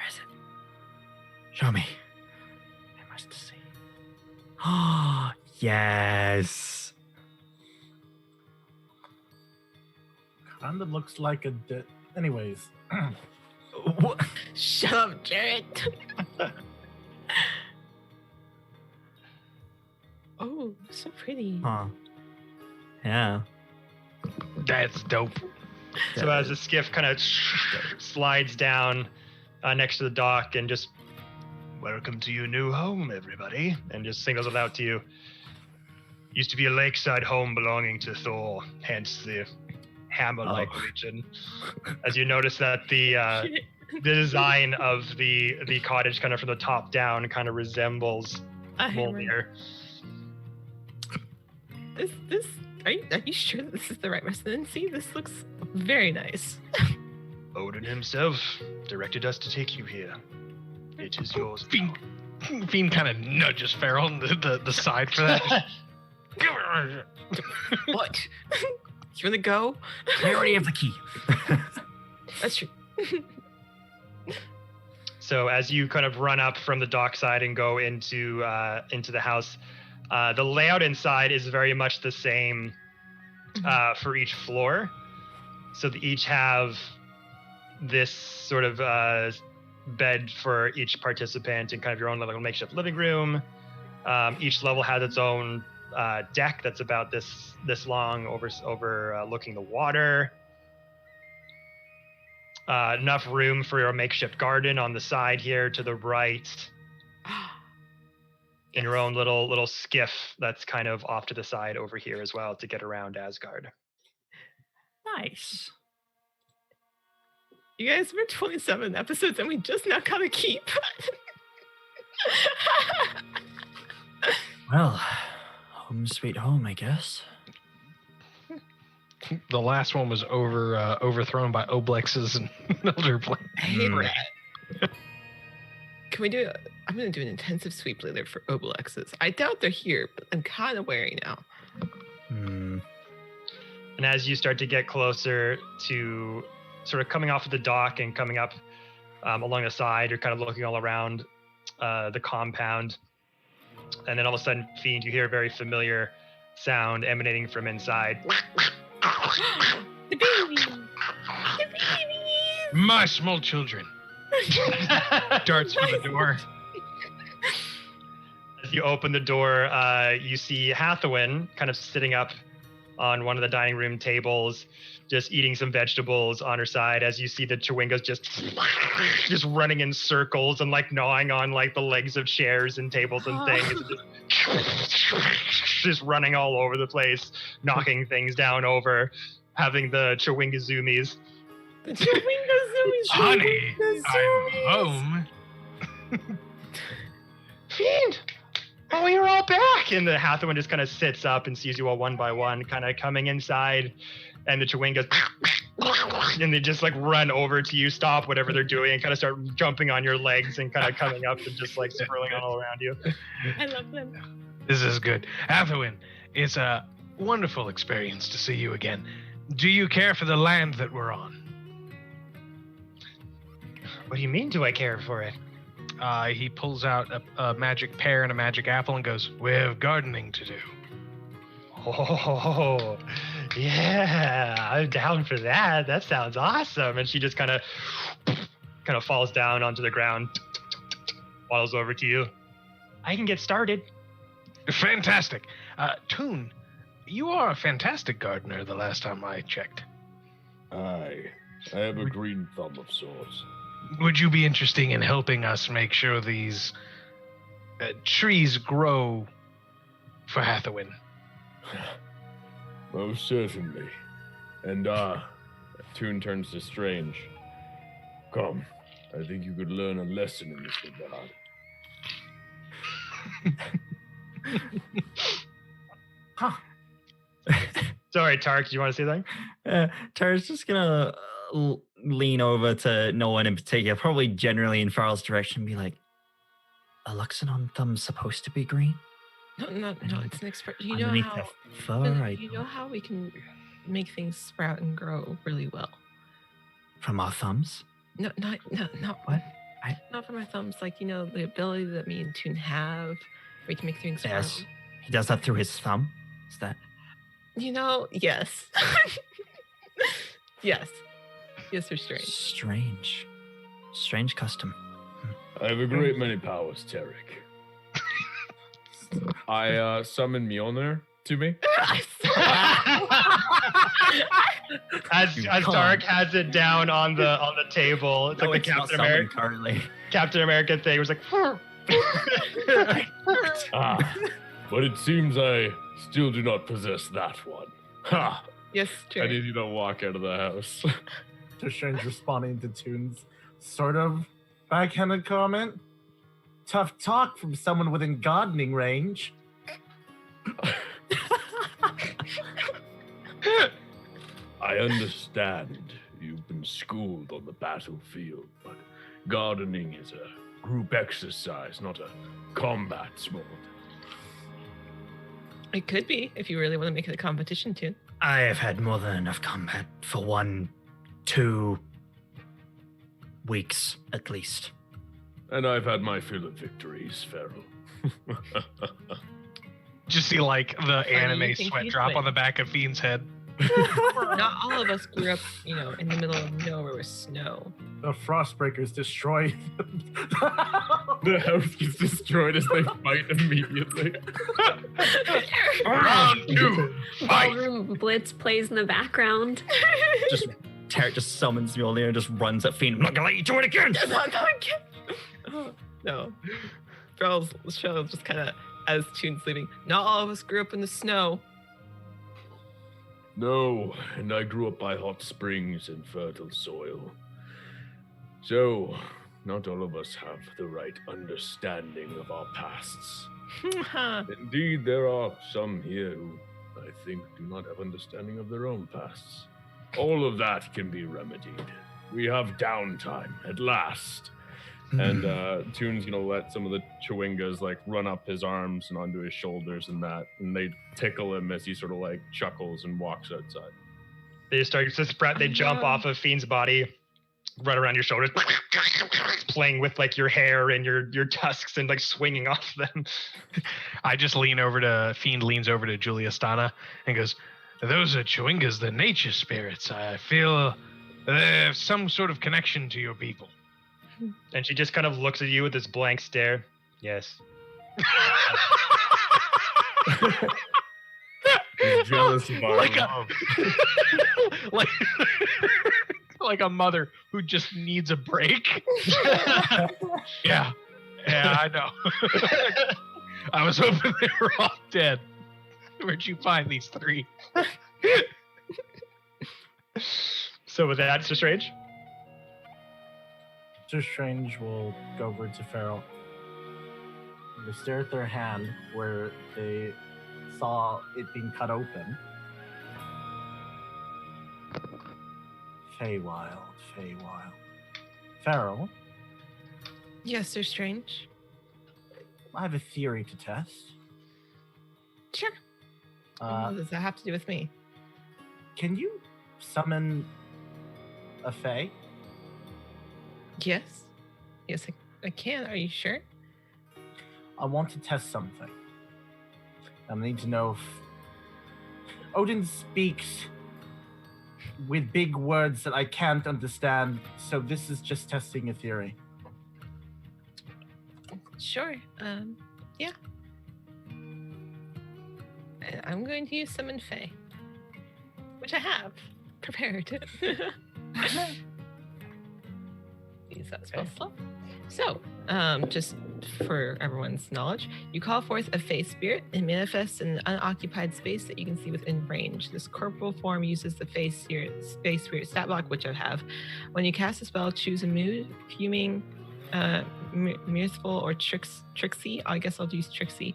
is it? Show me. I must see. Oh, yes. Kinda looks like a. Anyways. What? Shut up, Jared. Oh, so pretty. Huh. Yeah. That's dope. So as the skiff kind of slides down next to the dock and just, welcome to your new home, everybody, and just singles it out to you. Used to be a lakeside home belonging to Thor, hence the hammer-like region. As you notice that the design of the cottage kind of from the top down kind of resembles A hammer. Mjolnir. This are you sure that this is the right residency? This looks very nice. Odin himself directed us to take you here. It is yours. Fiend kind of nudges Farrell on the side for that. What? You wanna go? We already have the key. That's true. So as you kind of run up from the dockside and go into the house, the layout inside is very much the same for each floor. So they each have this sort of bed for each participant and kind of your own little makeshift living room. Each level has its own deck that's about this long over looking the water. Enough room for a makeshift garden on the side here to the right. And your own little skiff that's kind of off to the side over here as well to get around Asgard. Nice. You guys, we're 27 episodes and we just now got a keep. Well, home sweet home, I guess. The last one was overthrown by Oblexes and Elder Plane. I hate that. Can we do it? I'm going to do an intensive sweep later for Oblexes. I doubt they're here, but I'm kind of wary now. And as you start to get closer to sort of coming off of the dock and coming up along the side, you're kind of looking all around the compound. And then all of a sudden, Fiend, you hear a very familiar sound emanating from inside. The baby. The baby. My small children. Darts for the door. As you open the door, you see Hathawin kind of sitting up on one of the dining room tables, just eating some vegetables on her side. As you see the Chewingas just running in circles and like gnawing on like the legs of chairs and tables and things, just running all over the place, knocking things down over, having the Chewingazoomies. The Chewingazoomies. Honey, I'm home. Fiend! Oh, you're all back! And the Hathawin just kind of sits up and sees you all one by one, kind of coming inside. And the Chewingas, and they just like run over to you, stop whatever they're doing, and kind of start jumping on your legs and kind of coming up and just like swirling all around you. I love them. This is good. Hathawin, it's a wonderful experience to see you again. Do you care for the land that we're on? What do you mean, do I care for it? He pulls out a magic pear and a magic apple and goes, we have gardening to do. Oh, yeah, I'm down for that. That sounds awesome. And she just kind of falls down onto the ground, waddles over to you. I can get started. Fantastic. Toon, you are a fantastic gardener the last time I checked. I have a green thumb of sorts. Would you be interested in helping us make sure these trees grow for Hathawin? Most certainly. And Toon turns to Strange. Come, I think you could learn a lesson in this regard. Sorry, Tark, do you want to say something? Tark's just gonna lean over to no one in particular, probably generally in Farrell's direction, and be like, "A Luxanon thumb's supposed to be green?" No, it's an expert. You Underneath know the how fur, you know how we can make things sprout and grow really well. From our thumbs? No, not What? Not from our thumbs. Like, you know, the ability that me and Toon have, we can make things sprout. Yes. He does that through his thumb? Is that? You know, yes. Yes, for Strange. Strange custom. I have a great many powers, Tarek. I summon Mjolnir to me. As Tark has it down on the table, it's No, like the it's not summoned currently. Captain America thing. It was like, But it seems I still do not possess that one. Ha! Yes, I Strange. need you to walk out of the house. To Strange responding to Toon's sort of backhanded comment. Tough talk from someone within gardening range. I understand you've been schooled on the battlefield, but gardening is a group exercise, not a combat sport. It could be if you really want to make it a competition, Toon. I have had more than enough combat for 1-2 weeks at least. And I've had my fill of victories, Farrell. Just see like the you anime think sweat he's drop win? on the back of Fiend's head. Not all of us grew up, you know, in the middle of nowhere with snow. The Frostbreakers destroyed The house gets destroyed as they fight immediately. Round 2, fight! Ballroom Blitz plays in the background. Just Tarek just summons Mjolnir and just runs at Fiend. I'm not gonna let you do it again. Oh, no. Cheryl just kind of, as Tune's leaving, not all of us grew up in the snow. No, and I grew up by hot springs and fertile soil. So, not all of us have the right understanding of our pasts. Indeed, there are some here who I think do not have understanding of their own pasts. All of that can be remedied. We have downtime at last. And Toon's gonna let some of the Chewingas like run up his arms and onto his shoulders and they tickle him as he sort of like chuckles and walks outside. They start to spread. They jump off of Fiend's body, run around your shoulders, playing with like your hair and your tusks and like swinging off them. I just Fiend leans over to Julia Stana and goes, "Those are Chewingas, the nature spirits. I feel there's some sort of connection to your people." And she just kind of looks at you with this blank stare. Yes. He's jealous of our Like a- love. like a mother who just needs a break. Yeah, I know. I was hoping they were all dead. Where'd you find these 3? So with that, Sir Strange? Sir Strange will go over to Farrell. They stare at their hand where they saw it being cut open. Feywild. Farrell, Yes, Sir Strange. I have a theory to test. Sure. What does that have to do with me? Can you summon a Fey? Yes. Yes, I can. Are you sure? I want to test something. I need to know if Odin speaks with big words that I can't understand, so this is just testing a theory. Sure. Yeah. I'm going to use Summon Fae, which I have prepared. Use that spell slot. So, just for everyone's knowledge, you call forth a Fae spirit and manifests in an unoccupied space that you can see within range. This corporal form uses the Fae spirit stat block, which I have. When you cast a spell, choose a mood, fuming, mirthful, or tricksy. I guess I'll use tricksy.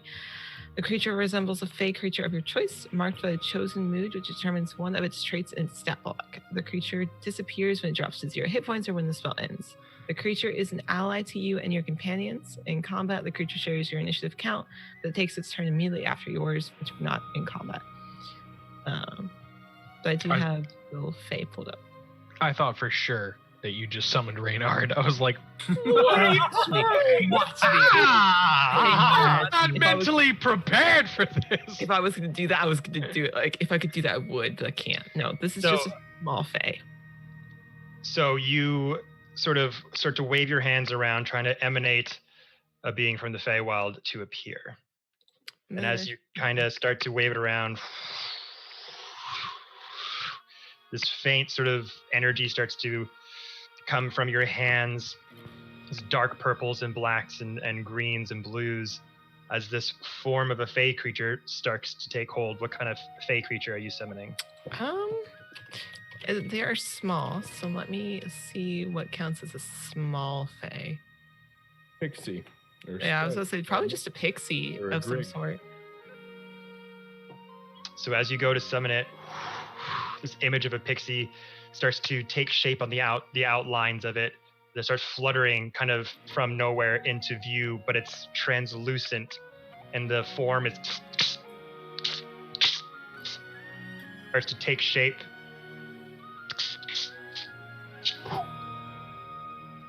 The creature resembles a Fae creature of your choice, marked by a chosen mood, which determines one of its traits in its stat block. The creature disappears when it drops to 0 hit points or when the spell ends. The creature is an ally to you and your companions. In combat, the creature shares your initiative count, but it takes its turn immediately after yours, which are not in combat. But I do have little Fae pulled up. I thought for sure that you just summoned Reynard. I was like, what are you doing? I'm not mentally prepared for this. If I was going to do that, I was going to do it. Like, if I could do that, I would, but I can't. No, this is just a small Fae. So you sort of start to wave your hands around, trying to emanate a being from the Feywild to appear. And as you kind of start to wave it around, this faint sort of energy starts to come from your hands, these dark purples and blacks and greens and blues, as this form of a Fey creature starts to take hold. What kind of Fey creature are you summoning? They are small, so let me see what counts as a small Fae. Pixie. Yeah, I was going to say probably just a pixie Or a of some grig. sort. So as you go to summon it, this image of a pixie starts to take shape on the outlines of it. That starts fluttering kind of from nowhere into view, but it's translucent, and the form is starts to take shape.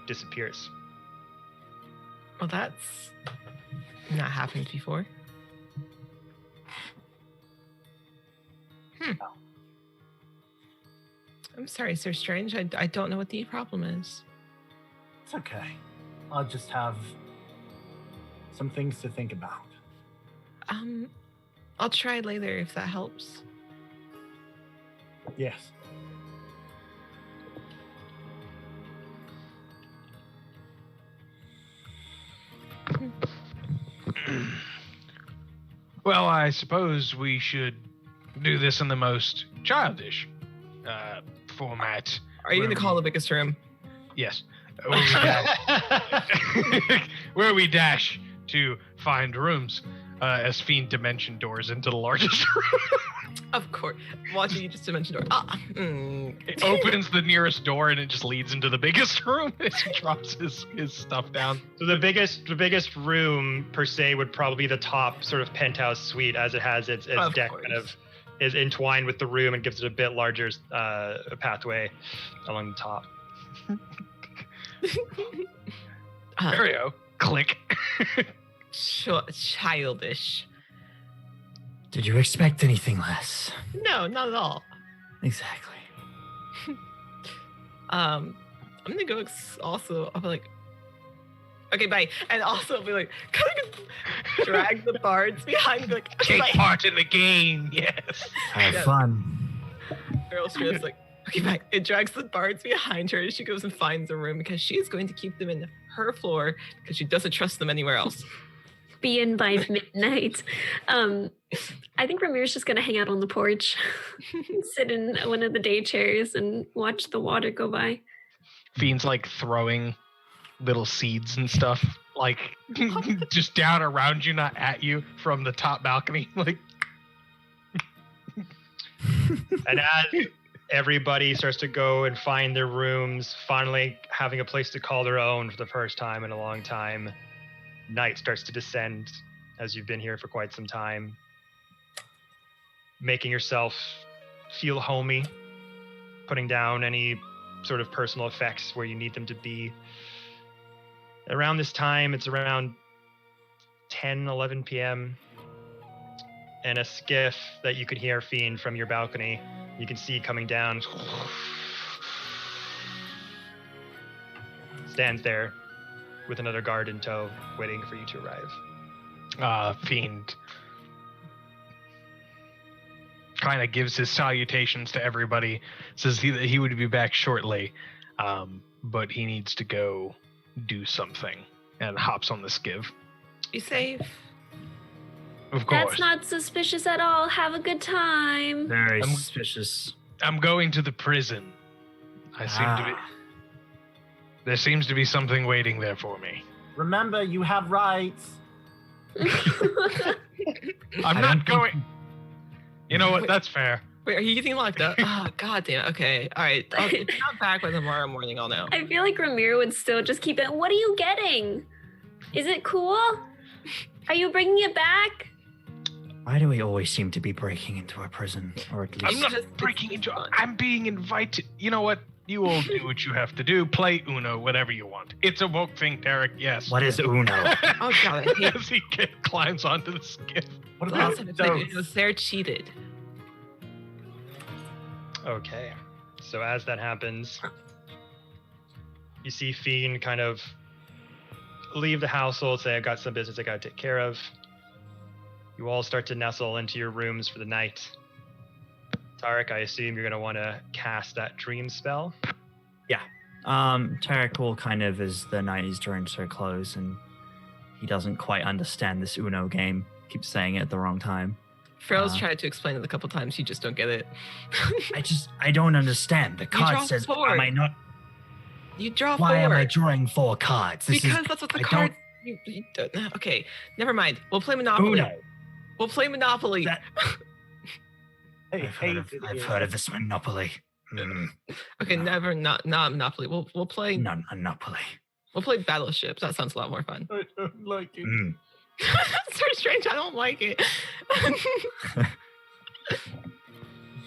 Disappears. Well, that's not happened before. I'm sorry, Sir Strange. I don't know what the problem is. It's okay. I'll just have some things to think about. I'll try later if that helps. Yes. Well, I suppose we should do this in the most childish format. Are you going to call the biggest room? Yes. Where we dash to find rooms as Fiend dimension doors into the largest room. Of course. Watching you just dimension door. It opens the nearest door and it just leads into the biggest room as he drops his stuff down. So the biggest room per se would probably be the top sort of penthouse suite, as it has its deck kind of is entwined with the room and gives it a bit larger pathway along the top. There we go. Click. Childish. Did you expect anything less? No, not at all. Exactly. I'm gonna go also. I'll be like, okay, bye. And also I'll be like, kind of drag the bards behind. Be like, Take bye. part in the game. Yes. Have fun. Girl's just like, okay, bye. It drags the bards behind her, and she goes and finds a room because she's going to keep them in her floor because she doesn't trust them anywhere else. Be in by midnight. I think Ramir's just gonna hang out on the porch, sit in one of the day chairs, and watch the water go by. Fiend's like throwing little seeds and stuff, like just down around you, not at you, from the top balcony. Like, and as everybody starts to go and find their rooms, finally having a place to call their own for the first time in a long time, night starts to descend as you've been here for quite some time, making yourself feel homey, putting down any sort of personal effects where you need them to be. Around this time, it's around 10, 11 p.m. and a skiff that you can hear, Fiend, from your balcony, you can see coming down, stands there with another guard in tow, waiting for you to arrive. Fiend kind of gives his salutations to everybody, says he would be back shortly, but he needs to go do something, and hops on the skiff. You safe? Of course. That's not suspicious at all. Have a good time. Very suspicious. I'm going to the prison. There seems to be something waiting there for me. Remember, you have rights. I'm not going. You know what? That's fair. Wait, are you getting locked up? Oh, god damn it. Okay. All right. If you're not back by tomorrow morning, I'll know. I feel like Ramir would still just keep it. What are you getting? Is it cool? Are you bringing it back? Why do we always seem to be breaking into a prison? Or at least... I'm not breaking into. I'm being invited. You know what? You all do what you have to do. Play Uno, whatever you want. It's a woke thing, Derek. Yes. What is Uno? Oh god, I hate As he climbs onto the skiff. What the about last time I played those? it. They're cheated. Okay, so as that happens, you see Fiend kind of leave the household, say, I've got some business I gotta take care of. You all start to nestle into your rooms for the night. Tarek, I assume you're gonna wanna cast that dream spell. Yeah. Tarek will kind of, as the night is drawing to a close and he doesn't quite understand this Uno game, keeps saying it at the wrong time. Farrell's tried to explain it a couple times. You just don't get it. I don't understand. The draw card says, four. am I not? You draw Why am four. I drawing 4 cards? Because that's what the card. You don't, okay, never mind. We'll play Monopoly. Uno. We'll play Monopoly. Hey, I've heard of this Monopoly. Okay, never not Monopoly. We'll play. Not Monopoly. We'll play Battleships. That sounds a lot more fun. I don't like it. That's very strange. I don't like it.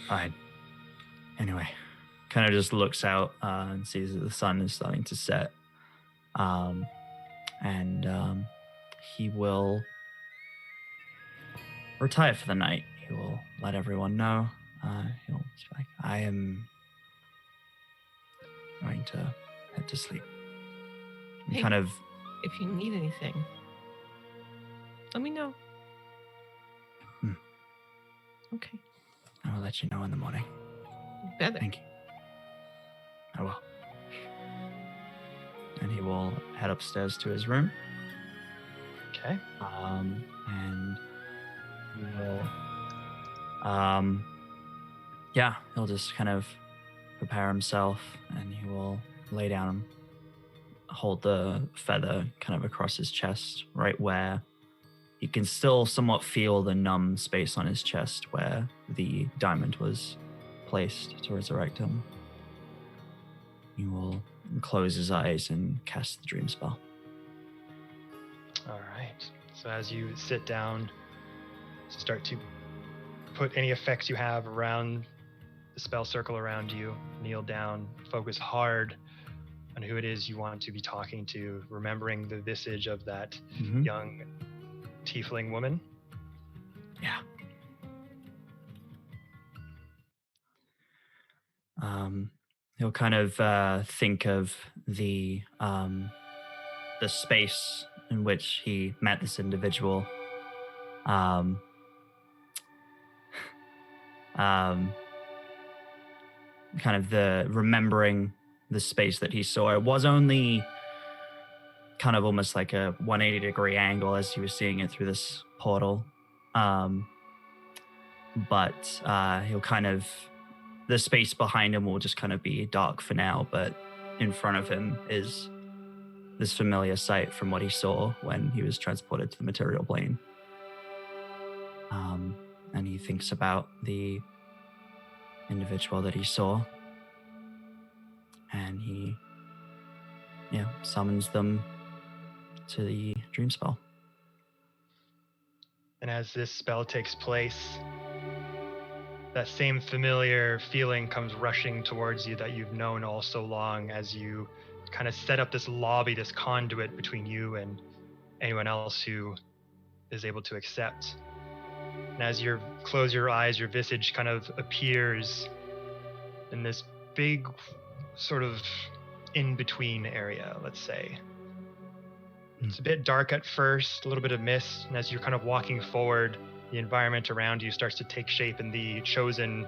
Fine. Anyway, kind of just looks out and sees that the sun is starting to set. And he will retire for the night. He will let everyone know. He'll be like, I am going to head to sleep. And Hey. kind of, If you need anything, Let me know. Okay. I will let you know in the morning. Better. Thank you. I will. And he will head upstairs to his room. Okay. And he will, he'll just kind of prepare himself, and he will lay down, hold the feather kind of across his chest, right where you can still somewhat feel the numb space on his chest where the diamond was placed to resurrect him. He will close his eyes and cast the dream spell. All right. So as you sit down, start to put any effects you have around the spell circle around you, kneel down, focus hard on who it is you want to be talking to, remembering the visage of that young tiefling woman. Yeah. He'll kind of think of the space in which he met this individual. Kind of the remembering the space that he saw. It was only kind of almost like a 180-degree angle as he was seeing it through this portal. But he'll kind of, the space behind him will just kind of be dark for now, but in front of him is this familiar sight from what he saw when he was transported to the material plane. And he thinks about the individual that he saw, and he summons them to the dream spell. And as this spell takes place, that same familiar feeling comes rushing towards you that you've known all so long, as you kind of set up this lobby, this conduit between you and anyone else who is able to accept. And as you close your eyes, your visage kind of appears in this big sort of in-between area, let's say. It's a bit dark at first, a little bit of mist, and as you're kind of walking forward, the environment around you starts to take shape in the chosen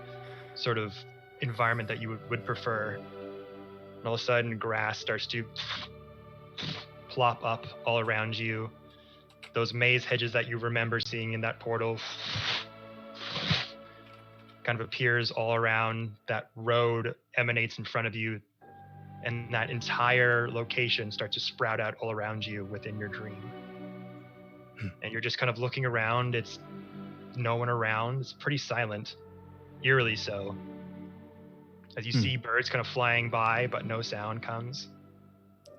sort of environment that you would prefer. And all of a sudden, grass starts to plop up all around you. Those maze hedges that you remember seeing in that portal kind of appears all around. That road emanates in front of you, and that entire location starts to sprout out all around you within your dream. And you're just kind of looking around. It's no one around. It's pretty silent, eerily so. As you see birds kind of flying by, but no sound comes.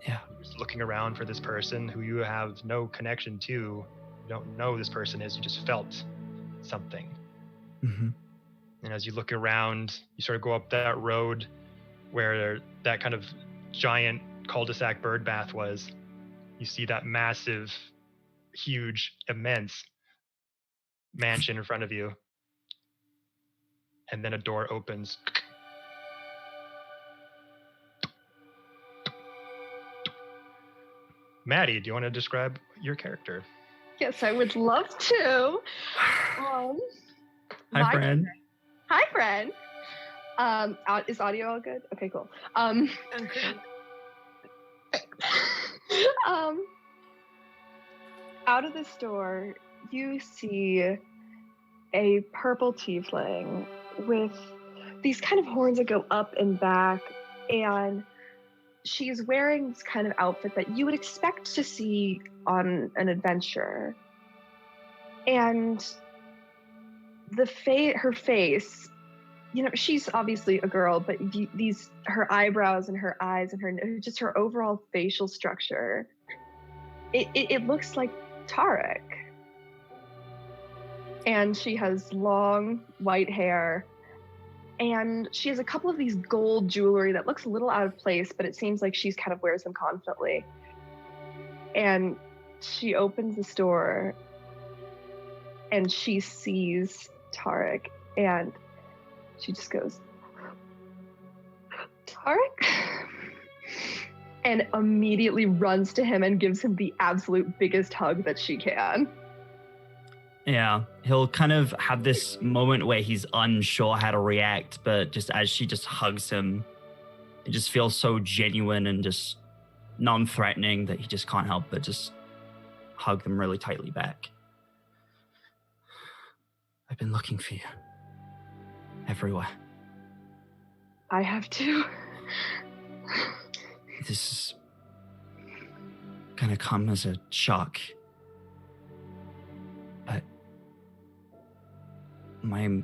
Yeah. You're just looking around for this person who you have no connection to. You don't know who this person is. You just felt something. Mm-hmm. And as you look around, you sort of go up that road where that kind of giant cul-de-sac bird bath was. You see that massive, huge, immense mansion in front of you. And then a door opens. Maddie, do you want to describe your character? Yes, I would love to. Hi, friend. Hi, friend. Is audio all good? Okay, cool. Okay. Out of this door, you see a purple tiefling with these kind of horns that go up and back, and she's wearing this kind of outfit that you would expect to see on an adventure. And her face, you know, she's obviously a girl, but her eyebrows and her eyes and her overall facial structure, it looks like Tarek. And she has long white hair, and she has a couple of these gold jewelry that looks a little out of place, but it seems like she's kind of wears them constantly. And she opens this door, and she sees Tarek, and she just goes, Tarek? And immediately runs to him and gives him the absolute biggest hug that she can. Yeah, he'll kind of have this moment where he's unsure how to react, but just as she just hugs him, it just feels so genuine and just non-threatening that he just can't help but just hug them really tightly back. I've been looking for you. Everywhere. I have to. This is gonna come as a shock. But my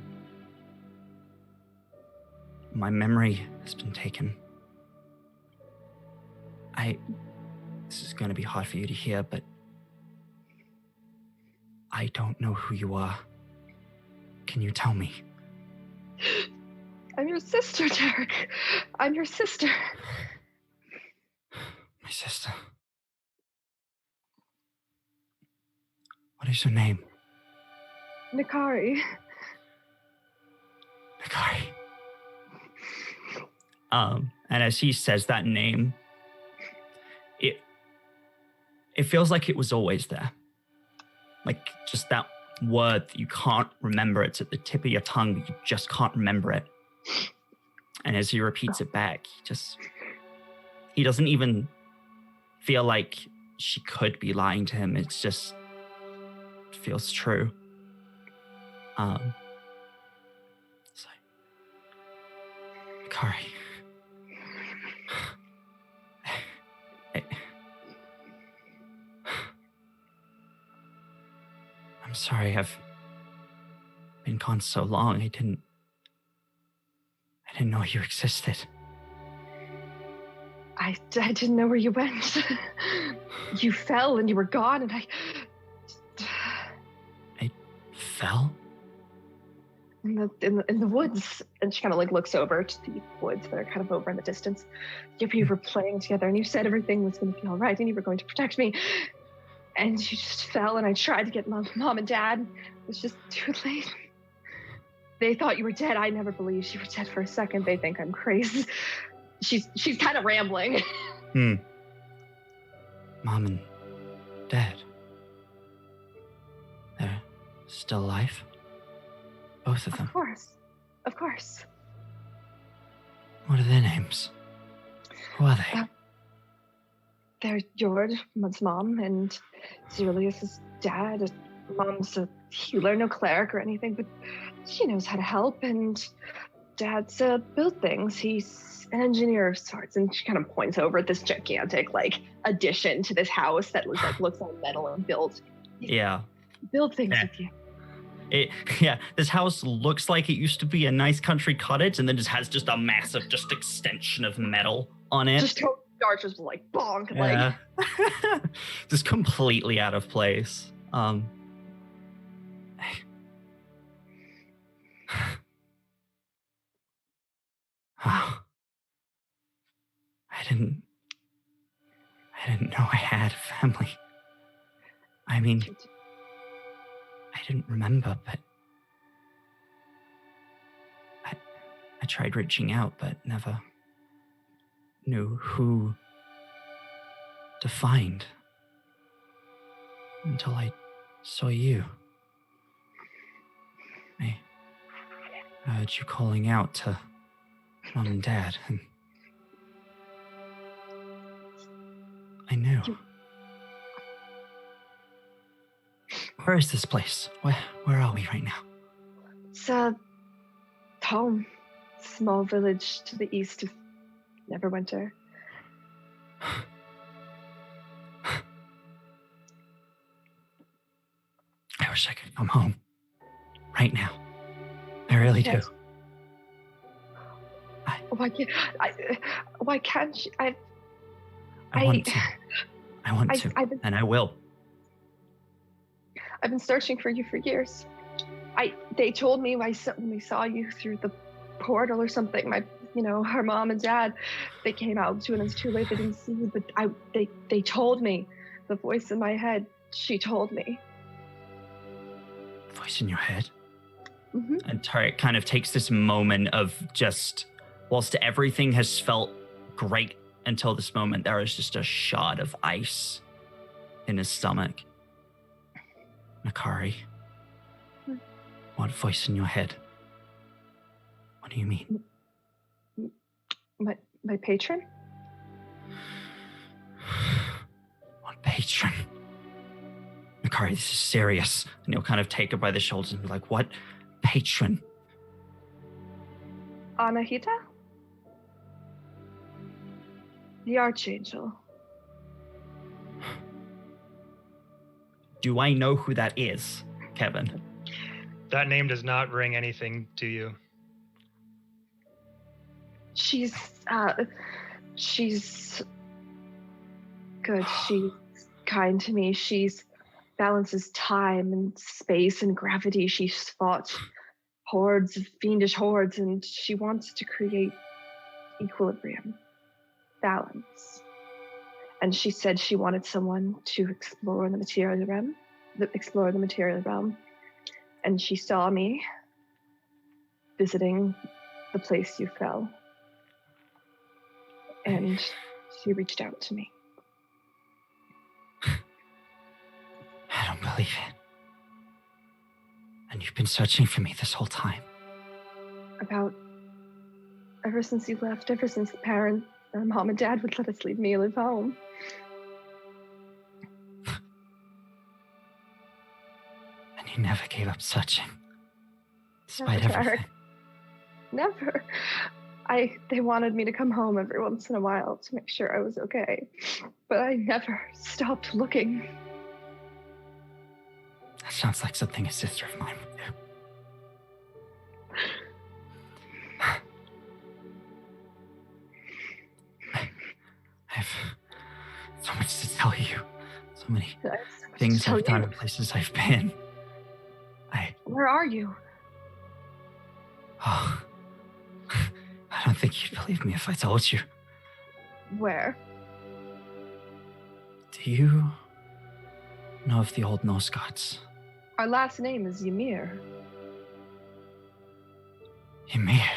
memory has been taken. This is gonna be hard for you to hear, but I don't know who you are. Can you tell me? I'm your sister, Derek. I'm your sister. My sister. What is your name? Nakari. Nakari. And as he says that name, it feels like it was always there. Like just that word that you can't remember. It's at the tip of your tongue, but you just can't remember it. And as he repeats it back, he doesn't even feel like she could be lying to him. It feels true. It's like, Kari. I'm sorry, I've been gone so long. I didn't know you existed. I didn't know where you went. You fell and you were gone, and I fell? In the woods. And she kind of like looks over to the woods that are kind of over in the distance. You were playing together, and you said everything was going to be all right, and you were going to protect me. And you just fell, and I tried to get mom and dad. It was just too late. They thought you were dead. I never believed you were dead for a second. They think I'm crazy. She's kind of rambling. Mom and Dad. They're still alive? Both of them? Of course. What are their names? Who are they? They're Jord's mom, and Zerlius' dad. Mom's a healer, no cleric or anything, but she knows how to help, and Dad's build things. He's an engineer of sorts, and she kind of points over at this gigantic, addition to this house that looks all metal and built. Yeah. Build things with you. This house looks like it used to be a nice country cottage, and then just has just a massive extension of metal on it. Just starts just bonk, yeah. Just completely out of place. I didn't know I had a family. I mean, I didn't remember, but I tried reaching out, but never knew who to find until I saw you. I heard you calling out to Mom and Dad, and I knew. Where is this place? Where are we right now? It's home. Small village to the east of Neverwinter. I wish I could come home. Right now. I really do. Why can't you? I want to. I want to, and I will. I've been searching for you for years. They told me when we saw you through the portal or something. Her mom and dad, they came out to it, and it's too late. They didn't see you, but they told me. The voice in my head, she told me. Voice in your head? Mm-hmm. And Tarek kind of takes this moment of just, whilst everything has felt great until this moment, there is just a shot of ice in his stomach. Nakari, What voice in your head? What do you mean? My patron? What patron? Makari, this is serious. And he'll kind of take her by the shoulders and be like, what patron? Achaidh? The Archangel. Do I know who that is, Kevin? That name does not ring anything to you. She's good. She's kind to me. She's balances time and space and gravity. She's fought hordes of fiendish hordes, and she wants to create equilibrium, balance. And she said she wanted someone to explore the material realm, and she saw me visiting the place you fell. And she reached out to me. I don't believe it. And you've been searching for me this whole time. Ever since you left, ever since our mom and dad would let us leave me and live home. And you never gave up searching. Despite everything. Never. They wanted me to come home every once in a while to make sure I was okay. But I never stopped looking. That sounds like something a sister of mine would do. I have so much to tell you. So many things I've done and places I've been. Where are you? Oh, I don't think you'd believe me if I told you. Where? Do you know of the old Norse gods? Our last name is Ymir. Ymir?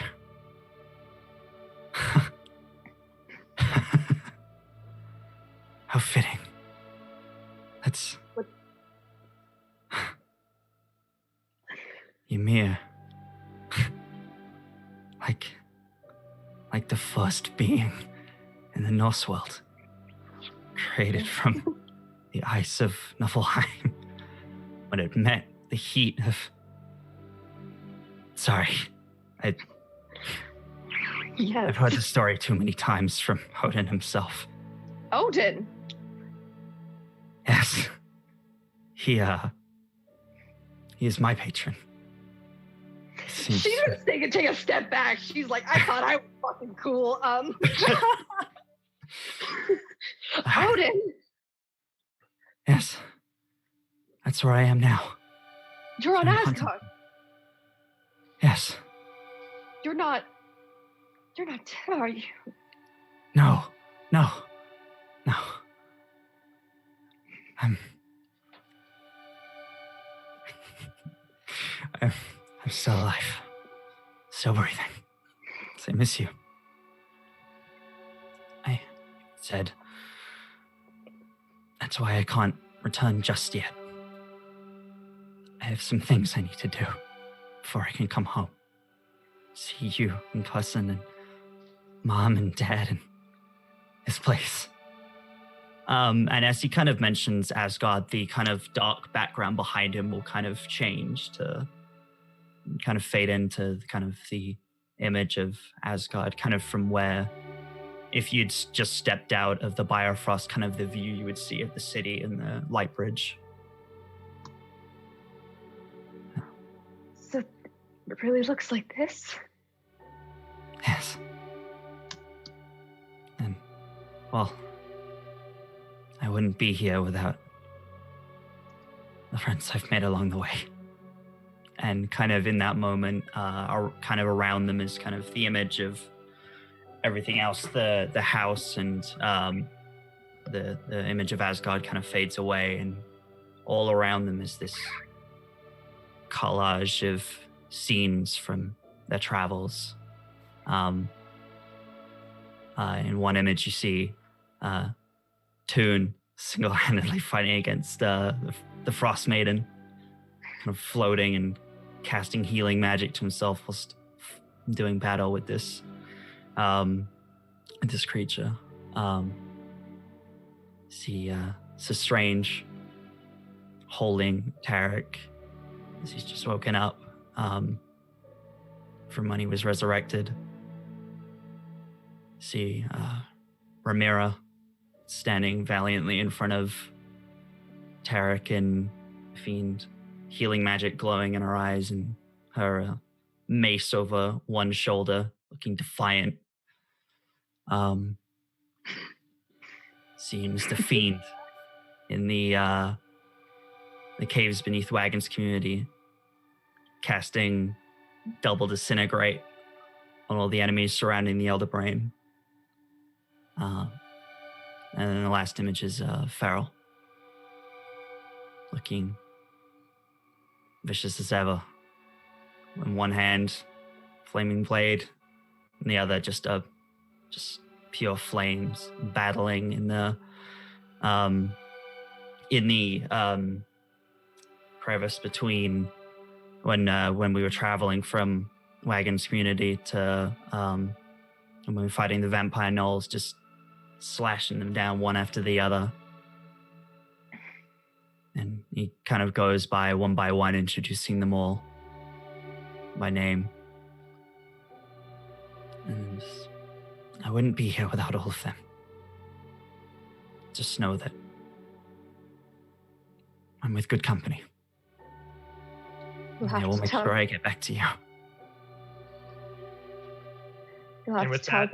How fitting. That's... What? Ymir. like the first being in the Norse world. Created from the ice of Niflheim. When it met the heat of... Sorry. Yes. I've heard the story too many times from Odin himself. Odin? Yes. He is my patron. She didn't take a step back. She's like, I thought I was fucking cool. Odin? Yes. That's where I am now. You're on Asgard. Yes. You're not dead, are you? No. I'm still alive. Still breathing. Same as you. I said that's why I can't return just yet. I have some things I need to do before I can come home. See you in person and Mom and Dad and this place. And as he kind of mentions Asgard, the kind of dark background behind him will kind of change to kind of fade into kind of the image of Asgard, kind of from where, if you'd just stepped out of the Bifrost, kind of the view you would see of the city and the light bridge. So it really looks like this? Yes. And, well, I wouldn't be here without the friends I've made along the way. And kind of in that moment, kind of around them is kind of the image of everything else, the house and the image of Asgard kind of fades away, and all around them is this collage of scenes from their travels. In one image, you see Toon single-handedly fighting against the Frost Maiden, kind of floating and casting healing magic to himself whilst doing battle with this creature. See Strange holding Tarek as he's just woken up from when he was resurrected. See Ramira standing valiantly in front of Tarek and Fiend, healing magic glowing in her eyes and her mace over one shoulder, looking defiant. See Mr. Fiend in the caves beneath Wagons community, casting double disintegrate on all the enemies surrounding the Elder Brain. And then the last image is Farrell, looking vicious as ever. In one hand, flaming blade, and the other just pure flames, battling in the crevice between when we were traveling from Wagons community to when we were fighting the vampire gnolls, just slashing them down one after the other. And he kind of goes by one, introducing them all by name. And I wouldn't be here without all of them. Just know that I'm with good company. I will make sure I get back to you. And with that,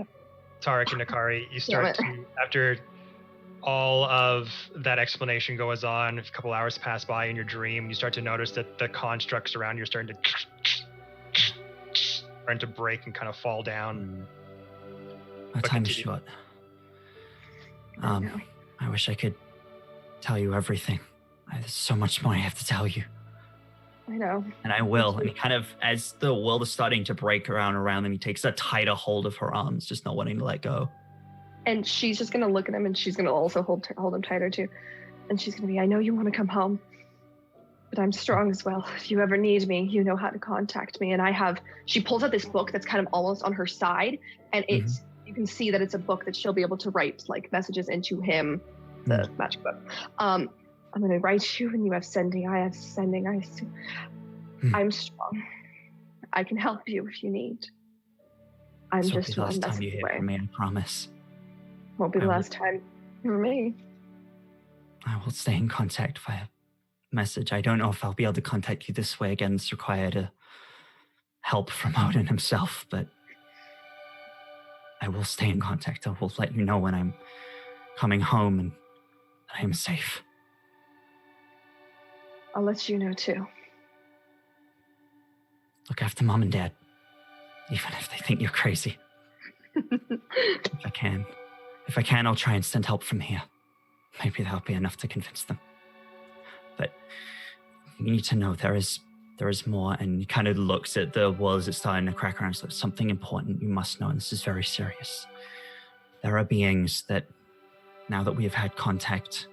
Tarek and Nakari, you start to, after all of that explanation goes on, a couple hours pass by in your dream, you start to notice that the constructs around you are starting to break and kind of fall down. Our time is short. I wish I could tell you everything. There's so much more I have to tell you. I know. And I will. And he kind of, as the world is starting to break around them, he takes a tighter hold of her arms, just not wanting to let go. And she's just going to look at him, and she's going to also hold him tighter too. And she's going to be, I know you want to come home, but I'm strong as well. If you ever need me, you know how to contact me. And she pulls out this book that's kind of almost on her side. And it's, you can see that it's a book that she'll be able to write like messages into him, the magic book. I'm going to write you, and you have sending. I have sending. I'm strong. I can help you if you need. I'm this just will be the one last time you message hear away. from me, I promise. Won't be the last time for me. I will stay in contact via message. I don't know if I'll be able to contact you this way again. It's required help from Odin himself, but I will stay in contact. I will let you know when I'm coming home and I am safe. I'll let you know too. Look after Mom and Dad, even if they think you're crazy. If I can, I'll try and send help from here. Maybe that'll be enough to convince them. But you need to know there is more. And he kind of looks at the walls that's starting to crack around. So there's something important you must know, and this is very serious. There are beings that, now that we have had contact,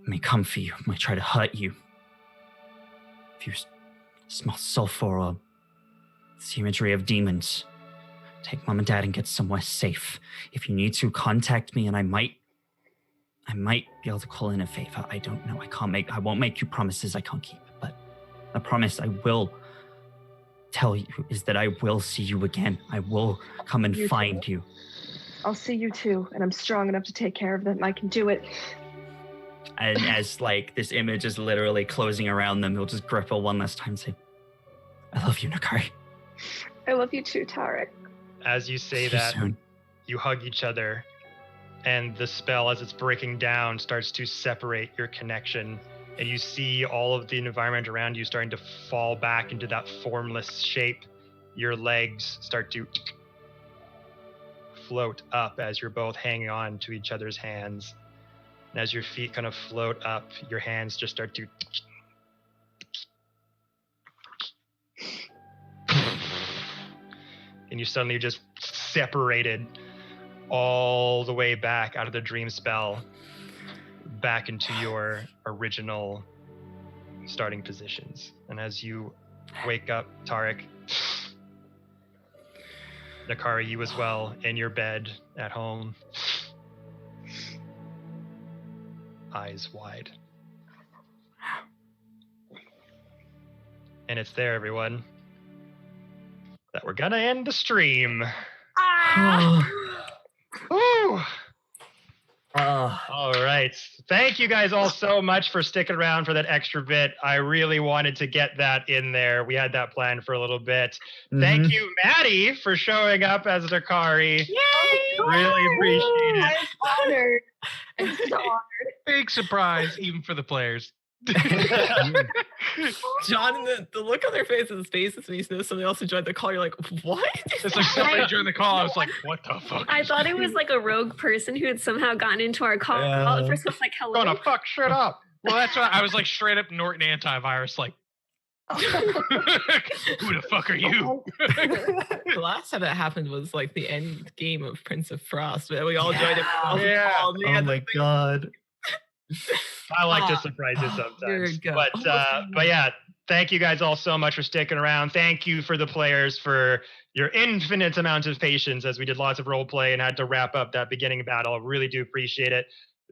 may come for you, may try to hurt you. If you smell sulfur or the imagery of demons, take Mom and Dad and get somewhere safe. If you need to, contact me, and I might be able to call in a favor. I don't know. I won't make you promises I can't keep. But a promise I will tell you is that I will see you again. I will come and find you. I'll see you too, and I'm strong enough to take care of them. I can do it. And as like this image is literally closing around them, he'll just grip her one last time and say, I love you, Nakari. I love you too, Tarek. As you say that, you hug each other, and the spell, as it's breaking down, starts to separate your connection, and you see all of the environment around you starting to fall back into that formless shape. Your legs start to float up as you're both hanging on to each other's hands. And as your feet kind of float up, your hands just start to... And you suddenly just separated all the way back out of the dream spell, back into your original starting positions. And as you wake up, Tarek. Nakari, you as well, in your bed at home. Eyes wide. And it's there, everyone, that we're gonna end the stream. Woo! All right. Thank you guys all so much for sticking around for that extra bit. I really wanted to get that in there. We had that planned for a little bit. Thank you, Maddie, for showing up as Nakari. Yay! Really appreciate it. I'm honored. I'm so honored. Big surprise, even for the players. John, the look on their faces when you know somebody else who joined the call, you're like, what? It's like somebody during the call. I was like, what the fuck? I thought it was like a rogue person who had someho gotten into our call. At first I was like, hello. Gonna fuck shit up. Well, that's why I was like straight up Norton antivirus, like, who the fuck are you? The last time that happened was like the end game of Prince of Frost. We all joined it. Oh my god. I like to surprise you sometimes. But yeah, thank you guys all so much for sticking around. Thank you for the players for your infinite amount of patience as we did lots of role play and had to wrap up that beginning battle. I really do appreciate it.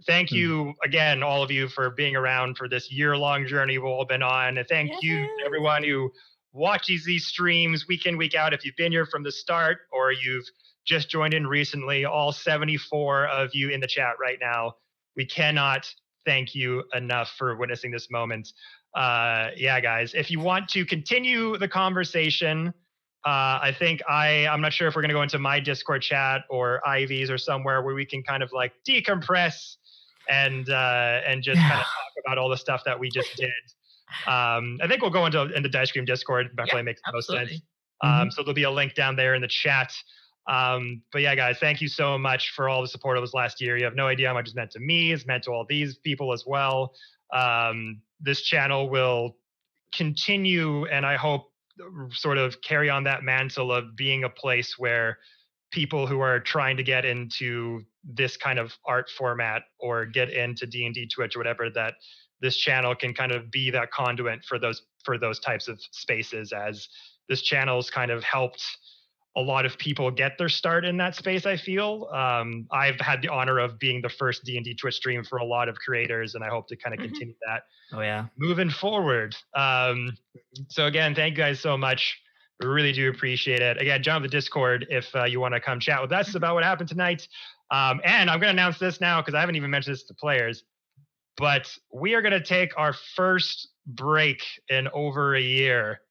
Thank you again, all of you, for being around for this year-long journey we've all been on. And thank you to everyone who watches these streams week in, week out. If you've been here from the start or you've just joined in recently, all 74 of you in the chat right now, we cannot thank you enough for witnessing this moment. Yeah, guys, if you want to continue the conversation, I think I'm not sure if we're going to go into my Discord chat or Ivy's or somewhere where we can kind of like decompress and just kind of talk about all the stuff that we just did. I think we'll go into Dicecream Discord. Definitely makes the most sense. So there'll be a link down there in the chat. But yeah, guys, thank you so much for all the support of this last year. You have no idea how much it's meant to me. It's meant to all these people as well. This channel will continue, and I hope sort of carry on that mantle of being a place where people who are trying to get into this kind of art format or get into D&D Twitch or whatever, that this channel can kind of be that conduit for those types of spaces, as this channel's kind of helped a lot of people get their start in that space, I feel. I've had the honor of being the first D&D Twitch stream for a lot of creators, and I hope to kind of continue that moving forward. So again, thank you guys so much. We really do appreciate it. Again, jump on the Discord if you want to come chat with us about what happened tonight. And I'm going to announce this now because I haven't even mentioned this to players, but we are going to take our first break in over a year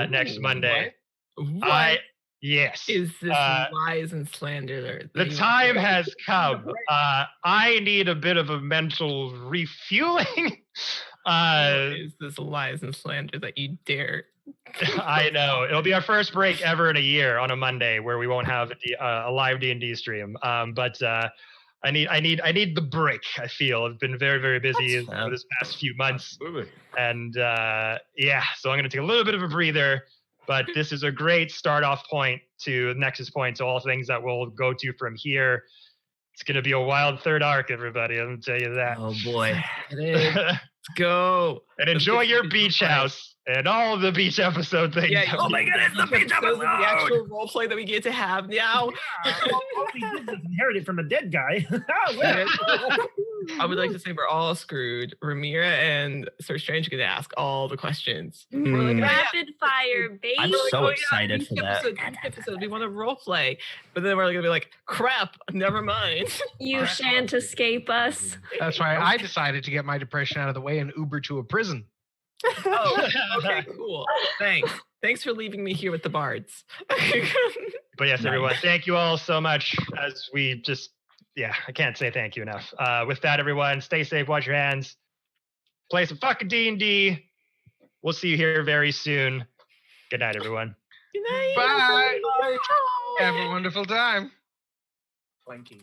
next Monday. What? Yes. Is this lies and slander? The time has come. I need a bit of a mental refueling. Is this lies and slander that you dare? I know. It'll be our first break ever in a year on a Monday where we won't have a live D&D stream. But I need the break. I feel I've been very, very busy over this past few months. Absolutely. And yeah, so I'm going to take a little bit of a breather. But this is a great start-off point to Nexus Point, to all things that we'll go to from here. It's going to be a wild third arc, everybody. I'm going to tell you that. Oh, boy. Let's go. And enjoy your beach house and all of the beach episode things. Yeah, oh, my goodness, the beach episode! The actual roleplay that we get to have now. All we did was inherited from a dead guy. I would like to say we're all screwed. Ramira and Sir Strange are going to ask all the questions. We're like, Rapid fire, baby. I'm so excited for that. Episode, we want to roleplay. But then we're going to be like, crap, never mind. You shan't escape us. That's right. I decided to get my depression out of the way and Uber to a prison. Oh, okay, cool. Thanks for leaving me here with the bards. But yes, everyone, thank you all so much. As we just, I can't say thank you enough. With that, everyone, stay safe, wash your hands, play some fucking D&D. We'll see you here very soon. Good night, everyone. Good night. Bye. Have a wonderful time. Flanking.